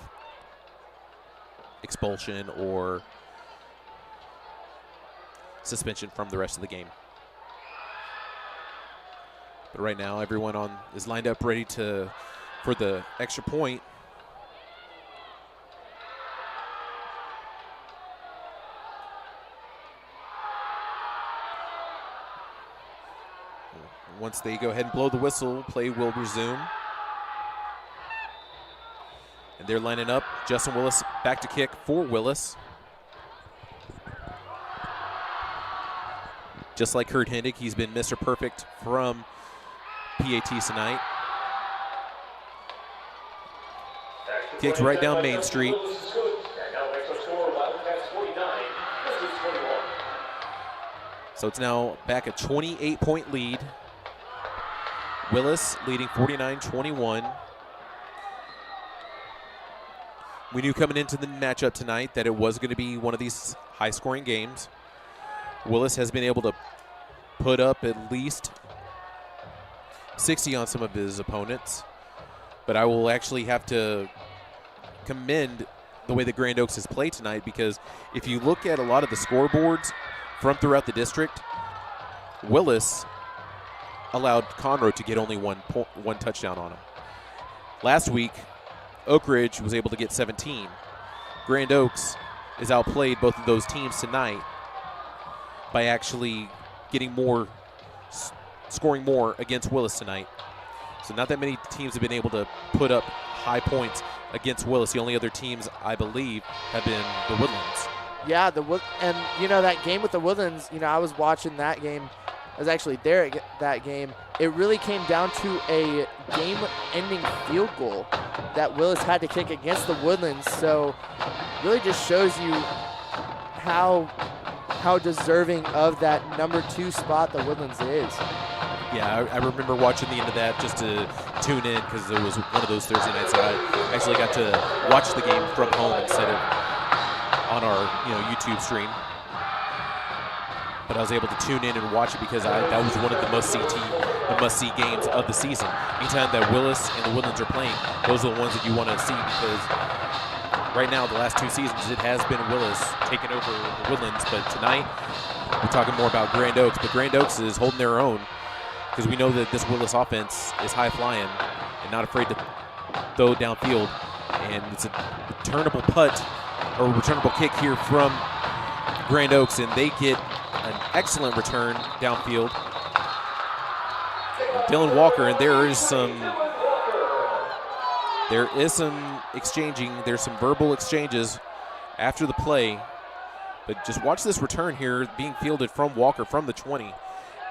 expulsion or suspension from the rest of the game. But right now, everyone is lined up ready for the extra point. Once they go ahead and blow the whistle, play will resume. And they're lining up. Justin Willis back to kick for Willis. Just like Kurt Hendig, he's been Mr. Perfect from PAT tonight. Kicks right down Main Street. So it's now back a 28-point lead. Willis leading 49-21. We knew coming into the matchup tonight that it was going to be one of these high-scoring games. Willis has been able to put up at least 60 on some of his opponents. But I will actually have to commend the way that Grand Oaks has played tonight, because if you look at a lot of the scoreboards from throughout the district, Willis allowed Conroe to get only one touchdown on him. Last week, Oak Ridge was able to get 17. Grand Oaks has outplayed both of those teams tonight by actually getting more, scoring more against Willis tonight. So not that many teams have been able to put up high points against Willis. The only other teams, I believe, have been the Woodlands. Yeah, and you know, that game with the Woodlands, you know, I was watching that game. I was actually there at that game. It really came down to a game-ending field goal that Willis had to kick against the Woodlands. So really just shows you how deserving of that number 2 spot the Woodlands is. Yeah, I remember watching the end of that just to tune in, because it was one of those Thursday nights that I actually got to watch the game from home instead of on our YouTube stream. But I was able to tune in and watch it because that was one of the must-see games of the season. Anytime that Willis and the Woodlands are playing, those are the ones that you want to see, because right now, the last 2 seasons, it has been Willis taking over the Woodlands. But tonight, we're talking more about Grand Oaks. But Grand Oaks is holding their own, because we know that this Willis offense is high-flying and not afraid to throw downfield. And it's a returnable putt or returnable kick here from Grand Oaks, and they get an excellent return downfield. And Dylan Walker, and there is some exchanging. There's some verbal exchanges after the play. But just watch this return here being fielded from Walker from the 20,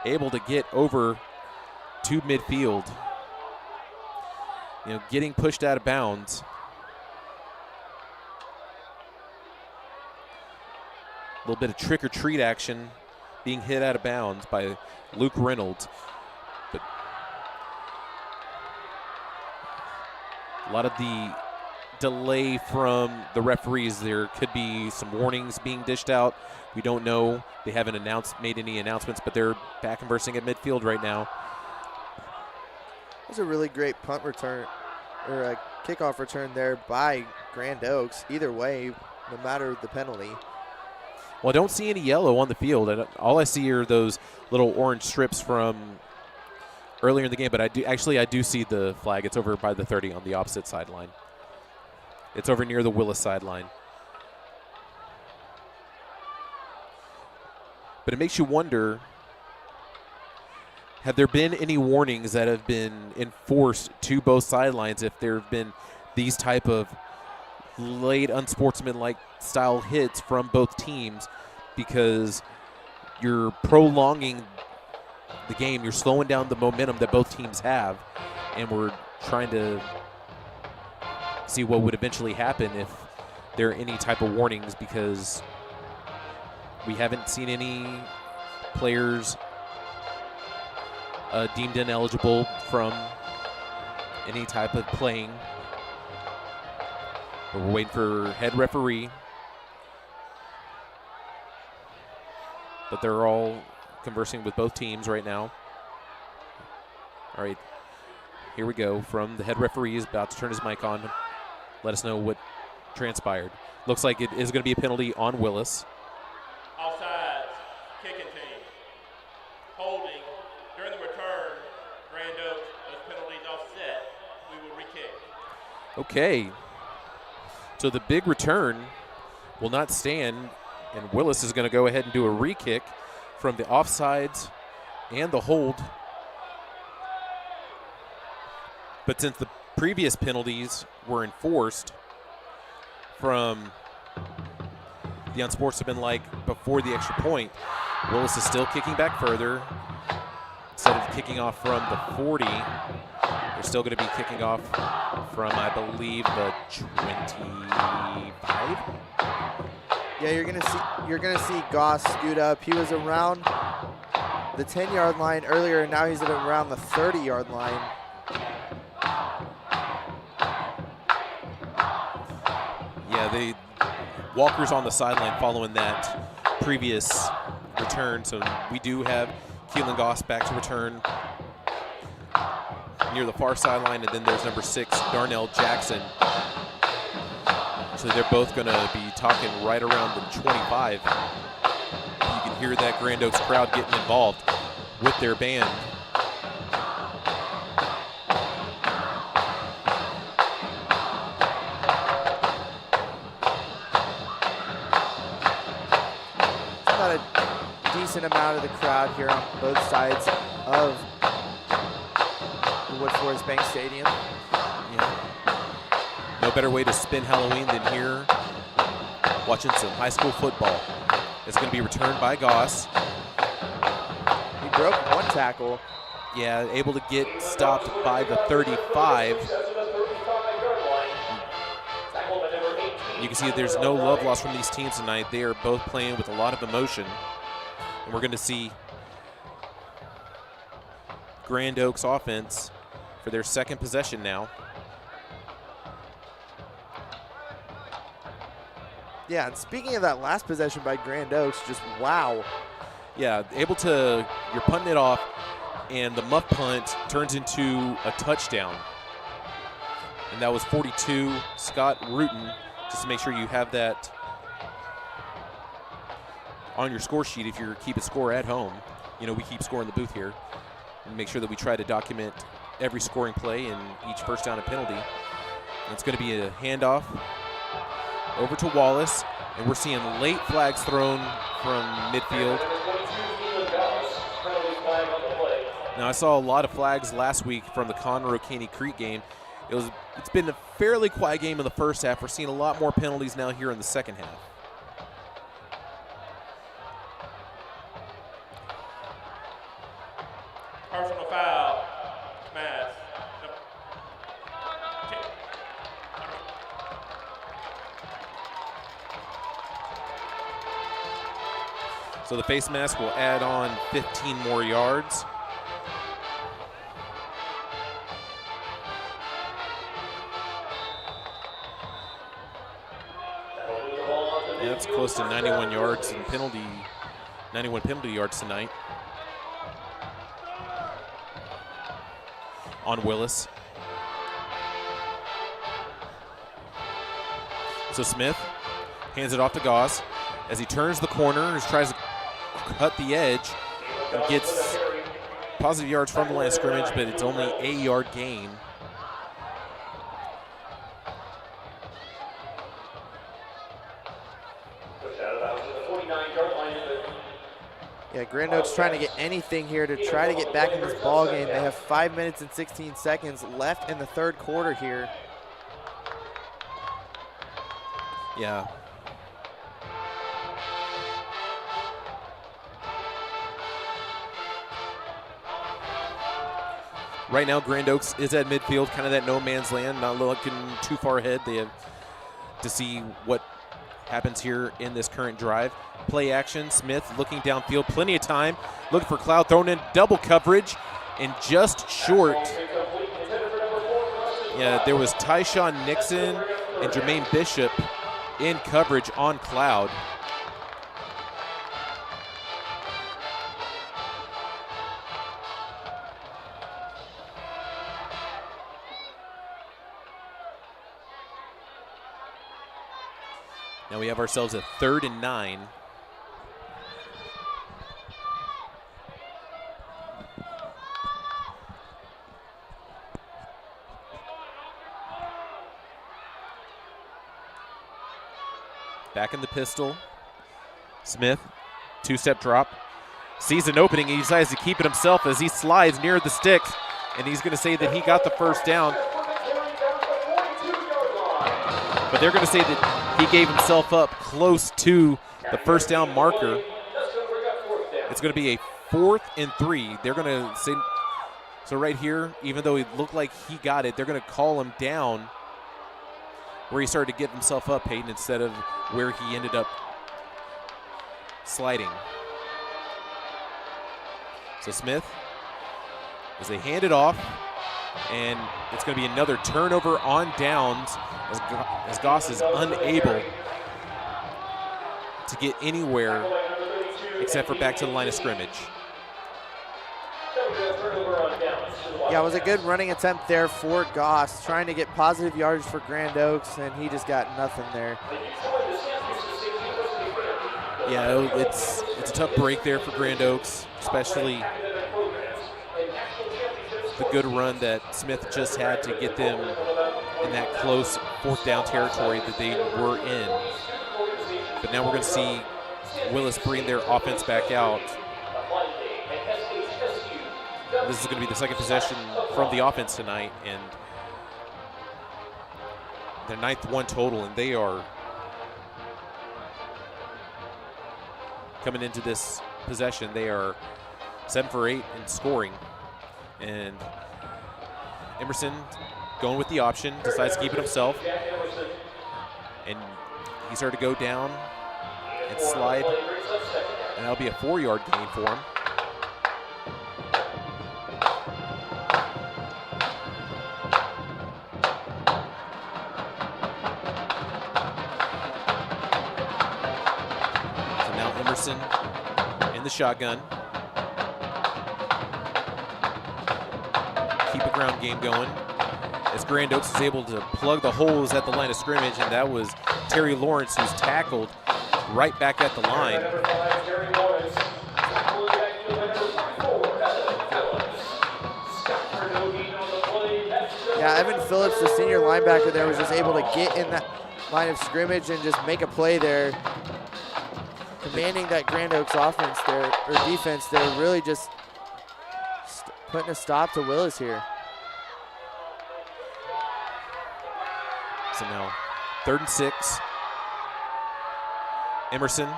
able to get over to midfield. Getting pushed out of bounds. A little bit of trick-or-treat action being hit out of bounds by Luke Reynolds. But a lot of the delay from the referees. There could be some warnings being dished out. We don't know. They haven't made any announcements, but they're back conversing at midfield right now. It was a really great punt return or a kickoff return there by Grand Oaks. Either way, no matter the penalty. Well, I don't see any yellow on the field. All I see are those little orange strips from earlier in the game, but I do see the flag. It's over by the 30 on the opposite sideline. It's over near the Willis sideline. But it makes you wonder, have there been any warnings that have been enforced to both sidelines if there have been these type of late unsportsmanlike style hits from both teams, because you're prolonging the game, you're slowing down the momentum that both teams have, and we're trying to see what would eventually happen if there are any type of warnings, because we haven't seen any players deemed ineligible from any type of playing. But we're waiting for head referee. But they're all conversing with both teams right now. All right, here we go. From the head referee is about to turn his mic on. Let us know what transpired. Looks like it is going to be a penalty on Willis. Offsides, kicking team. Holding. During the return, Grand Oaks, those penalties offset. We will re-kick. Okay. So the big return will not stand, and Willis is going to go ahead and do a re-kick from the offsides and the hold. But since the previous penalties were enforced from the unsportsmanlike before the extra point, Willis is still kicking back further. Instead of kicking off from the 40, they're still going to be kicking off from, I believe, the 25. Yeah, you're gonna see Goss scoot up. He was around the 10-yard line earlier, and now he's at around the 30-yard line. Yeah, Walker's on the sideline following that previous return, so we do have Keelan Goss back to return near the far sideline, and then there's number 6, Darnell Jackson. So they're both going to be talking right around the 25. You can hear that Grand Oaks crowd getting involved with their band. About a decent amount of the crowd here on both sides of the Wood Forest Bank Stadium. Yeah. No better way to spend Halloween than here watching some high school football. It's going to be returned by Goss. He broke one tackle. Yeah, able to get stopped by the 35. You can see there's no love lost from these teams tonight. They are both playing with a lot of emotion. And we're going to see Grand Oaks offense for their second possession now. Yeah, and speaking of that last possession by Grand Oaks, just wow. Yeah, you're punting it off, and the muff punt turns into a touchdown. And that was 42, Scott Rutan, just to make sure you have that on your score sheet if you're keeping score at home. You know, we keep score in the booth here and make sure that we try to document every scoring play and each first down and penalty. It's going to be a handoff over to Willis, and we're seeing late flags thrown from midfield. Now, I saw a lot of flags last week from the Conroe-Caney Creek game. It's been a fairly quiet game in the first half. We're seeing a lot more penalties now here in the second half. Personal foul. Mass. So the face mask will add on 15 more yards. Yeah, that's close to 91 yards and 91 penalty yards tonight on Willis. So Smith hands it off to Goss as he turns the corner, tries to cut the edge, and gets positive yards from the line of scrimmage, but it's only a yard gain. Yeah, Grand Oaks trying to get anything here to try to get back in this ball game. They have 5 minutes and 16 seconds left in the third quarter here. Yeah. Right now, Grand Oaks is at midfield, kind of that no man's land, not looking too far ahead. They have to see what happens here in this current drive. Play action, Smith looking downfield, plenty of time, looking for Cloud, thrown in double coverage, and just short. Yeah, there was Tyshawn Nixon and Jermaine Bishop in coverage on Cloud. Now we have ourselves a 3rd and 9. Back in the pistol. Smith, 2-step drop. Sees an opening, he decides to keep it himself as he slides near the sticks, and he's going to say that he got the first down. But they're going to say that he gave himself up close to the first down marker. It's going to be a 4th and 3. They're going to say, so right here, even though it looked like he got it, they're going to call him down where he started to give himself up, Peyton, instead of where he ended up sliding. So Smith, as they hand it off, and it's going to be another turnover on downs as Goss is unable to get anywhere except for back to the line of scrimmage. Yeah, it was a good running attempt there for Goss, trying to get positive yards for Grand Oaks, and he just got nothing there. Yeah, it's a tough break there for Grand Oaks, especially the good run that Smith just had to get them in that close 4th down territory that they were in. But now we're going to see Willis bring their offense back out. This is going to be the second possession from the offense tonight, and their 9th one total, and they are coming into this possession. They are 7 for 8 in scoring, and Emerson going with the option, decides to keep it himself, and he started to go down and slide, and that'll be a 4-yard gain for him. In the shotgun. Keep a ground game going as Grand Oaks is able to plug the holes at the line of scrimmage, and that was Terry Lawrence who's tackled right back at the line. Yeah, Yeah, Evan Phillips, the senior linebacker there, was just able to get in that line of scrimmage and just make a play there, commanding that Grand Oaks offense there, or defense there, really just putting a stop to Willis here. So now 3rd and 6. Emerson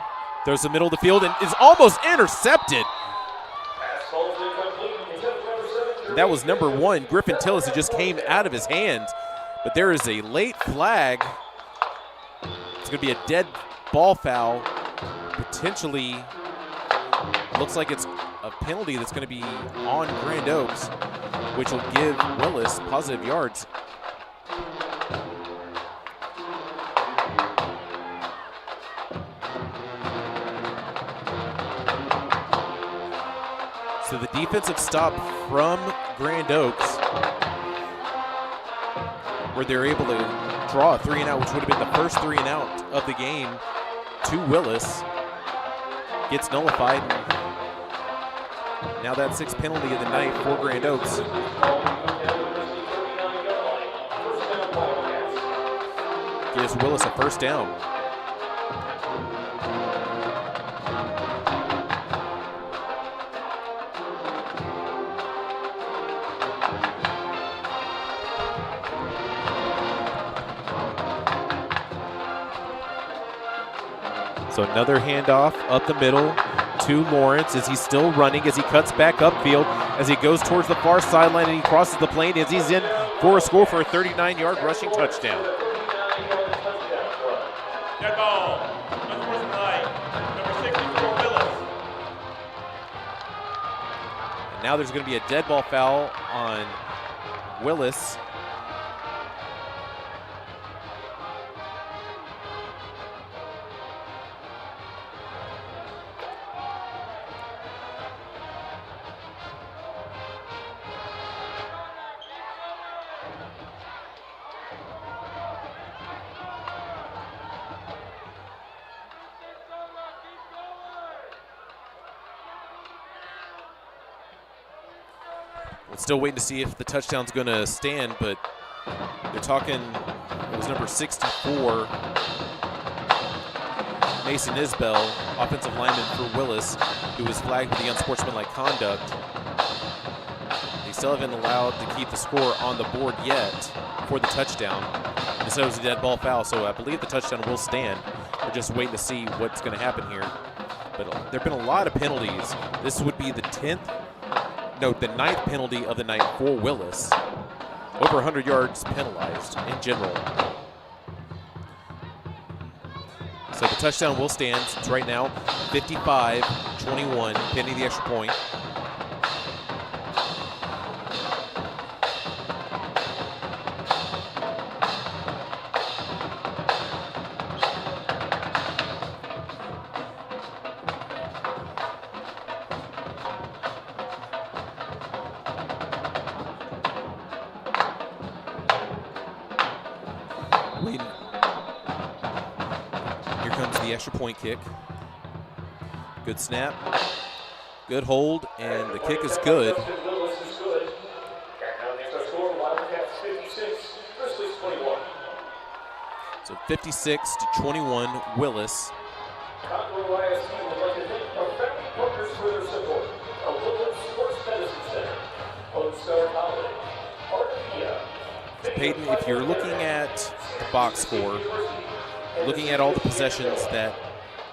throws the middle of the field and is almost intercepted. And that was number 1, Griffin Tillis, who just came out of his hands. But there is a late flag. It's going to be a dead ball foul. Potentially, looks like it's a penalty that's going to be on Grand Oaks, which will give Willis positive yards. So the defensive stop from Grand Oaks, where they're able to draw a 3-and-out, which would have been the first 3-and-out of the game, to Willis, gets nullified. Now that 6th penalty of the night for Grand Oaks. Gives Willis a 1st down. So another handoff up the middle to Lawrence as he's still running, as he cuts back upfield, as he goes towards the far sideline and he crosses the plane as he's in for a score for a 39-yard rushing touchdown. Dead ball. Unsportsmanlike. Number 64, Willis. And now there's going to be a dead ball foul on Willis. Still waiting to see if the touchdown's going to stand, but they're talking, it was number 64, Mason Isbell, offensive lineman for Willis, who was flagged for the unsportsmanlike conduct. They still haven't allowed to keep the score on the board yet for the touchdown. Instead, it was a dead ball foul, so I believe the touchdown will stand. We're just waiting to see what's going to happen here. But there have been a lot of penalties. This would be the 9th penalty of the night for Willis. Over 100 yards penalized in general. So the touchdown will stand. It's right now 55-21, pending the extra point. Extra point kick. Good snap. Good hold, and the kick is good. So 56-21, Willis. So Peyton, if you're looking at the box score, looking at all the possessions that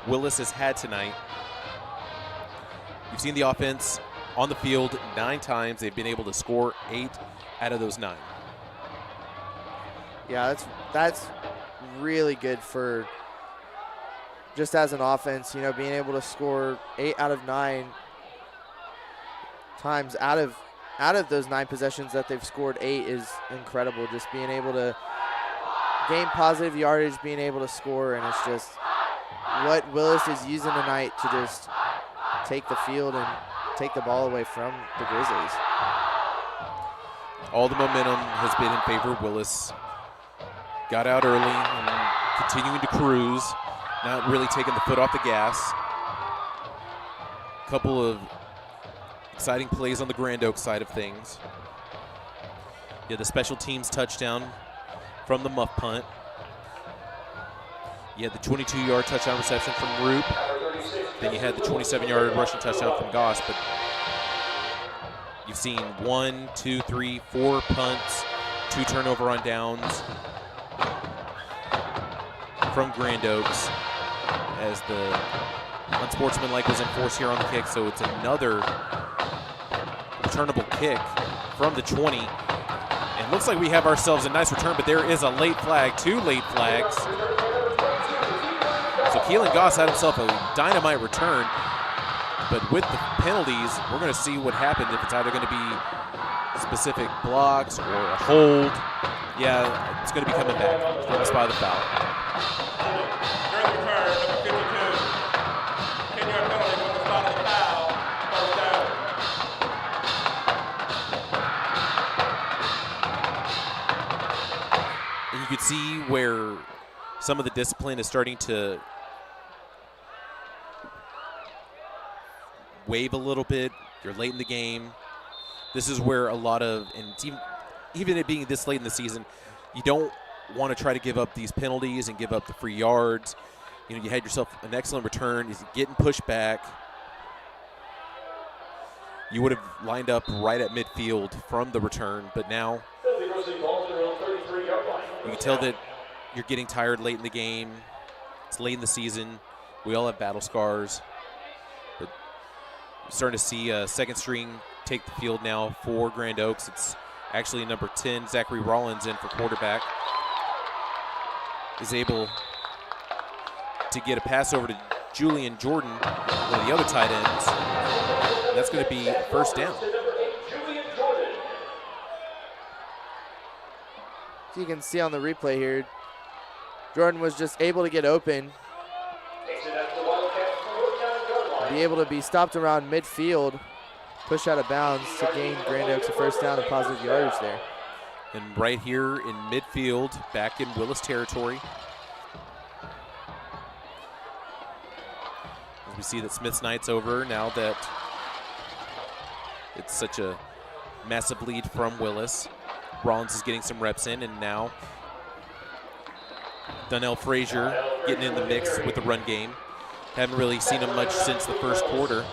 Willis has had tonight, you've seen the offense on the field 9 times. They've been able to score 8 out of those 9. Yeah, that's really good for just as an offense, you know, being able to score 8 out of 9 times out of those 9 possessions that they've scored 8 is incredible. Just being able to gain positive yardage, being able to score, and it's just what Willis is using tonight to just take the field and take the ball away from the Grizzlies. All the momentum has been in favor of Willis. Got out early and continuing to cruise, not really taking the foot off the gas. A couple of exciting plays on the Grand Oaks side of things. Yeah, the special teams touchdown from the muff punt. You had the 22-yard touchdown reception from Roop. Then you had the 27-yard rushing touchdown from Goss. But you've seen 1, 2, 3, 4 punts, 2 turnover on downs from Grand Oaks as the unsportsmanlike was enforced here on the kick. So it's another returnable kick from the 20. And looks like we have ourselves a nice return, but there is a late flag, 2 late flags. So Keelan Goss had himself a dynamite return, but with the penalties, we're going to see what happens, if it's either going to be specific blocks or a hold. Yeah, it's going to be coming back from the spot of the foul. During the return, number 52, 10-yard penalty from the spot of the foul, first down. And you could see where some of the discipline is starting to wave a little bit. You're late in the game. This is where a lot of, and even it being this late in the season, you don't want to try to give up these penalties and give up the free yards. You know, you had yourself an excellent return. You're getting pushed back. You would have lined up right at midfield from the return, but now you can tell that you're getting tired late in the game. It's late in the season. We all have battle scars. But you're starting to see a second string take the field now for Grand Oaks. It's actually number 10, Zachary Rollins, in for quarterback. Is able to get a pass over to Julian Jordan, one of the other tight ends. And that's going to be first down. So you can see on the replay here, Jordan was just able to get open, be able to be stopped around midfield, push out of bounds to gain Grand Oaks a first down and positive yardage there. And right here in midfield, back in Willis territory. As we see that Smith's night's over now that it's such a massive lead from Willis. Rollins is getting some reps in, and now Donnell Frazier getting in the mix with the run game. Haven't really seen him much since the first quarter,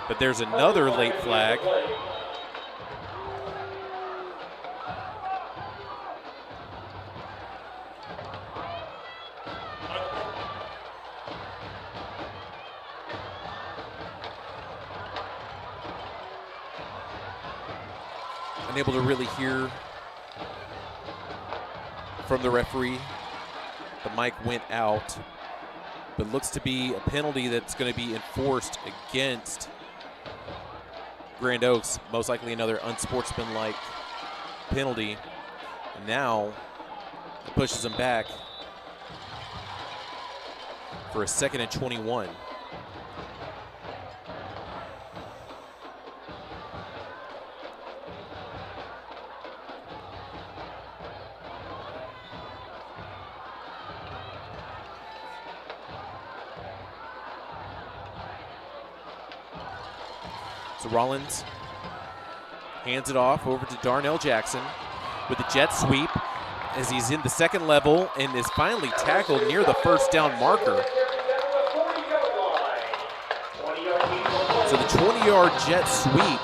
but there's another late flag. Unable to really hear from the referee. The mic went out, but looks to be a penalty that's going to be enforced against Grand Oaks, most likely another unsportsmanlike penalty. And now it pushes them back for a 2nd and 21. So Rollins hands it off over to Darnell Jackson with a jet sweep as he's in the second level and is finally tackled near the first down marker. So the 20-yard jet sweep.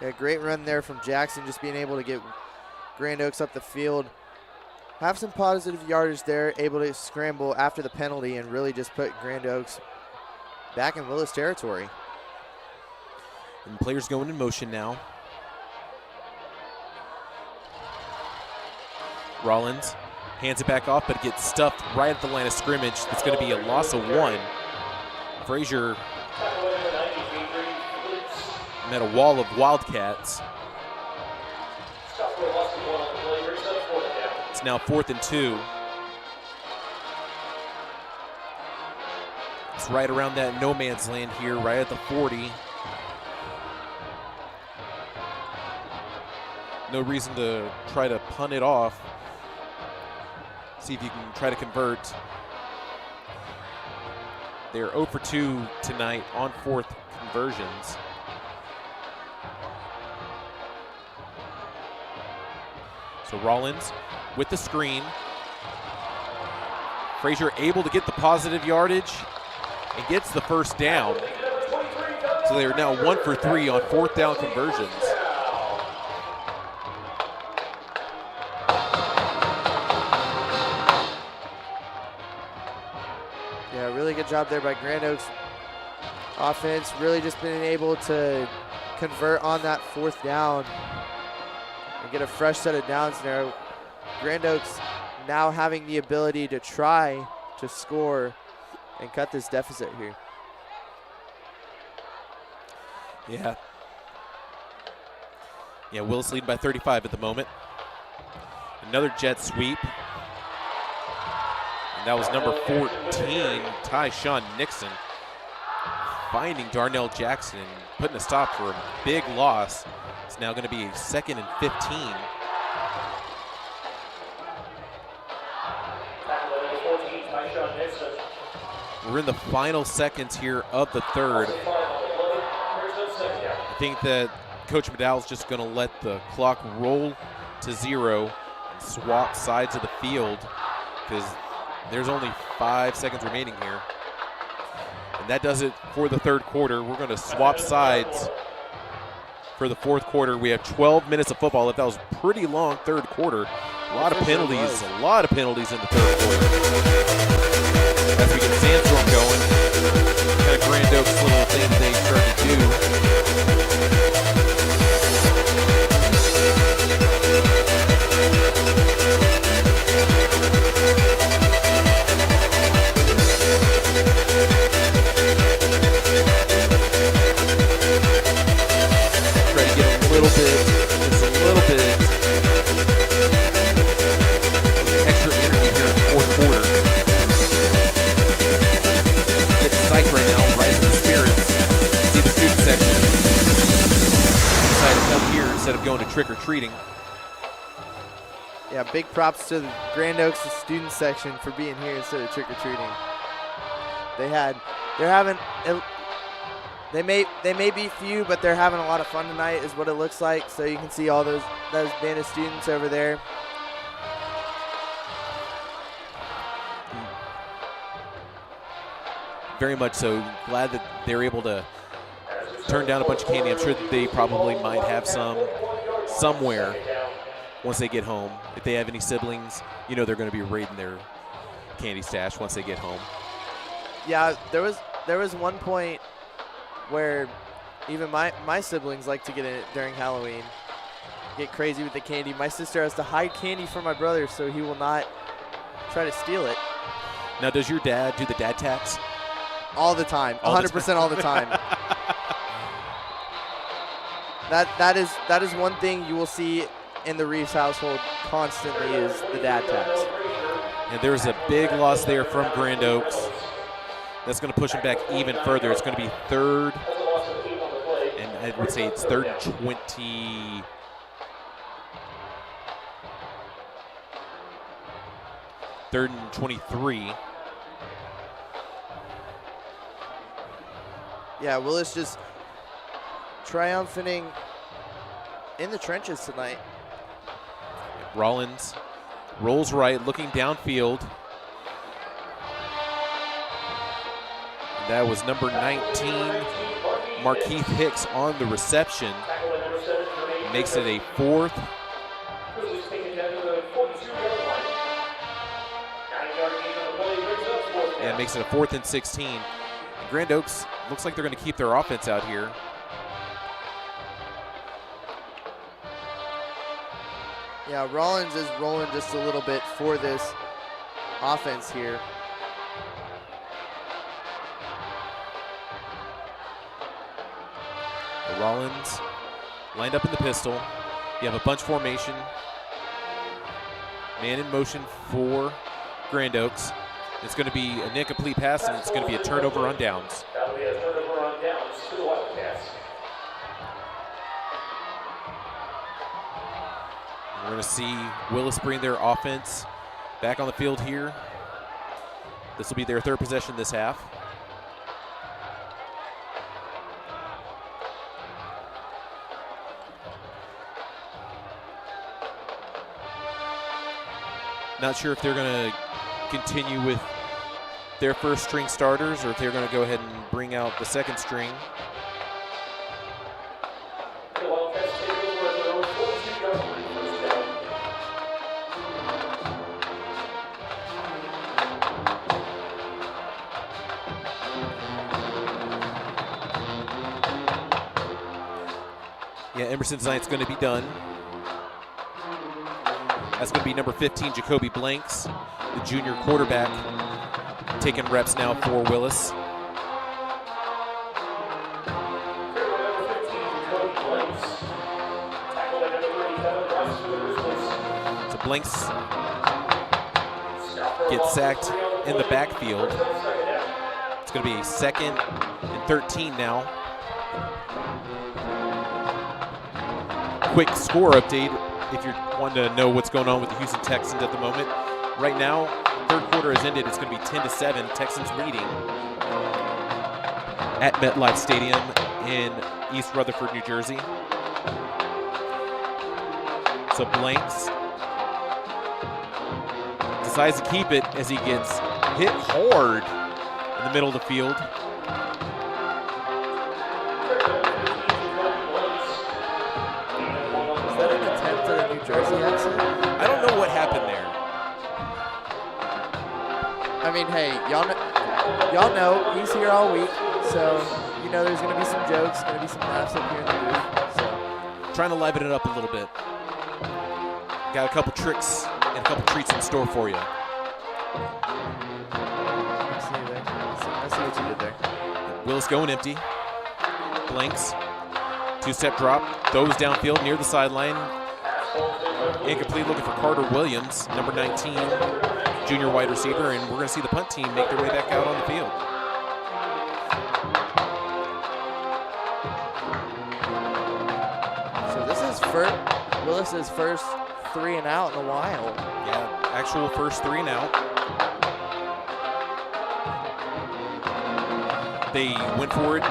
Yeah, great run there from Jackson, just being able to get Grand Oaks up the field. Have some positive yardage there, able to scramble after the penalty and really just put Grand Oaks back in Willis territory. And players going in motion now. Rollins hands it back off, but gets stuffed right at the line of scrimmage. That's going to be a loss of 1. Frazier met a wall of Wildcats. It's now 4th and 2. It's right around that no man's land here, right at the 40. No reason to try to punt it off. See if you can try to convert. They're 0 for 2 tonight on fourth conversions. So Rollins with the screen. Frazier able to get the positive yardage and gets the first down. So they are now 1 for 3 on fourth down conversions. Yeah, really good job there by Grand Oaks offense. Really just been able to convert on that fourth down and get a fresh set of downs there. Grand Oaks now having the ability to try to score and cut this deficit here. Yeah, Willis leading by 35 at the moment. Another jet sweep. And that was number 14, Tyshawn Nixon, finding Darnell Jackson, putting a stop for a big loss. It's now going to be 2nd and 15. We're in the final seconds here of the third. I think that Coach McDowell's just going to let the clock roll to 0 and swap sides of the field because there's only 5 seconds remaining here. And that does it for the third quarter. We're going to swap sides for the fourth quarter. We have 12 minutes of football left. That was a pretty long third quarter. A lot of penalties in the third quarter. As we get Sandstorm going, kind of Grand Oaks little thing they start to do. Try to get a little bit, just a little bit extra energy here in the fourth quarter. Psyched right now, rising the spirits. See the student section. Decided to come here instead of going to trick-or-treating. Yeah, big props to the Grand Oaks student section for being here instead of trick-or-treating. They may be few, but they're having a lot of fun tonight is what it looks like. So you can see all those band of students over there. Very much so. Glad that they're able to turn down a bunch of candy. I'm sure that they probably might have some somewhere once they get home. If they have any siblings, you know they're going to be raiding their candy stash once they get home. Yeah, there was one point where even my siblings like to get in it during Halloween. Get crazy with the candy. My sister has to hide candy from my brother so he will not try to steal it. Now, does your dad do the dad tax? All the time, 100% all the time. That is one thing you will see in the Reeves household constantly is the dad tax. And there's a big loss there from Grand Oaks. That's going to push them back even further. It's going to be 3rd, and I would say it's 3rd and 20. Third and 23. Yeah, Willis just triumphing in the trenches tonight. Rollins rolls right, looking downfield. That was number 19, Markeith Hicks on the reception. Makes it a 4th. And makes it a 4th and 16. Grand Oaks looks like they're going to keep their offense out here. Yeah, Rollins is rolling just a little bit for this offense here. Rollins lined up in the pistol. You have a bunch formation. Man in motion for Grand Oaks. It's going to be an incomplete pass, and it's going to be a turnover on downs. That'll be a turnover on downs to the Wildcats. We're going to see Willis bring their offense back on the field here. This will be their 3rd possession this half. Not sure if they're going to continue with their first string starters or if they're going to go ahead and bring out the second string. Yeah, Emerson tonight's going to be done. That's going to be number 15, Jacoby Blanks, the junior quarterback, taking reps now for Willis. So Blanks gets sacked in the backfield. It's going to be 2nd and 13 now. Quick score update if you're wanting to know what's going on with the Houston Texans at the moment. Right now, third quarter has ended. It's going to be 10-7. Texans leading at MetLife Stadium in East Rutherford, New Jersey. So Blanks decides to keep it as he gets hit hard in the middle of the field. Jersey accent? I don't know what happened there. I mean, hey, y'all know he's here all week, so you know there's going to be some jokes, going to be some laughs up here in the booth. So trying to liven it up a little bit. Got a couple tricks and a couple treats in store for you. I see what you did there. Willis going empty. Blanks. Two-step drop. Throws downfield near the sideline. Incomplete, looking for Carter Williams, number 19, junior wide receiver, and we're going to see the punt team make their way back out on the field. So this is Willis's first 3 and out in a while. Yeah, actual first 3 and out. They went for it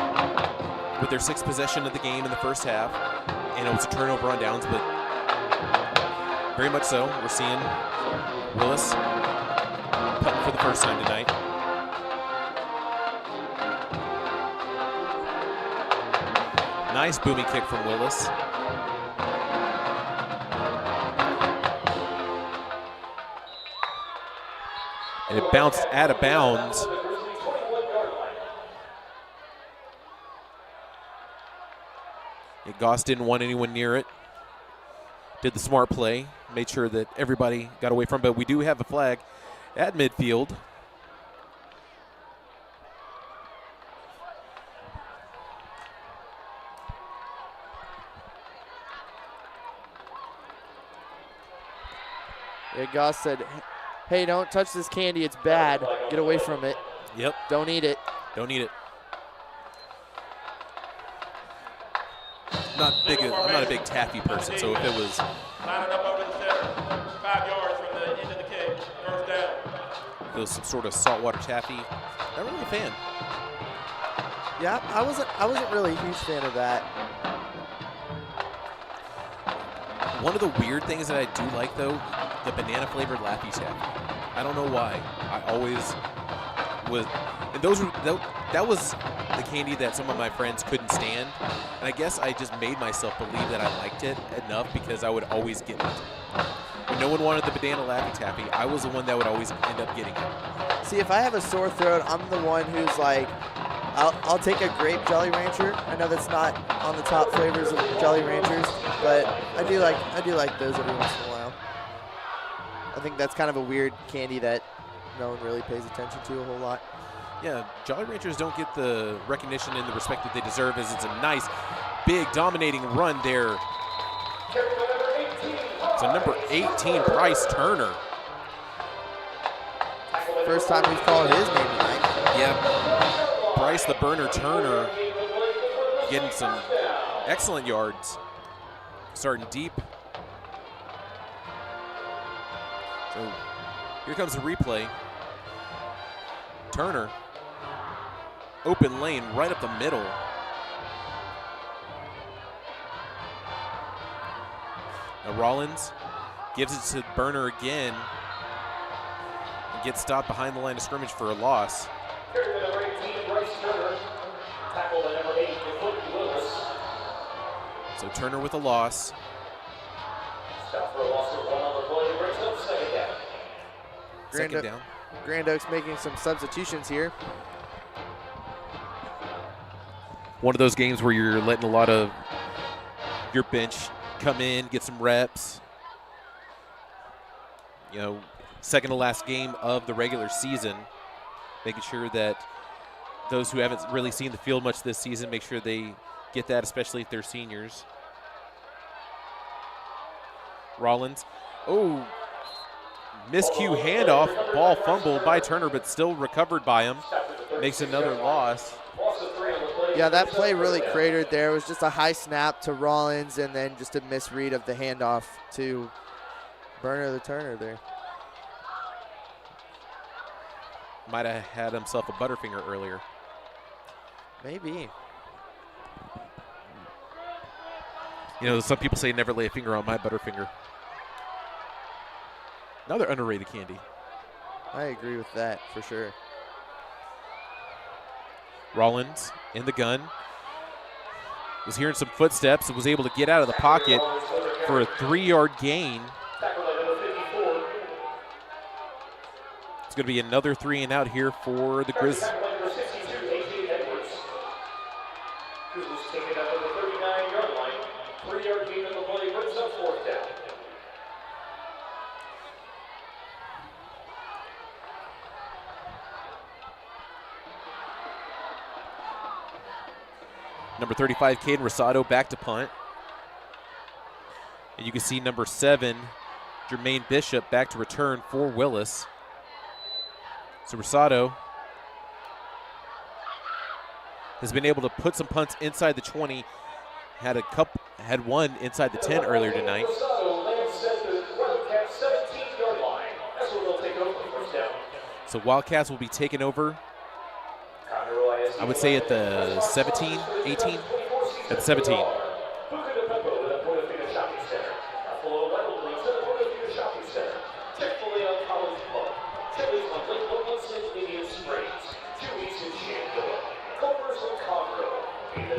with their 6th possession of the game in the first half, and it was a turnover on downs, but very much so. We're seeing Willis punting for the first time tonight. Nice booming kick from Willis. And it bounced out of bounds. Goss didn't want anyone near it. Did the smart play. Made sure that everybody got away from it. But we do have a flag at midfield. Yeah, Goss said, hey, don't touch this candy. It's bad. Get away from it. Yep. Don't eat it. Don't eat it. I'm not a big taffy person, so if it was lining up over the center, 5 yards from the end of the kick, first down. If it was some sort of saltwater taffy, not really a fan. Yeah, I wasn't really a huge fan of that. One of the weird things that I do like, though, the banana flavored Laffy Taffy. I don't know why. I always was, and that was the candy that some of my friends couldn't stand, and I guess I just made myself believe that I liked it enough because I would always get it. When no one wanted the banana Laffy Taffy, I was the one that would always end up getting it. See, if I have a sore throat, I'm the one who's like, I'll take a grape Jolly Rancher. I know that's not on the top flavors of Jolly Ranchers, but I do like those every once in a while. I think that's kind of a weird candy that no one really pays attention to a whole lot. Yeah, Jolly Ranchers don't get the recognition and the respect that they deserve, as it's a nice, big, dominating run there. So number 18, Bryce Turner. First time we've called his name tonight. Yeah. Bryce the Burner Turner getting some excellent yards. Starting deep. So here comes the replay. Turner, open lane right up the middle. Now Rollins gives it to Burner again. Gets stopped behind the line of scrimmage for a loss. Carried by number 18, Bryce Turner. Tackled by number 8, Willis. So Turner with a loss. Stop for a loss of 1 on the play. Brings up second down. Second down. Grand Oaks making some substitutions here. One of those games where you're letting a lot of your bench come in, get some reps. You know, second to last game of the regular season, making sure that those who haven't really seen the field much this season, make sure they get that, especially if they're seniors. Rollins. Oh, miscue handoff. Ball fumbled by Turner, but still recovered by him. Makes another loss. Yeah, that play really cratered there. It was just a high snap to Rollins and then just a misread of the handoff to Burner the Turner there. Might have had himself a butterfinger earlier. Maybe. You know, some people say never lay a finger on my butterfinger. Another underrated candy. I agree with that for sure. Rollins in the gun. Was hearing some footsteps and was able to get out of the pocket for a 3-yard gain. It's going to be another 3 and out here for the Grizzlies. Number 35, Caden Rosado, back to punt. And you can see number 7, Jermaine Bishop, back to return for Willis. So Rosado has been able to put some punts inside the 20. Had one inside the 10 earlier tonight. So Wildcats will be taking over, I would say at the 17, 18, at 17.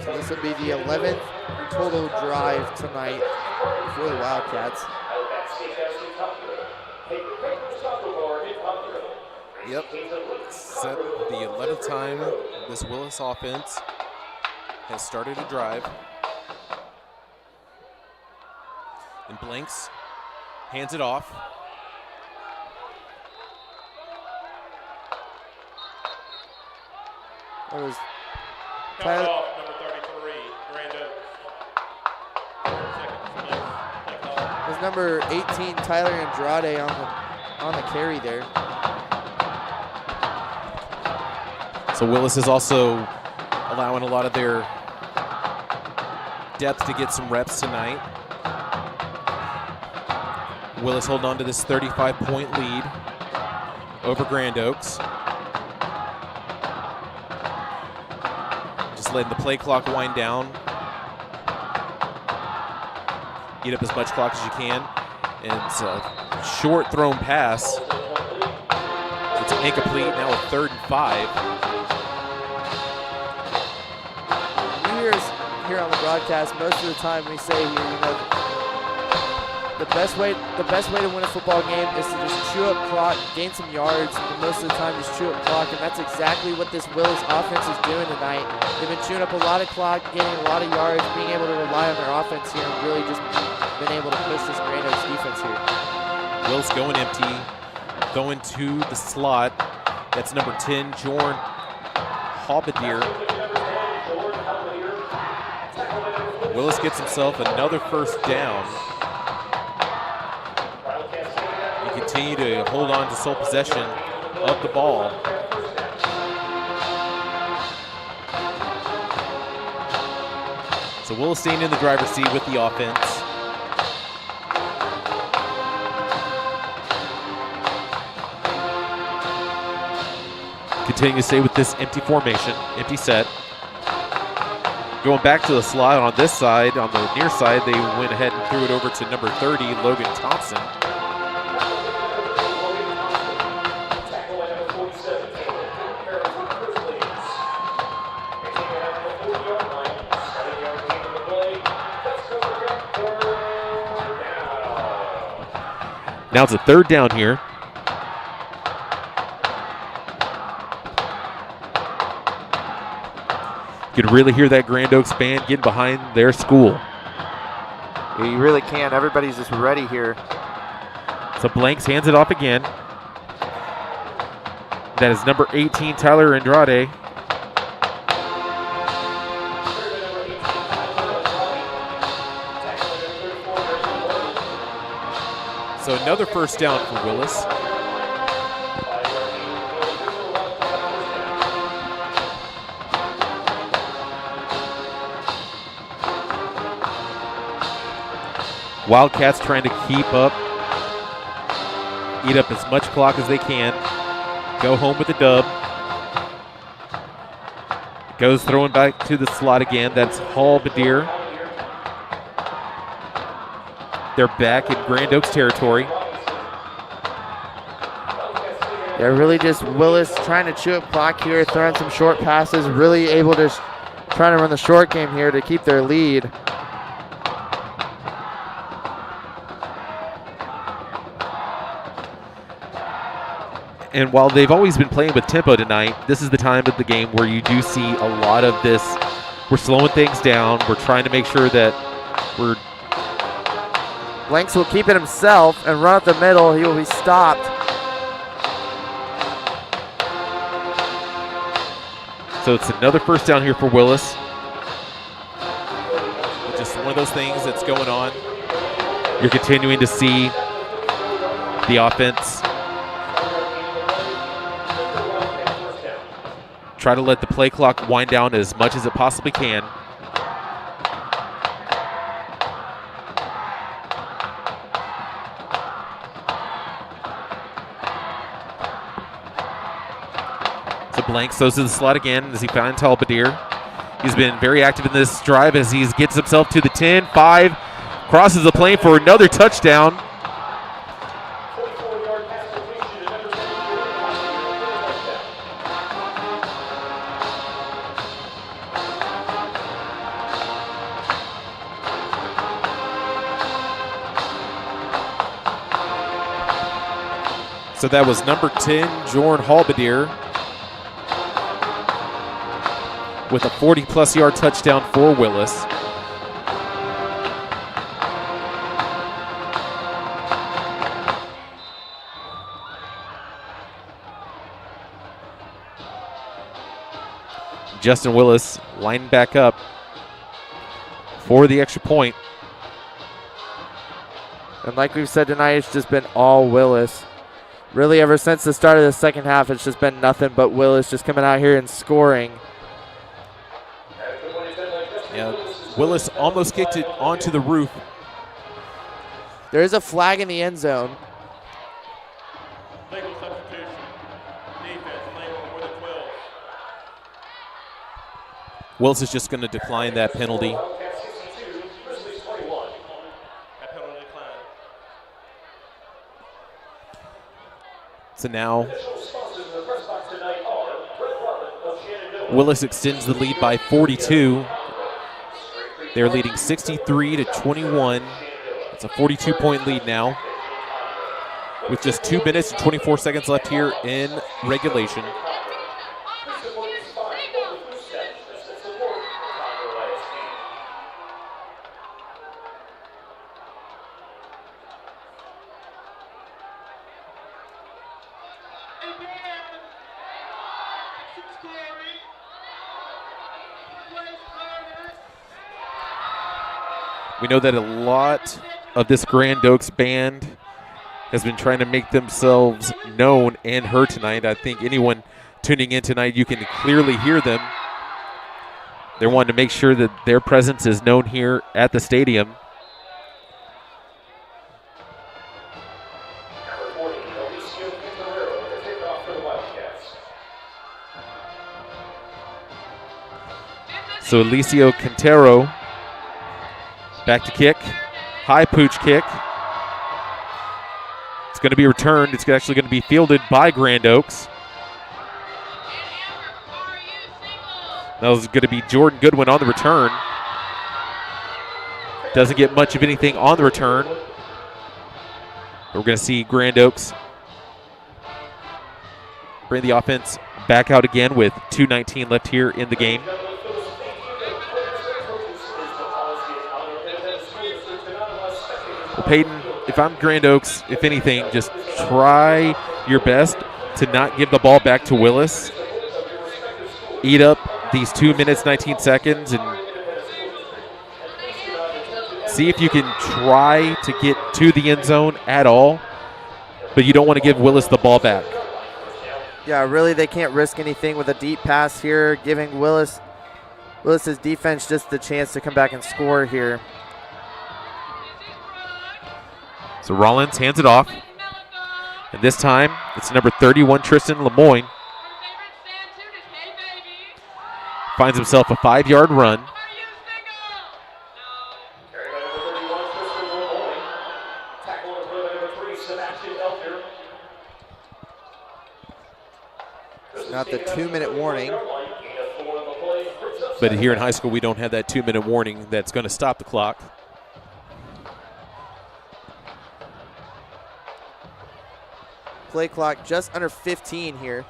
So this will be the 11th total drive tonight for the Wildcats. Yep, the 11th time this Willis offense has started a drive. And Blanks hands it off. That was Coming Tyler. off, number 33, Grand Oaks. It was number 18, Tyler Andrade on the carry there. So Willis is also allowing a lot of their depth to get some reps tonight. Willis holding on to this 35-point lead over Grand Oaks. Just letting the play clock wind down. Eat up as much clock as you can. And it's a short thrown pass. It's incomplete, now a 3rd and 5. Here on the broadcast, most of the time we say here, you know, the best way to win a football game is to just chew up clock, gain some yards, but most of the time just chew up clock, and that's exactly what this Willis offense is doing tonight. They've been chewing up a lot of clock, gaining a lot of yards, being able to rely on their offense here, and really just been able to push this Grand Oaks defense here. Willis going empty, going to the slot. That's number 10, Jorn Hobbadier. Willis gets himself another 1st down. He continue to hold on to sole possession of the ball. So Willis staying in the driver's seat with the offense. Continuing to stay with this empty formation, empty set. Going back to the slot on this side, on the near side, they went ahead and threw it over to number 30, Logan Thompson. Now it's a third down here. You can really hear that Grand Oaks band getting behind their school. You really can. Everybody's just ready here. So Blanks hands it off again. That is number 18, Tyler Andrade. So another first down for Willis. Wildcats trying to keep up, eat up as much clock as they can, go home with the dub. Goes throwing back to the slot again. That's Hall Badir. They're back in Grand Oaks territory. They're really just Willis trying to chew up clock here, throwing some short passes, really able to try to run the short game here to keep their lead. And while they've always been playing with tempo tonight, this is the time of the game where you do see a lot of this. We're slowing things down. We're trying to make sure that we're... Blanks will keep it himself and run up the middle. He will be stopped. So it's another first down here for Willis. Just one of those things that's going on. You're continuing to see the offense try to let the play clock wind down as much as it possibly can. So Blanks throws to the slot again as he finds Talbadir. He's been very active in this drive as he gets himself to the 10, 5, crosses the plane for another touchdown. So that was number 10, Jorn Halbadir, with a 40-plus yard touchdown for Willis. Justin Willis lining back up for the extra point. And like we've said tonight, it's just been all Willis. Really, ever since the start of the second half, it's just been nothing but Willis just coming out here and scoring. Yeah, Willis almost kicked it onto the roof. There is a flag in the end zone. Legal substitution. Defense, label for the 12. Willis is just going to decline that penalty. So now Willis extends the lead by 42. They're leading 63-21. It's a 42-point lead now with just 2 minutes and 24 seconds left here in regulation. We know that a lot of this Grand Oaks band has been trying to make themselves known and heard tonight. I think anyone tuning in tonight, you can clearly hear them. They're wanting to make sure that their presence is known here at the stadium. So Alicio Quintero back to kick. High pooch kick. It's going to be returned. It's actually going to be fielded by Grand Oaks. That was going to be Jordan Goodwin on the return. Doesn't get much of anything on the return. We're going to see Grand Oaks bring the offense back out again with 2:19 left here in the game. Well, Peyton, if I'm Grand Oaks, if anything, just try your best to not give the ball back to Willis. Eat up these 2 minutes, 19 seconds, and see if you can try to get to the end zone at all, but you don't want to give Willis the ball back. Yeah, really, they can't risk anything with a deep pass here, giving Willis's defense just the chance to come back and score here. So Rollins hands it off, and this time it's number 31, Tristan Lemoyne. Finds himself a 5-yard run. Not the 2-minute warning. But here in high school, we don't have that 2-minute warning that's going to stop the clock. Play clock just under 15 here.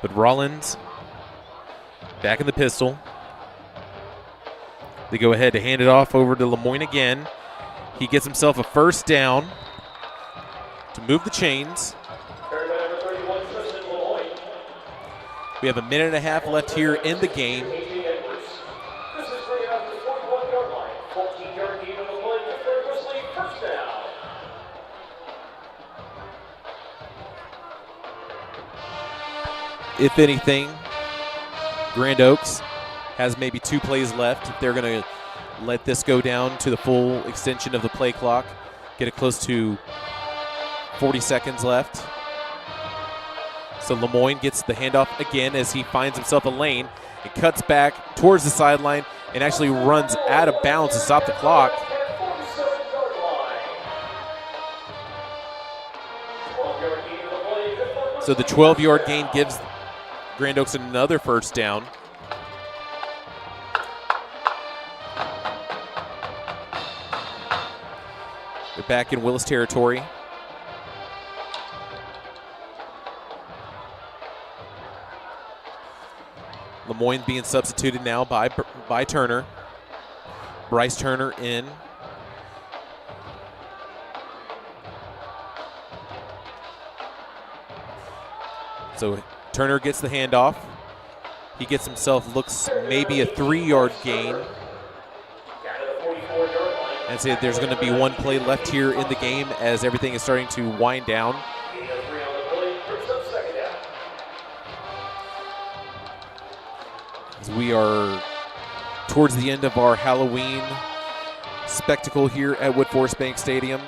But Rollins back in the pistol. They go ahead to hand it off over to Lemoyne again. He gets himself a first down to move the chains. We have a minute and a half left here in the game. If anything, Grand Oaks has maybe 2 plays left. If they're going to let this go down to the full extension of the play clock, get it close to 40 seconds left. So Lemoyne gets the handoff again as he finds himself a lane. It cuts back towards the sideline and actually runs out of bounds to stop the clock. So the 12-yard gain gives Grand Oaks another first down. They're back in Willis territory. Lemoyne being substituted now by Turner. Bryce Turner in. So Turner gets the handoff. He gets himself, looks maybe a 3-yard gain. And say there's going to be 1 play left here in the game as everything is starting to wind down. As we are towards the end of our Halloween spectacle here at Woodforest Bank Stadium.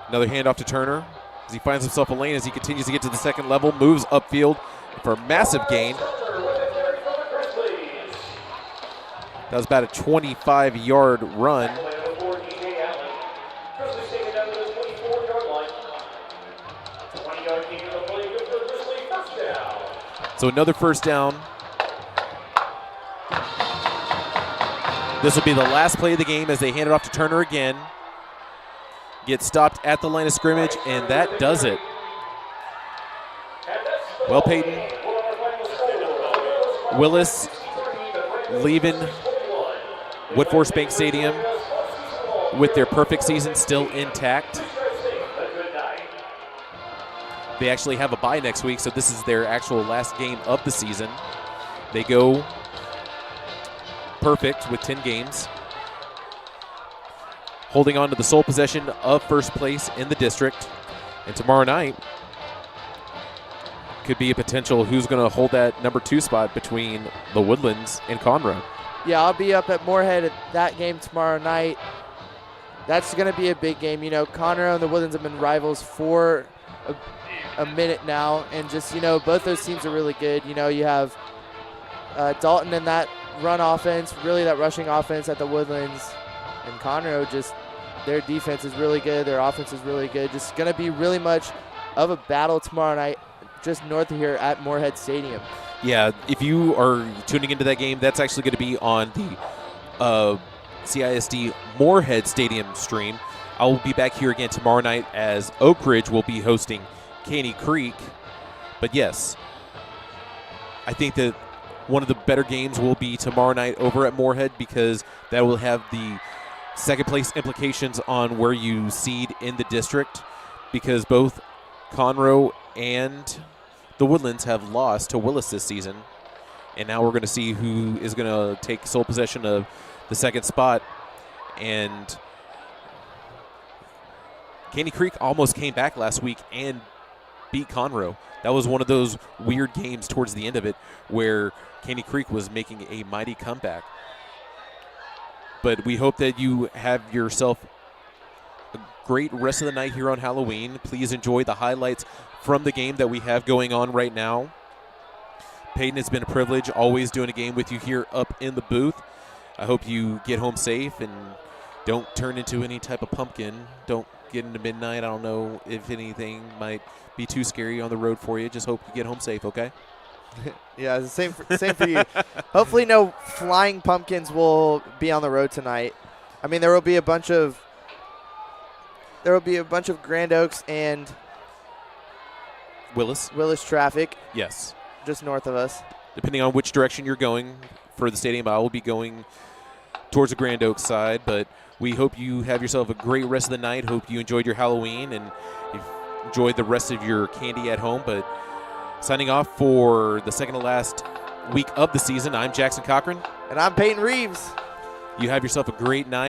Another handoff to Turner as he finds himself a lane as he continues to get to the second level, moves upfield for a massive gain. That was about a 25-yard run. So another first down. This will be the last play of the game as they hand it off to Turner again. Gets stopped at the line of scrimmage, and that does it. Well, Peyton, Willis leaving Woodforest Bank Stadium with their perfect season still intact. They actually have a bye next week, so this is their actual last game of the season. They go perfect with 10 games, holding on to the sole possession of first place in the district. And tomorrow night could be a potential who's going to hold that number 2 spot between the Woodlands and Conroe. Yeah, I'll be up at Moorhead at that game tomorrow night. That's going to be a big game. You know, Conroe and the Woodlands have been rivals for a minute now, and just, you know, both those teams are really good. You know, you have Dalton in that run offense, really that rushing offense at the Woodlands, and Conroe, just their defense is really good, their offense is really good. Just going to be really much of a battle tomorrow night just north of here at Moorhead Stadium. Yeah, if you are tuning into that game, that's actually going to be on the CISD Moorhead Stadium stream. I will be back here again tomorrow night as Oak Ridge will be hosting Caney Creek. But yes, I think that one of the better games will be tomorrow night over at Moorhead, because that will have the second place implications on where you seed in the district, because both Conroe and the Woodlands have lost to Willis this season. And now we're going to see who is going to take sole possession of the second spot. And Caney Creek almost came back last week and beat Conroe. That was one of those weird games towards the end of it where Caney Creek was making a mighty comeback. But we hope that you have yourself a great rest of the night here on Halloween. Please enjoy the highlights from the game that we have going on right now. Peyton, it's been a privilege always doing a game with you here up in the booth. I hope you get home safe and don't turn into any type of pumpkin. Don't get into midnight. I don't know if anything might be too scary on the road for you. Just hope you get home safe, okay? Yeah, same for you. Hopefully no flying pumpkins will be on the road tonight. I mean, there will be a bunch of Grand Oaks and Willis traffic. Yes. Just north of us. Depending on which direction you're going for the stadium, I will be going towards the Grand Oaks side, but we hope you have yourself a great rest of the night. Hope you enjoyed your Halloween and you've enjoyed the rest of your candy at home. But signing off for the second to last week of the season, I'm Jackson Cochran. And I'm Peyton Reeves. You have yourself a great night.